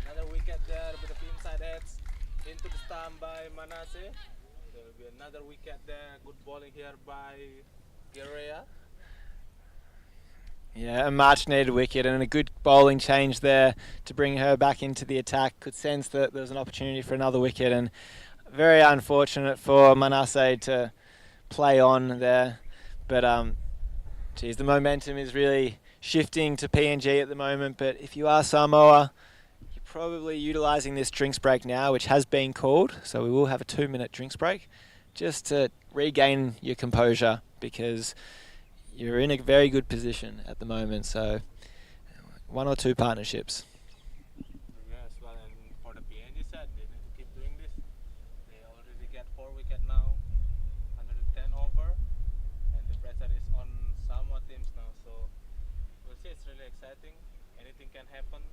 Another wicket there, a bit of inside edge into the stump by Manasseh. There will be another wicket there. Good bowling here by Guerrea. Yeah, a much needed wicket and a good bowling change there to bring her back into the attack. Could sense that there was an opportunity for another wicket, and very unfortunate for Manasseh to play on there. But the momentum is really shifting to PNG at the moment. But if you are Samoa, you're probably utilising this drinks break now, which has been called. So we will have a 2-minute drinks break just to regain your composure, because you're in a very good position at the moment. So 1 or 2 partnerships. Yes, well, and for the PNG side, they need to keep doing this. They already get 4 wickets now, 110 over, and the pressure is on Samoa teams now. So we'll see. It's really exciting. Anything can happen.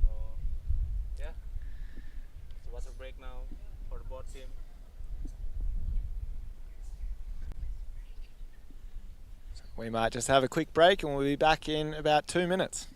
So yeah, it's a water break now for the board team. We might just have a quick break and we'll be back in about 2 minutes.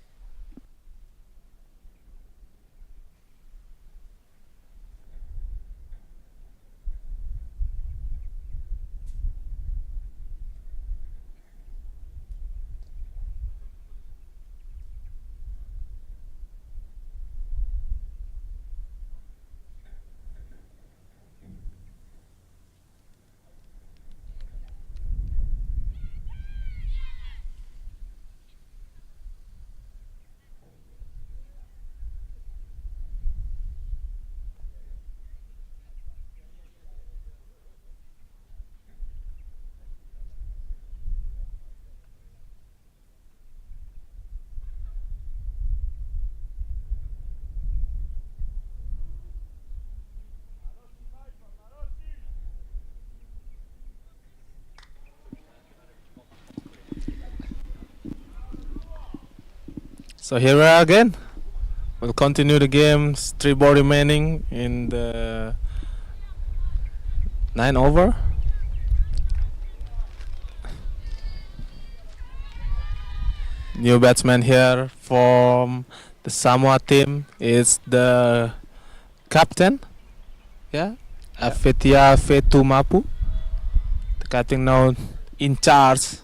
So here we are again. We'll continue the games. 3 ball remaining in the 9 over. New batsman here from the Samoa team is the captain. Yeah, Afetia Fetumapu. The captain now in charge.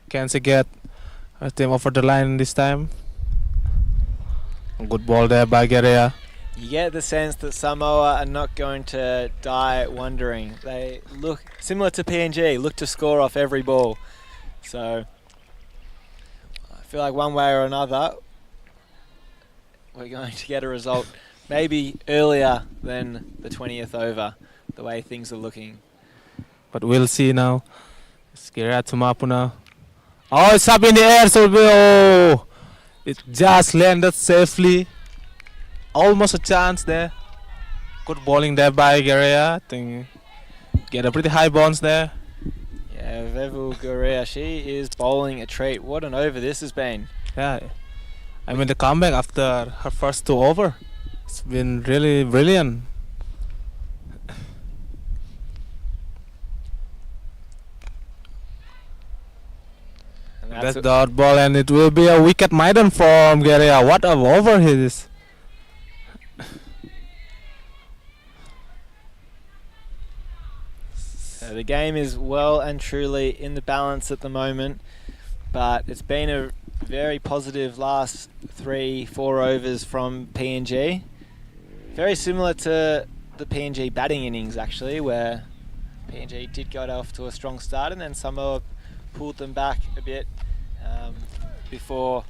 Can she get her team over the line this time? Good ball there by Guerrea. You get the sense that Samoa are not going to die wondering. They look similar to PNG, look to score off every ball. So I feel like one way or another we're going to get a result maybe earlier than the 20th over, the way things are looking. But we'll see now. It's Guerrea Tumapu now. Oh, it's up in the air, so it just landed safely. Almost a chance there. Good bowling there by Guerrea. I think get a pretty high bounce there. Yeah, Vevu Guria, she is bowling a treat. What an over this has been. Yeah, I mean the comeback after her first 2 over, it's been really brilliant. And That's the odd ball, and it will be a wicket maiden from Guerra. What a over he is! The game is well and truly in the balance at the moment, but it's been a very positive last 3-4 overs from PNG. Very similar to the PNG batting innings actually, where PNG did go off to a strong start and then Samoa pulled them back a bit before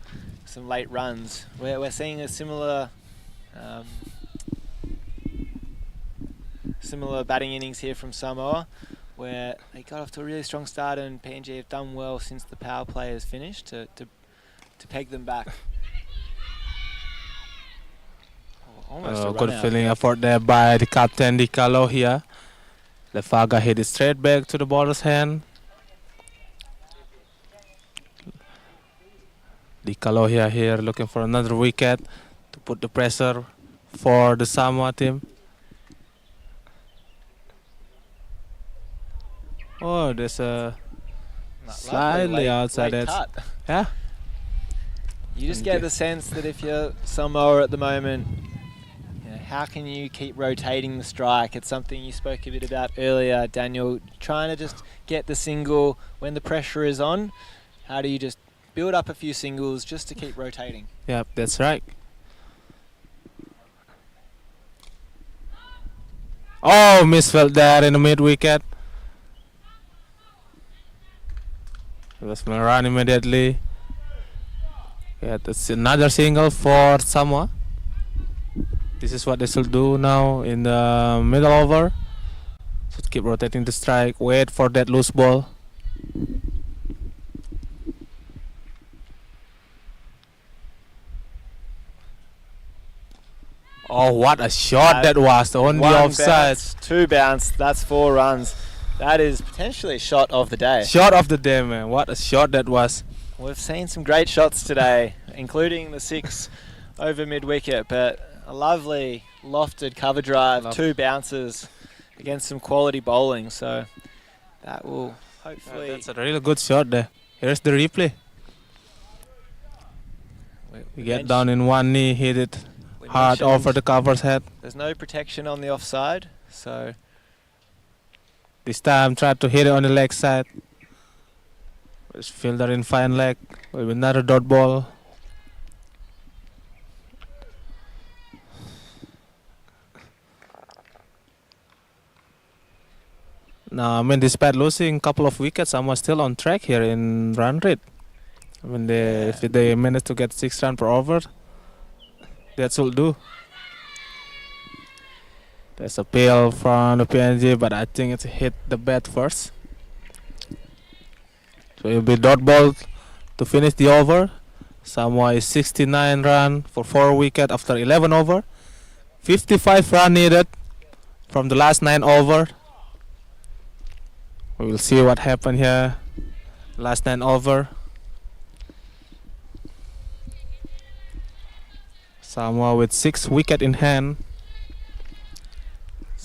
some late runs. We're seeing a similar batting innings here from Samoa, where they got off to a really strong start and PNG have done well since the power play has finished to peg them back. Almost a Good run out. feeling effort there by the captain Dikalo here. Lefaga hit it straight back to the bowler's hand. Dikalo here looking for another wicket to put the pressure for the Samoa team. Oh, there's a slightly outside late edge. cut. Yeah. You just And get get- the sense that if you're Samoa at the moment, how can you keep rotating the strike? It's something you spoke a bit about earlier, Daniel. Trying to just get the single when the pressure is on. How do you just build up a few singles just to keep rotating? Yep, that's right. Oh, misfelt there in the mid wicket. It was run immediately. Yeah, that's another single for Samoa. This is what they should do now in the middle over. Should keep rotating the strike, wait for that loose ball. Oh, what a shot that was on the One offside. bounce, 2 bounce, that's 4 runs. That is potentially a shot of the day. Shot of the day, man. What a shot that was. We've seen some great shots today, including the 6 over mid-wicket, but a lovely lofted cover drive, 2 bounces against some quality bowling. So that will hopefully... That's a really good shot there. Here's the replay. We get down in one knee, hit it we hard mentioned over the cover's head. There's no protection on the offside, so This time tried to hit it on the leg side. It's fielder in fine leg with another dot ball. Now, I mean, despite losing a couple of wickets, I'm still on track here in run rate. I mean, if they manage to get 6 runs per over, that should do. There's a peel from the PNG, but I think it's hit the bat first. So it'll be dot ball to finish the over. Samoa is 69 run for 4 wickets after 11 over. 55 run needed from the last 9 over. We will see what happened here. Last 9 over. Samoa with 6 wickets in hand.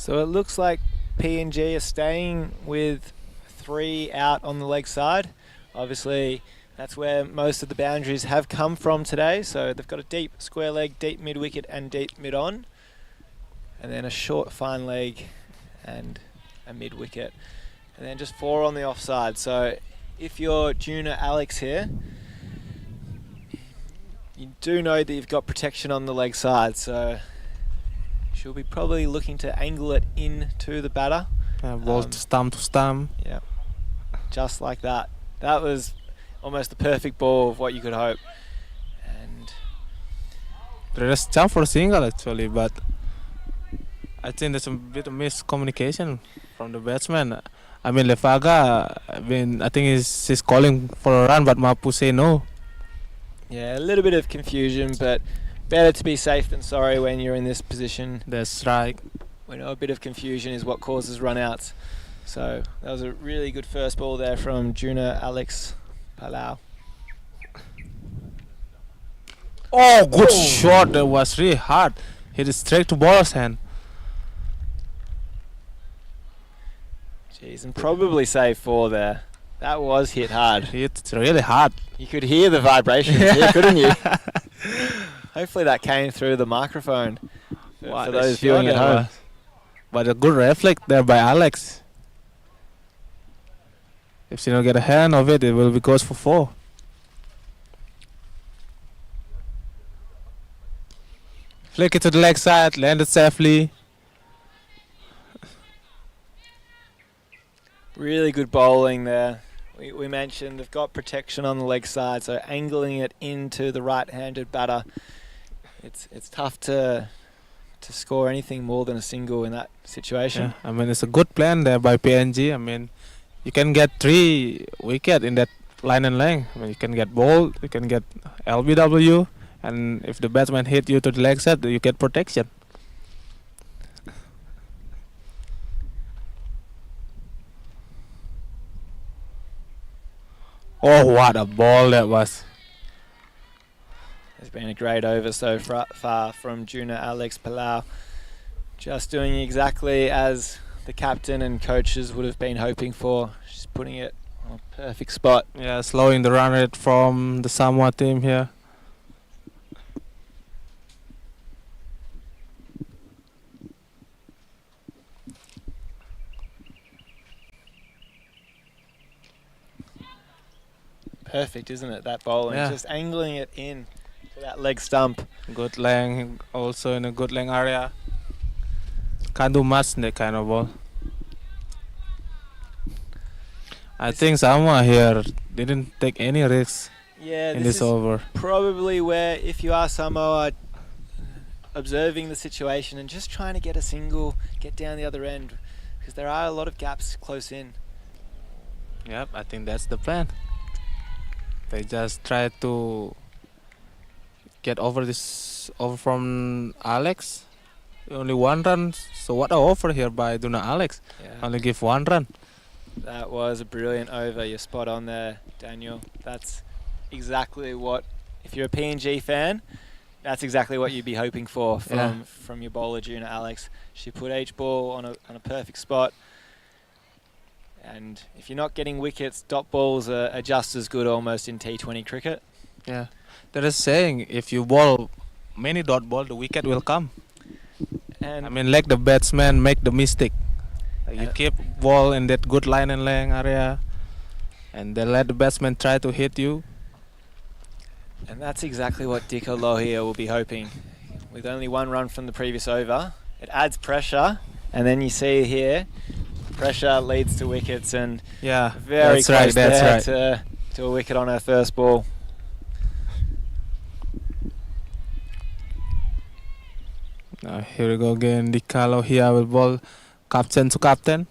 it looks like PNG are staying with 3 out on the leg side. Obviously, that's where most of the boundaries have come from today. So they've got a deep square leg, deep mid wicket and deep mid on. And then a short fine leg and a mid wicket. And then just 4 on the offside. So if you're Junior Alex here, you do know that you've got protection on the leg side. So she'll be probably looking to angle it into the batter. Ball to stump. Yeah, just like that. That was almost the perfect ball of what you could hope. And There's a chance for a single actually, but I think there's a bit of miscommunication from the batsman. I mean, Lefaga, I think he's calling for a run, but Mapu say no. yeah, a little bit of confusion, but better to be safe than sorry when you're in this position. That's right. We know a bit of confusion is what causes run-outs. So that was a really good first ball there from Junior Alex Palau. Oh, good shot. That was really hard. Hit it straight to bowler's hand. Jeez, and probably save 4 there. That was hit hard. It's really hard. You could hear the vibrations here, couldn't you? Hopefully that came through the microphone for those viewing at home. But a good reflect there by Alex. If she don't get a hand of it, it will be goes for 4. Flick it to the leg side, landed safely. Really good bowling there. We mentioned they've got protection on the leg side, so angling it into the right-handed batter. It's tough to score anything more than a single in that situation. Yeah, I mean, it's a good plan there by PNG. I mean, you can get 3 wickets in that line and length. I mean, you can get ball, you can get LBW, and if the batsman hit you to the leg side, you get protection. Oh, what a ball that was. It's been a great over so far from Junior Alex Palau. Just doing exactly as the captain and coaches would have been hoping for. She's putting it on a perfect spot. Yeah, slowing the run rate from the Samoa team here. Perfect, isn't it, that bowling? Yeah. Just angling it in to that leg stump. Good length, also in a good length area. Can't do much in that kind of ball. I think Samoa here didn't take any risks Yeah, in this this is over. probably where, if you are Samoa, observing the situation and just trying to get a single, get down the other end, because there are a lot of gaps close in. Yep, I think that's the plan. They just try to get over from Alex. Only 1 run. So what a offer here by Duna Alex. Yeah. Only give 1 run. That was a brilliant over. You're spot on there, Daniel. That's exactly what, if you're a PNG fan, that's exactly what you'd be hoping for from your bowler, Junior Alex. She put each ball on a perfect spot. And if you're not getting wickets, dot balls are just as good almost in T20 cricket. Yeah. There is saying if you bowl many dot ball, the wicket will come. And I mean, let the batsman make the mistake. You keep ball in that good line and length area, and then let the batsman try to hit you. And that's exactly what Dicko Lohia will be hoping. With only 1 run from the previous over, it adds pressure, and then you see here, pressure leads to wickets, and Yeah, very that's close right. there to a wicket on her first ball. Now here we go again. Dicko Lohia will bowl captain to captain.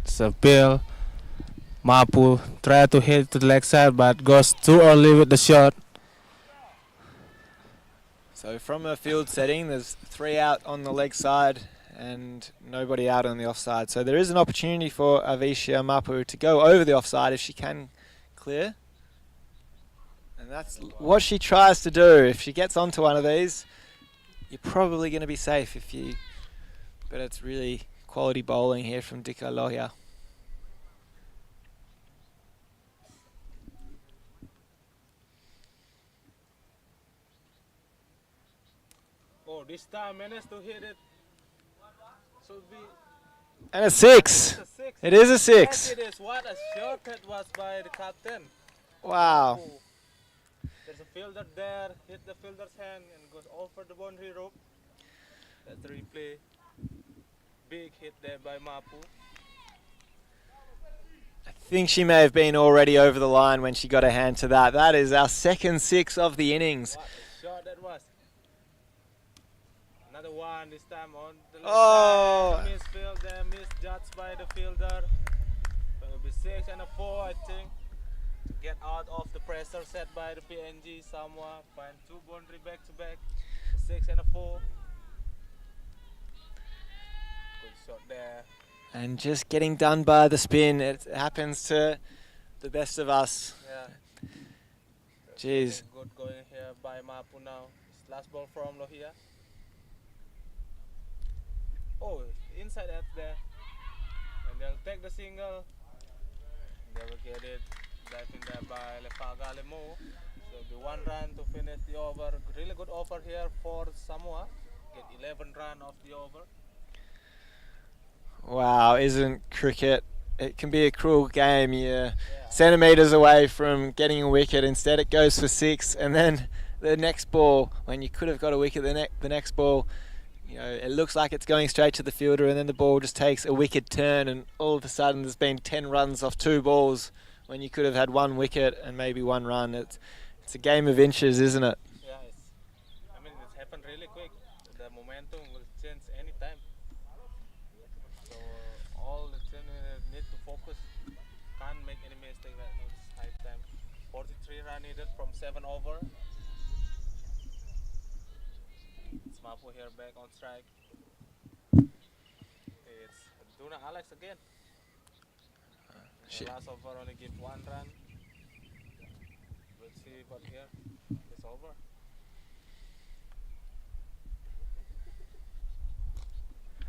So Bill Mapu try to hit to the leg side, but goes too early with the shot. So from a field setting, there's 3 out on the leg side and nobody out on the offside. So there is an opportunity for Avishia Mapu to go over the offside if she can clear. And that's what she tries to do. If she gets onto one of these, you're probably going to be safe but it's really quality bowling here from Dicko Lohia. Oh, this time managed to hit it. Should be And a 6. a 6. It is a Yes, 6. it is. What a shot that was by the captain. Wow. Oh. There's a fielder there, hit the fielder's hand and goes over the boundary rope. That's the replay. Big hit there by Mapu. I think she may have been already over the line when she got a hand to that. That is our second 6 of the innings. What a shot that was. Another one this time on the left Oh. side. Misfield there, misjudged by the fielder. It will be 6 and a 4, I think. get out of the pressure set by the PNG. Samoa find 2 boundary back to back, 6 and a 4. Good shot there. And just getting done by the spin. It happens to the best of us. Yeah. Jeez. Good going here by Mapu now. It's last ball from Lohia. Oh, inside that there. And they'll take the single. They will get it. Diving there by Lefaga Lemo. So it'll be 1 run to finish the over. Really good over here for Samoa. Get 11 run off the over. Wow, isn't cricket? It can be a cruel game. You're centimetres away from getting a wicket. Instead, it goes for 6, and then the next ball, when you could have got a wicket, the next ball, you know, it looks like it's going straight to the fielder, and then the ball just takes a wicked turn, and all of a sudden there's been 10 runs off 2 balls when you could have had 1 wicket and maybe 1 run. It's a game of inches, isn't it? Yeah, I mean, it's happened really quick. The momentum will change anytime. So all the team need to focus. Can't make any mistake right now. It's high time. 43 run needed from 7 over. It's Mapu here back on strike. It's Duna Alex again. The last over only give 1 run. We'll see, but here it's over.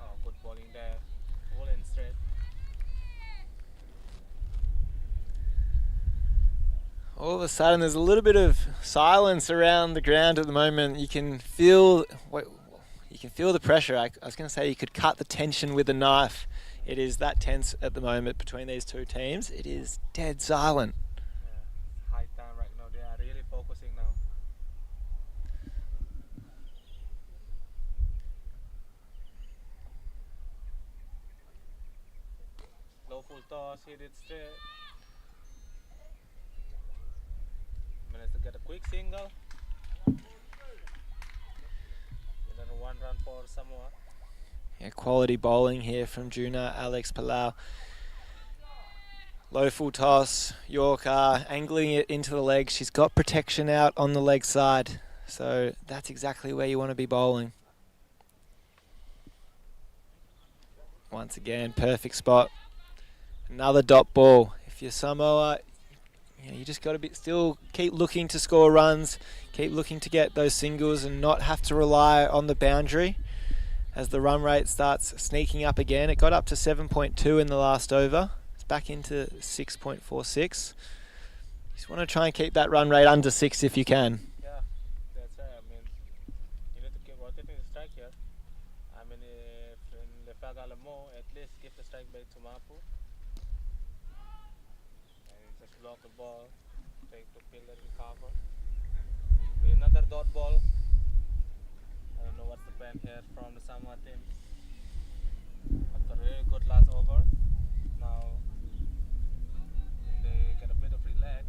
Oh, good bowling there. Full and straight. All of a sudden, there's a little bit of silence around the ground at the moment. You can feel the pressure. I was going to say you could cut the tension with a knife. It is that tense at the moment between these 2 teams. It is dead silent. Yeah, high time right now. They are really focusing now. Low full toss, hit it straight. Managed to get a quick single. And then 1 run for Samoa. Yeah, quality bowling here from Juna Alex Palau. Low full toss, Yorker angling it into the leg. She's got protection out on the leg side, so that's exactly where you want to be bowling. Once again, perfect spot. Another dot ball. If you're Samoa, you just got to still keep looking to score runs, keep looking to get those singles and not have to rely on the boundary. As the run rate starts sneaking up again, it got up to 7.2 in the last over. It's back into 6.46. Just want to try and keep that run rate under 6 if you can. Yeah, that's right. I mean, you need to keep rotating the strike here. I mean, if in Lefaga Lemo, at least give the strike back to Mapu. And just block the ball, take the fielder and cover. Be another dot ball. I don't know what's the plan here from the Samoa team. After a really good last over, now they get a bit of relax.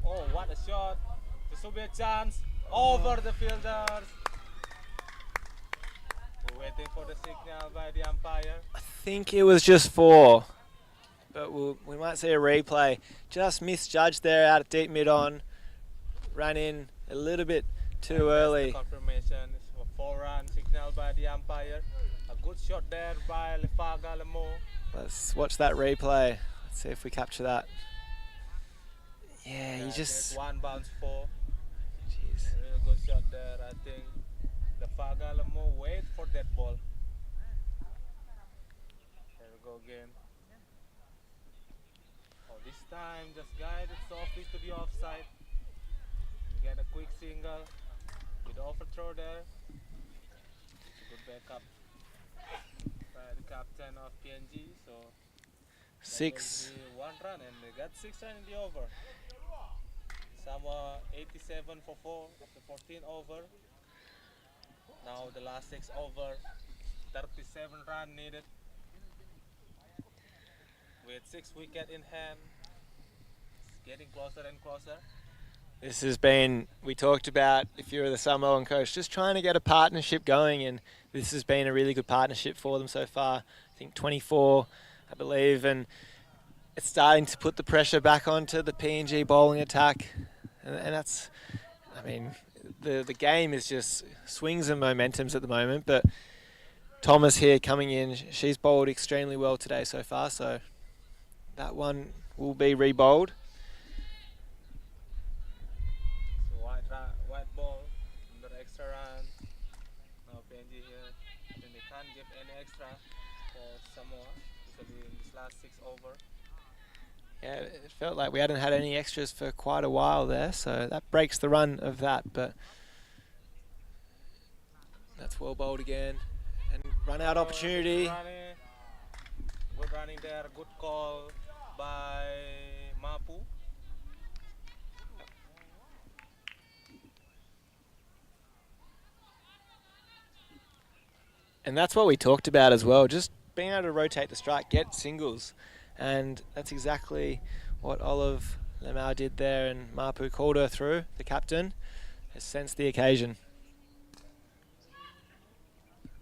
Oh, what a shot! This will be a chance over the fielders. We're waiting for the signal by the umpire. I think it was just 4. But we might see a replay. Just misjudged there out at deep mid on. Ran in a little bit too early. Confirmation is for 4 run signal by the umpire. A good shot there by Lefaga Lemo. Let's watch that replay. Let's see if we capture that. Yeah, you just... 1 bounce 4. Jeez. Really good shot there. I think Lefaga Lemo wait for that ball. There we go again. This time just guide it softly to the offside. You get a quick single with the overthrow there. Good backup by the captain of PNG. So 6. 1 run and they got 6 runs in the over. Samoa 87 for 4 after 14 over. Now the last 6 over. 37 run needed. With 6 wickets in hand, it's getting closer and closer. This has been, we talked about, if you're the Samoan coach, just trying to get a partnership going, and this has been a really good partnership for them so far. I think 24, I believe, and it's starting to put the pressure back onto the PNG bowling attack, and that's, I mean, the game is just swings and momentums at the moment, but Thomas here coming in, she's bowled extremely well today so far, so that one will be re-bowled. So white ball, another extra run. Now PNG here, I think they can't give any extra for Samoa, especially in this last 6 over. Yeah, it felt like we hadn't had any extras for quite a while there, so that breaks the run of that, but that's well bowled again. And run out opportunity. Good running there, good call by Mapu. And that's what we talked about as well, just being able to rotate the strike, get singles. And that's exactly what Olive Lemau did there, and Mapu called her through, the captain, has sensed the occasion.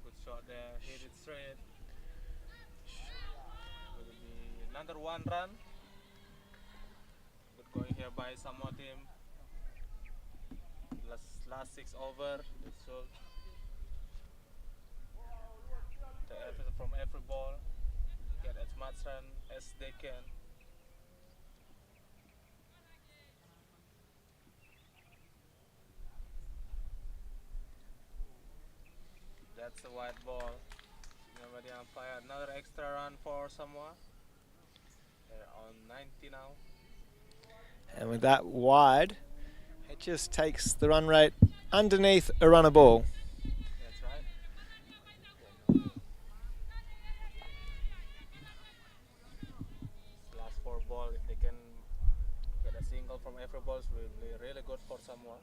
Good shot there, hit it straight. Will be another 1 run. Good going here by Samoa team. Last 6 over. So the effort from every ball, get as much run as they can. That's a white ball. Remember the umpire, another extra run for Samoa. They're on 90 now. And with that wide, it just takes the run rate underneath a runner ball. That's right. Last 4 ball, if they can get a single from every ball, will be really good for Samoa.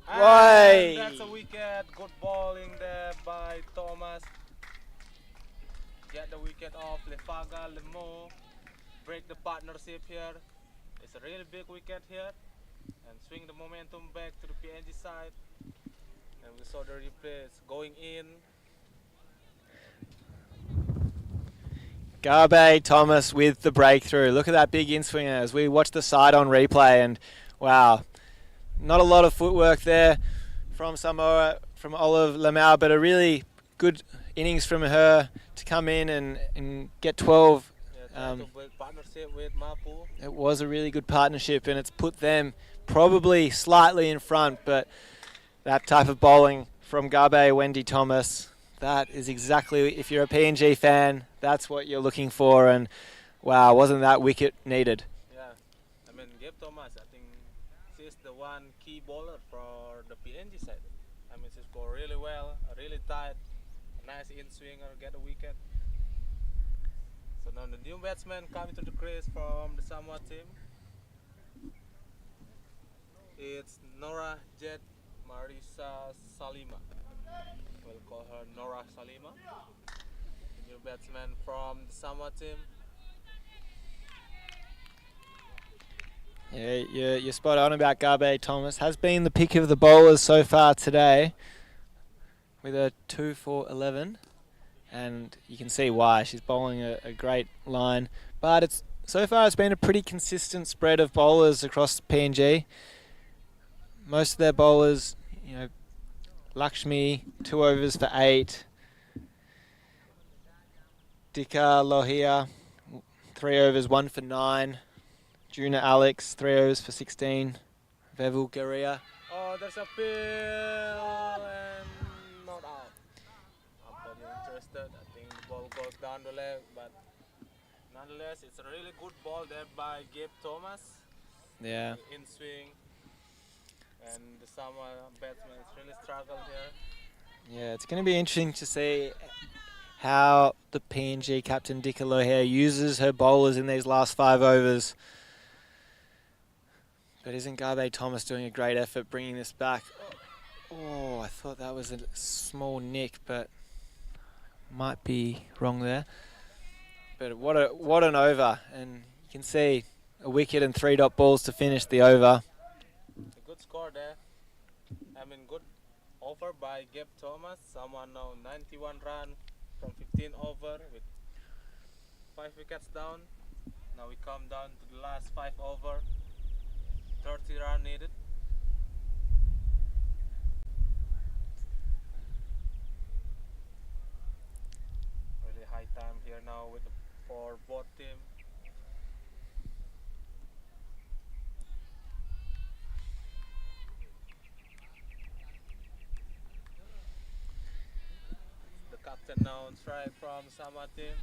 Right. And that's a wicket. Good bowling there by Thomas. Get the wicket off Lefaga, Lemo. Break the partnership here. It's a really big wicket here. And swing the momentum back to the PNG side. And we saw the replay. It's going in. Garbe Thomas with the breakthrough. Look at that big in-swinger as we watch the side on replay, and wow, not a lot of footwork there from Samoa, from Olive Lemau, but a really good innings from her to come in and get 12. To build partnership with Mapu. It was a really good partnership, and it's put them probably slightly in front, but that type of bowling from Garbe, Wendy Thomas, that is exactly, if you're a PNG fan, that's what you're looking for, and wow, wasn't that wicket needed? Yeah, I mean, Gabe Thomas, I think she's the one key bowler for the PNG side. I mean, she scored really well, really tight, a nice in-swinger, get a wicket. So now the new batsman coming to the crease from the Samoa team. It's Nora Jet Marisa Salima. We'll call her Nora Salima. The new batsman from the Samoa team. Yeah, you're spot on about Garbe Thomas. Has been the pick of the bowlers so far today with a 2 for 11. And you can see why. She's bowling a great line. But so far it's been a pretty consistent spread of bowlers across PNG. Most of their bowlers, Lakshmi, 2 overs for 8. Dika Lohia, 3 overs, 1 for 9. Juna Alex, 3 overs for 16. Vevu Garia. Oh, there's a pill and not out. I'm pretty interested. I think the ball goes down the left, but nonetheless, it's a really good ball there by Gabe Thomas. Yeah. In swing. And the Samoa batsman has really struggled here. Yeah, it's going to be interesting to see how the PNG captain Dika Lohia uses her bowlers in these last 5 overs. But isn't Garbe Thomas doing a great effort bringing this back? Oh, I thought that was a small nick, but might be wrong there. But what an over, and you can see a wicket and 3 dot balls to finish the over. A good score there. I mean, good over by Gabe Thomas. Someone now 91 run from 15 over with 5 wickets down. Now we come down to the last 5 over. 30 run needed. Really high time here now for both teams. The captain now on strike from Samoa team.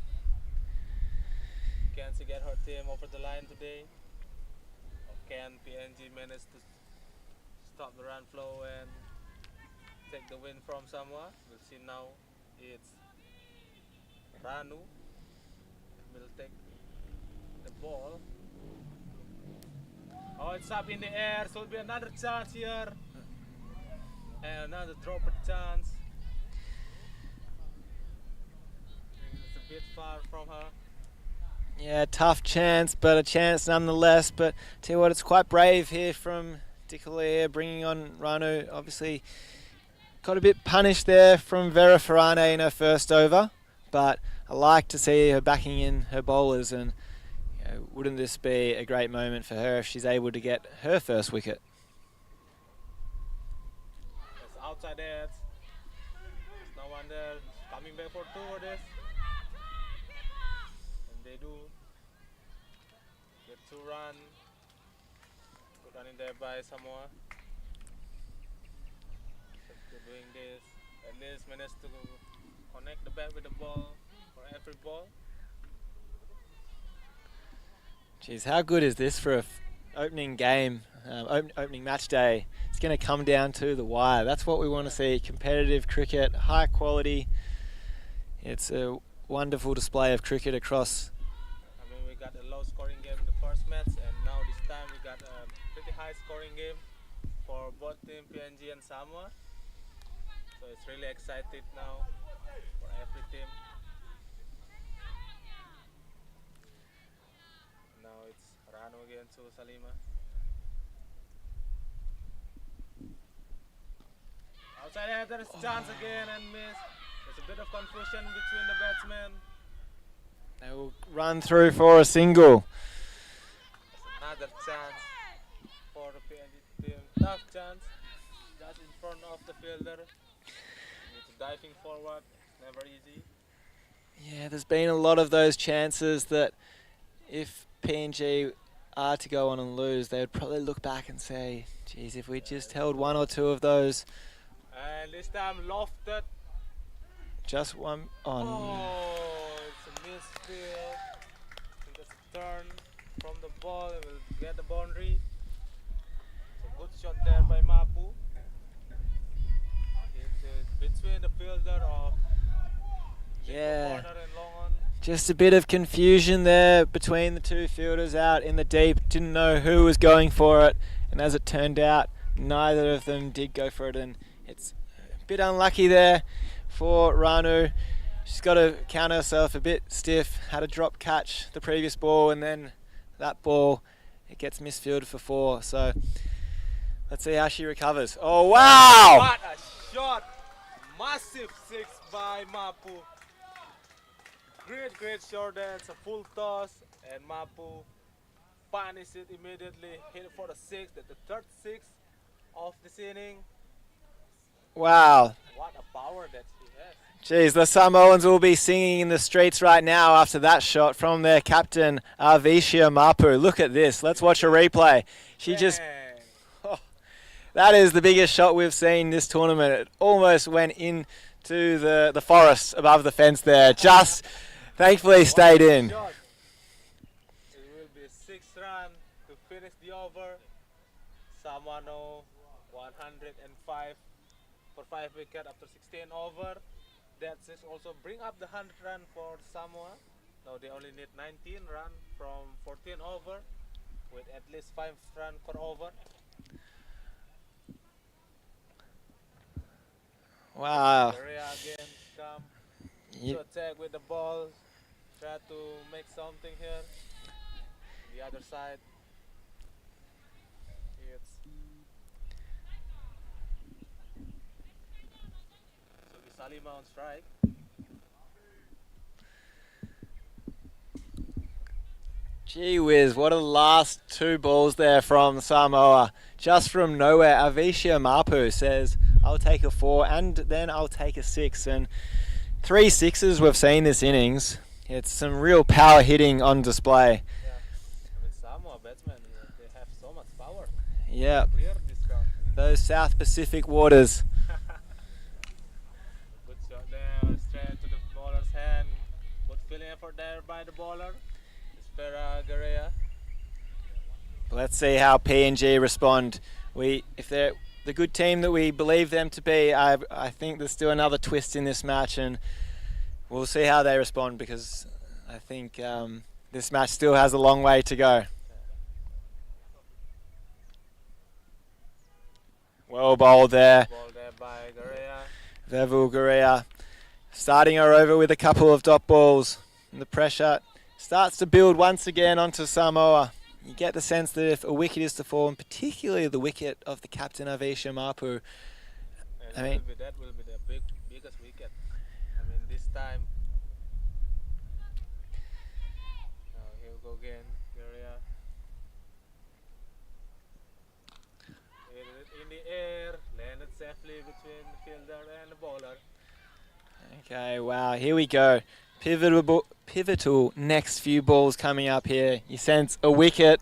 Can she get her team over the line today? Or can PNG manage to stop the run flow and take the win from Samoa? We'll see now. It's Ranu will take the ball. Oh, it's up in the air, so it'll be another chance here. And another dropper chance. It's a bit far from her. Yeah, tough chance, but a chance nonetheless. But tell you what, it's quite brave here from Dickalia bringing on Ranu. Obviously, got a bit punished there from Vera Farane in her first over, but I like to see her backing in her bowlers, and wouldn't this be a great moment for her if she's able to get her first wicket? It's outside edge. There's no one there. Coming back for 2 or this. And they do get 2 run. Good running there by Samoa. After doing this, at least managed to connect the bat with the ball for every ball. Jeez, how good is this for a opening game, opening match day? It's going to come down to the wire. That's what we want to see. Competitive cricket, high quality. It's a wonderful display of cricket across. I mean, we got a low scoring game in the first match, and now this time we got a pretty high scoring game for both team PNG and Samoa. So it's really excited now for every team. Now it's Ranu again to Salima. Outside there, there is a chance again and miss. There's a bit of confusion between the batsmen. They will run through for a single. There's another chance for the PNG team. Tough chance. Just in front of the fielder. It's diving forward. Never easy. Yeah, there's been a lot of those chances that if PNG are to go on and lose, they would probably look back and say, geez, if we just held 1 or 2 of those. And this time lofted. Just one on. Oh, it's a misfield. I think that's a turn from the ball. It will get the boundary. It's a good shot there by Mapu. It is between the fielder of Yeah. corner and long on. Just a bit of confusion there between the 2 fielders out in the deep. Didn't know who was going for it. And as it turned out, neither of them did go for it. And it's a bit unlucky there for Ranu. She's got to count herself a bit stiff. Had a drop catch the previous ball, and then that ball, it gets misfielded for 4. So let's see how she recovers. Oh, wow! What a shot! Massive 6 by Mapu. Great shot there. It's a full toss, and Mapu punished it immediately. Hit it for the 6th, the third 6 of this inning. Wow. What a power that she has. Jeez, the Samoans will be singing in the streets right now after that shot from their captain, Arvishia Mapu. Look at this. Let's watch a replay. She just... Bang. Oh, that is the biggest shot we've seen this tournament. It almost went into the forest above the fence there. Just thankfully stayed in. Shot. It will be 6 run to finish the over. Samano 105 for 5 wicket after 16 over. That is also bring up the 100 run for Samoa. Now they only need 19 run from 14 over with at least 5 run per over. Wow. Korea again come Ye- to attack with the ball. Try to make something here. the other side. It's so the Salima on strike. Gee whiz, what are the last two balls there from Samoa? Just from nowhere, Avisha Mapu says, I'll take a 4 and then I'll take a 6. And 3 sixes we've seen this innings. It's some real power hitting on display. Yeah, I mean Samoa batsmen, they have so much power. Yeah, Clear this ground. those South Pacific waters. Good shot there, straight to the bowler's hand. Good feeling effort there by the bowler. Espera Garea. Let's see how PNG respond. If they're the good team that we believe them to be, I think there's still another twist in this match, and we'll see how they respond, because I think this match still has a long way to go. Well bowled there, Ball there by Garea. Vevu Garea, starting her over with a couple of dot balls, and the pressure starts to build once again onto Samoa. You get the sense that if a wicket is to fall, and particularly the wicket of the captain Avisha Mapu, And I mean, that will be the biggest wicket. I mean, this time. Here we go again, Garea. In the air, landed safely between the fielder and the bowler. okay, wow, here we go. Pivotal next few balls coming up here. You sense a wicket,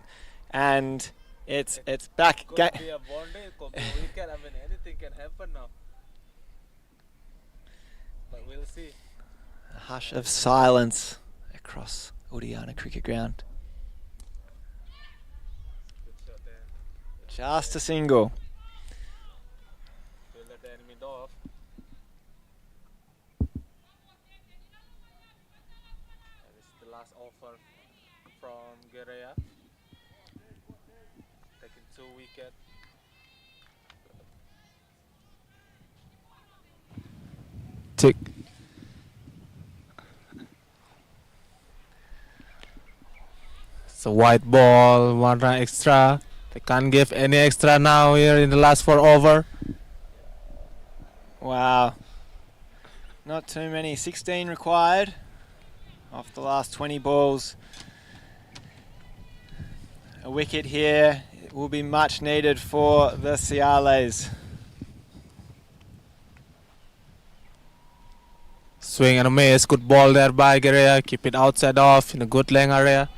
and it's back. Could be a boundary, could be a wicket. I mean, anything can happen now. But we'll see. A hush of silence across Udayana Cricket Ground. Good shot there. Just a single. Fielder then mid off. And this is the last offer from Garea. Taking 2 wickets. Tick. It's a white ball, 1 run extra. They can't give any extra now here in the last 4 over. Wow. Not too many. 16 required off the last 20 balls. A wicket here will be much needed for the Ciales. Swing and a miss. Good ball there by Guerrero. Keep it outside off in a good length area.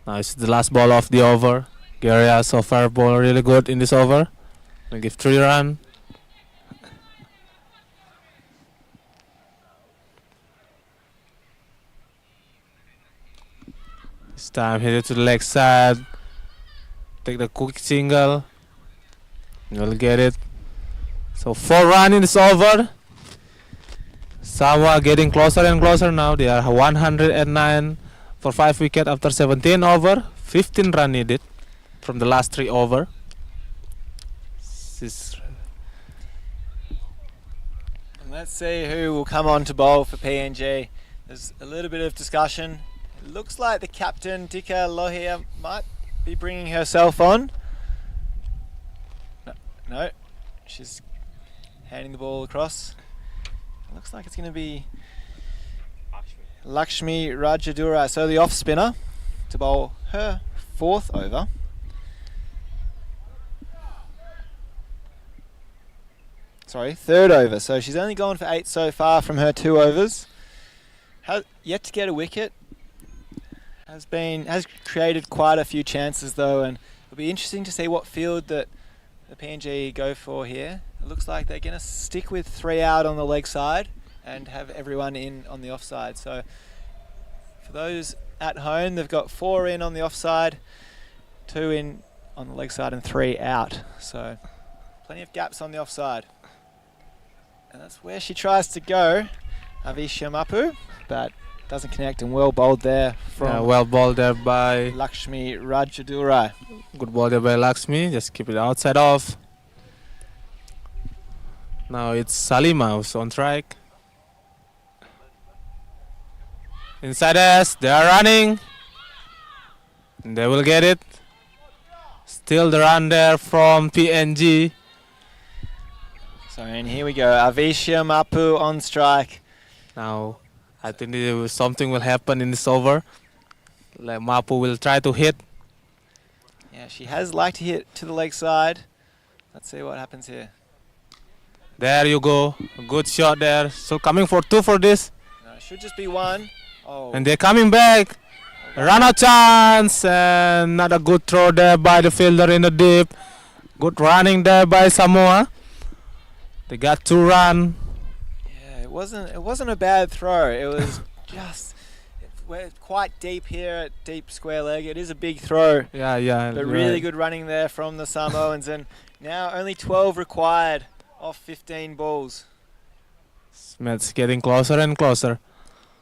Now it's the last ball of the over. Guerrero so far ball really good in this over. We'll give 3 runs. This time hit it to the leg side. Take the quick single. You'll get it. So 4 runs in this over. Samoa getting closer and closer now. They are 109 for 5 wickets after 17 over. 15 runs needed from the last 3 over. And let's see who will come on to bowl for PNG. There's a little bit of discussion. It looks like the captain, Dika Lohia, might be bringing herself on. No, she's handing the ball across. It looks like it's going to be Lakshmi Rajadura, so the off spinner, to bowl her 4th over. Sorry, 3rd over. So she's only gone for 8 so far from her 2 overs. Has yet to get a wicket. Has created quite a few chances though, and it'll be interesting to see what field that the PNG go for here. It looks like they're going to stick with 3 out on the leg side and have everyone in on the offside. So for those at home, they've got 4 in on the offside, 2 in on the leg side and 3 out. So plenty of gaps on the offside. And that's where she tries to go, Avisha Mapu, but doesn't connect, and well bowled there from well balled there by Lakshmi Rajadura. good ball there by Lakshmi. Just keep it outside off. Now it's Salima who's on strike. Inside us, they are running. They will get it. Still the run there from PNG. So and here we go. Avisha Mapu on strike. Now, I think something will happen in this over. Like Mapu will try to hit. Yeah, she has liked to hit to the leg side. Let's see what happens here. There you go. Good shot there. So coming for 2 for this. No, it should just be 1. Oh, And they're coming back. Run out chance. And not a good throw there by the fielder in the deep. Good running there by Samoa. They got 2 run. yeah, it wasn't a bad throw. It was just we're quite deep here at deep square leg. It is a big throw. Yeah. But really good running there from the Samoans, and now only 12 required off 15 balls. It's getting closer and closer.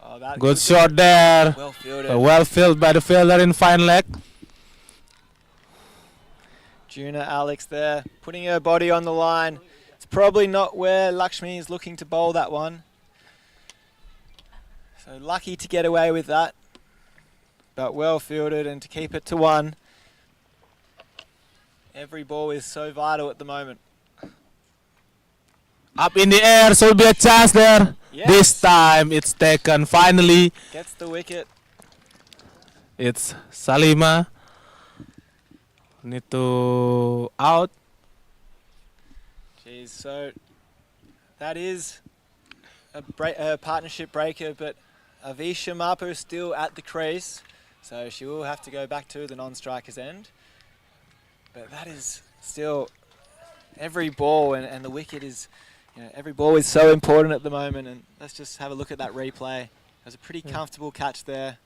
Oh, that Good shot there. well fielded. Well filled by the fielder in fine leg. Juna Alex there, putting her body on the line. It's probably not where Lakshmi is looking to bowl that one. So lucky to get away with that. But well fielded and to keep it to 1. Every ball is so vital at the moment. Up in the air, so will be a chance there. Yes. This time it's taken. Finally, Gets the wicket. it's Salima. Need to out. Jeez, so that is a partnership breaker, but Avisha Mapu is still at the crease, so she will have to go back to the non-striker's end. But that is still every ball, and the wicket is, every ball is so important at the moment. And let's just have a look at that replay. It was a pretty comfortable catch there.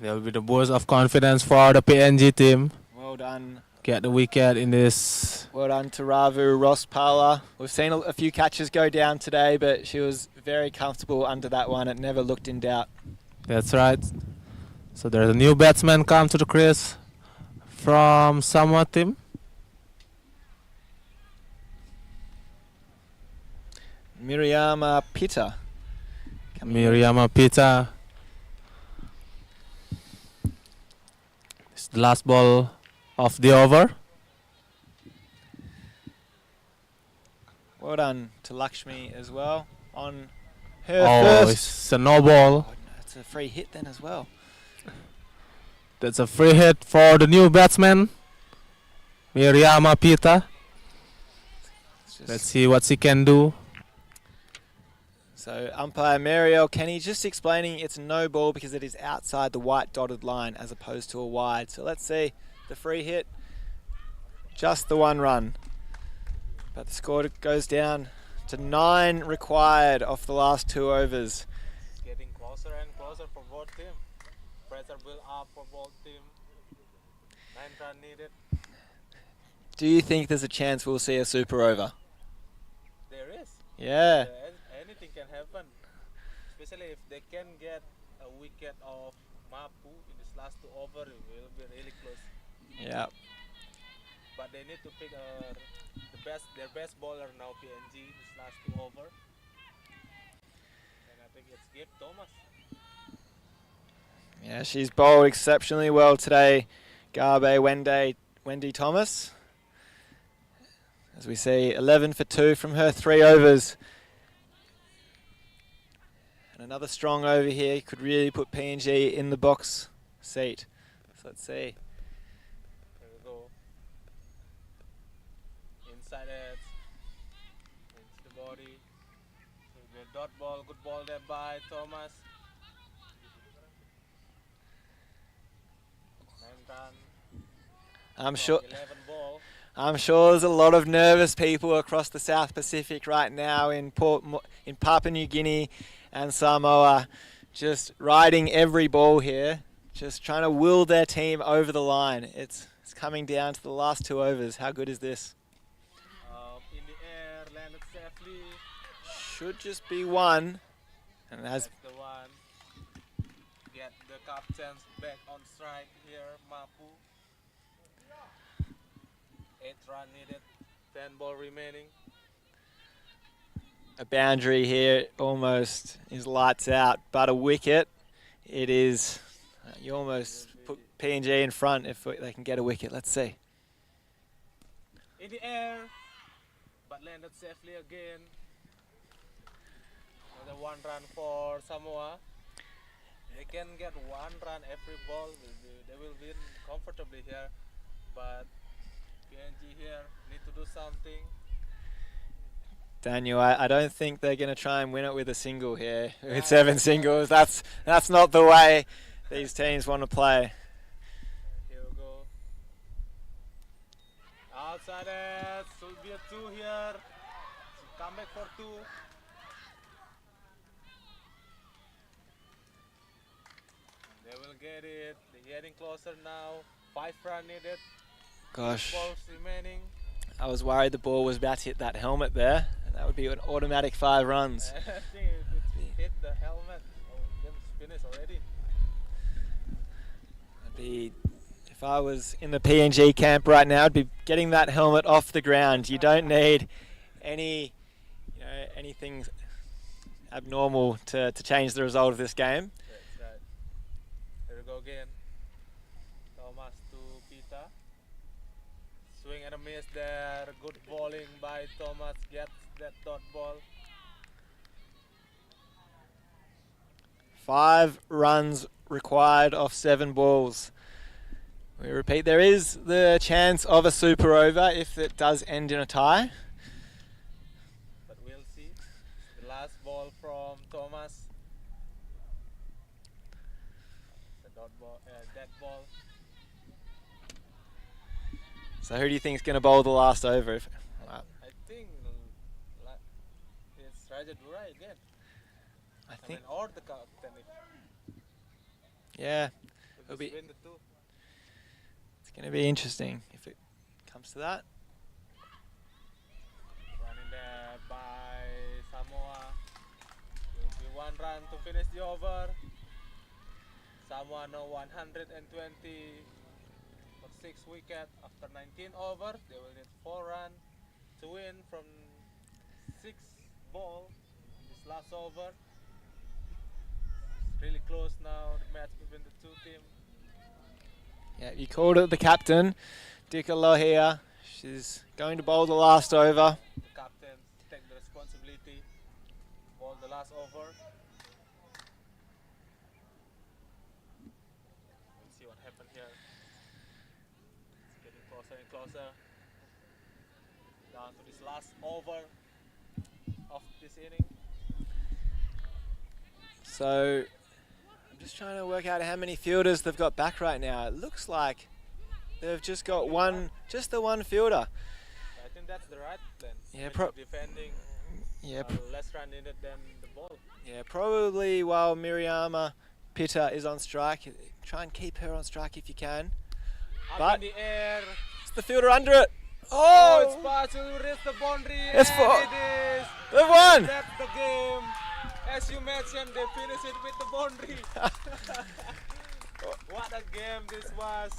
There will be the boost of confidence for the PNG team. Well done. Get the wicket in this. Well done to Ravu Rospala. We've seen a few catches go down today, but she was very comfortable under that one. It never looked in doubt. That's right. So there's a new batsman come to the crease from Samoa team. Miriama Pitta. Miriama Pita. It's the last ball of the over. Well done to Lakshmi as well on her Oh, first. it's a no ball. Oh, no, it's a free hit then as well. That's a free hit for the new batsman, Miriama Pita. It's just- Let's see what she can do. So umpire Marielle Kenny just explaining it's no ball because it is outside the white dotted line as opposed to a wide. So let's see the free hit, just the 1 run. But the score goes down to 9 required off the last 2 overs. Getting closer and closer for both teams. Pressure build up for both teams. 9 runs needed. Do you think there's a chance we'll see a super over? There is. Yeah. Anything can happen. Especially if they can get a wicket of Mapu in this last 2 overs, it will be really close. Yeah. But they need to pick their best bowler now, PNG, this last 2 overs. And I think it's Gabe Thomas. Yeah, she's bowled exceptionally well today. Garbe Wendy Thomas. As we see, 11 for 2 from her 3 overs. And another strong over here could really put PNG in the box seat. So let's see. There we go. Inside edge. Into the body. So the dot ball, good ball there by Thomas. 9 run. I'm sure 11 ball. I'm sure there's a lot of nervous people across the South Pacific right now in Papua New Guinea and Samoa, just riding every ball here, just trying to will their team over the line. It's coming down to the last 2 overs. How good is this? In the air, landed safely. Should just be 1. And it has. That's the one. Get the captains back on strike here, Mapu. 8 runs needed, 10 ball remaining. a boundary here almost is lights out, but a wicket, it is. You almost put PNG in front if they can get a wicket. Let's see. In the air, but landed safely again. Another 1 run for Samoa. They can get 1 run every ball. They will win comfortably here, but PNG here need to do something. Daniel, I don't think they're going to try and win it with a single here. With 7 singles, that's not the way these teams want to play. Here we go. Outside it, should be a 2 here. Should come back for 2. They will get it. They're getting closer now. 5 run needed. Gosh, Balls remaining. I was worried the ball was about to hit that helmet there. That would be an automatic 5 runs. I think if it hit the helmet, game's finished already. If I was in the PNG camp right now, I'd be getting that helmet off the ground. You don't need anything abnormal to change the result of this game. That's right. Here we go again. Thomas to Pita. Swing and a miss there. Good bowling by Thomas. Gets that dot ball. 5 runs required off 7 balls. We repeat, there is the chance of a super over if it does end in a tie. But we'll see. The last ball from Thomas. The dot ball, dead ball. So who do you think is going to bowl the last over? I think it's Raja Dura again. I I think, mean, or the captain. yeah, If it'll they be, win the 2. it's going to be interesting if it comes to that. Running there by Samoa. Will be 1 run to finish the over. Samoa now 120 for 6 wickets after 19 overs. They will need 4 runs to win from 6 ball in this last over. It's really close now, the match between the 2 teams. Yeah, you called it the captain, Dika Lohia. She's going to bowl the last over. The captain take the responsibility, bowl the last over. We'll see what happens here. It's getting closer and closer. Down to this last over of this inning. So I'm just trying to work out how many fielders they've got back right now. It looks like they've just got just the one fielder. I think that's the right plan. Yeah, defending Yeah, less run needed than the ball. yeah, probably while Miriama Pitta is on strike, try and keep her on strike if you can. Up But in the air. it's the fielder under it. Oh, it's Oh, far to reach the boundary. It's and for- it is. they've won. That's the game. As you mentioned, they finished it with the boundary. What a game this was.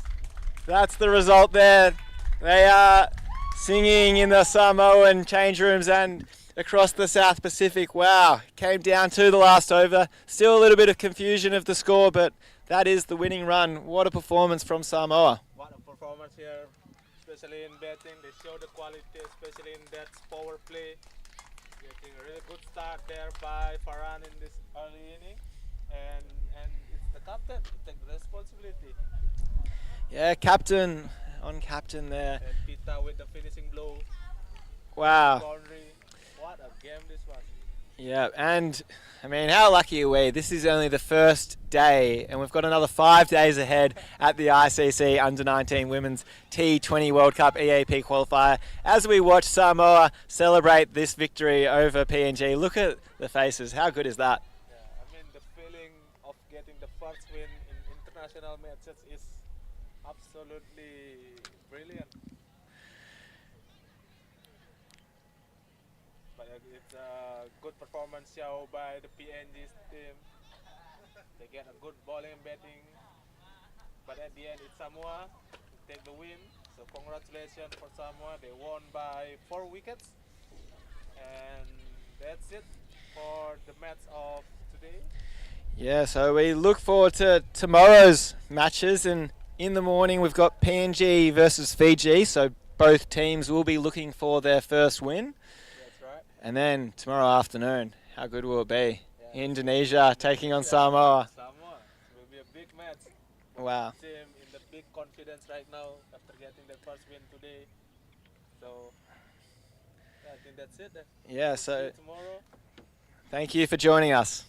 That's the result there. They are singing in the Samoan change rooms and across the South Pacific. Wow, came down to the last over. Still a little bit of confusion of the score, but that is the winning run. What a performance from Samoa. What a performance here, especially in batting. They show the quality, especially in that power play. Getting a really good start there by Farhan in this early inning. And it's the captain to take the responsibility. Yeah, captain there. And Pita with the finishing blow. Wow. Boundary. What a game this was. Yeah, and I mean, how lucky are we? This is only the first day, and we've got another 5 days ahead at the ICC Under-19 Women's T20 World Cup EAP qualifier. As we watch Samoa celebrate this victory over PNG, look at the faces. How good is that? Yeah, I mean the feeling of getting the first win in international matches is absolutely brilliant. But it's a good performance show by the PNG's team. They get a good bowling and batting. But at the end, it's Samoa to take the win. So congratulations for Samoa. They won by 4 wickets. And that's it for the match of today. Yeah, so we look forward to tomorrow's matches, and in the morning we've got PNG versus Fiji, so both teams will be looking for their first win. That's right. And then tomorrow afternoon, how good will it be? Yeah. Indonesia taking on Yeah, Samoa. Samoa. It will be a big match. Wow. Team in the big confidence right now after getting their first win today. So yeah, I think that's it then. Yeah, See so you tomorrow. thank you for joining us.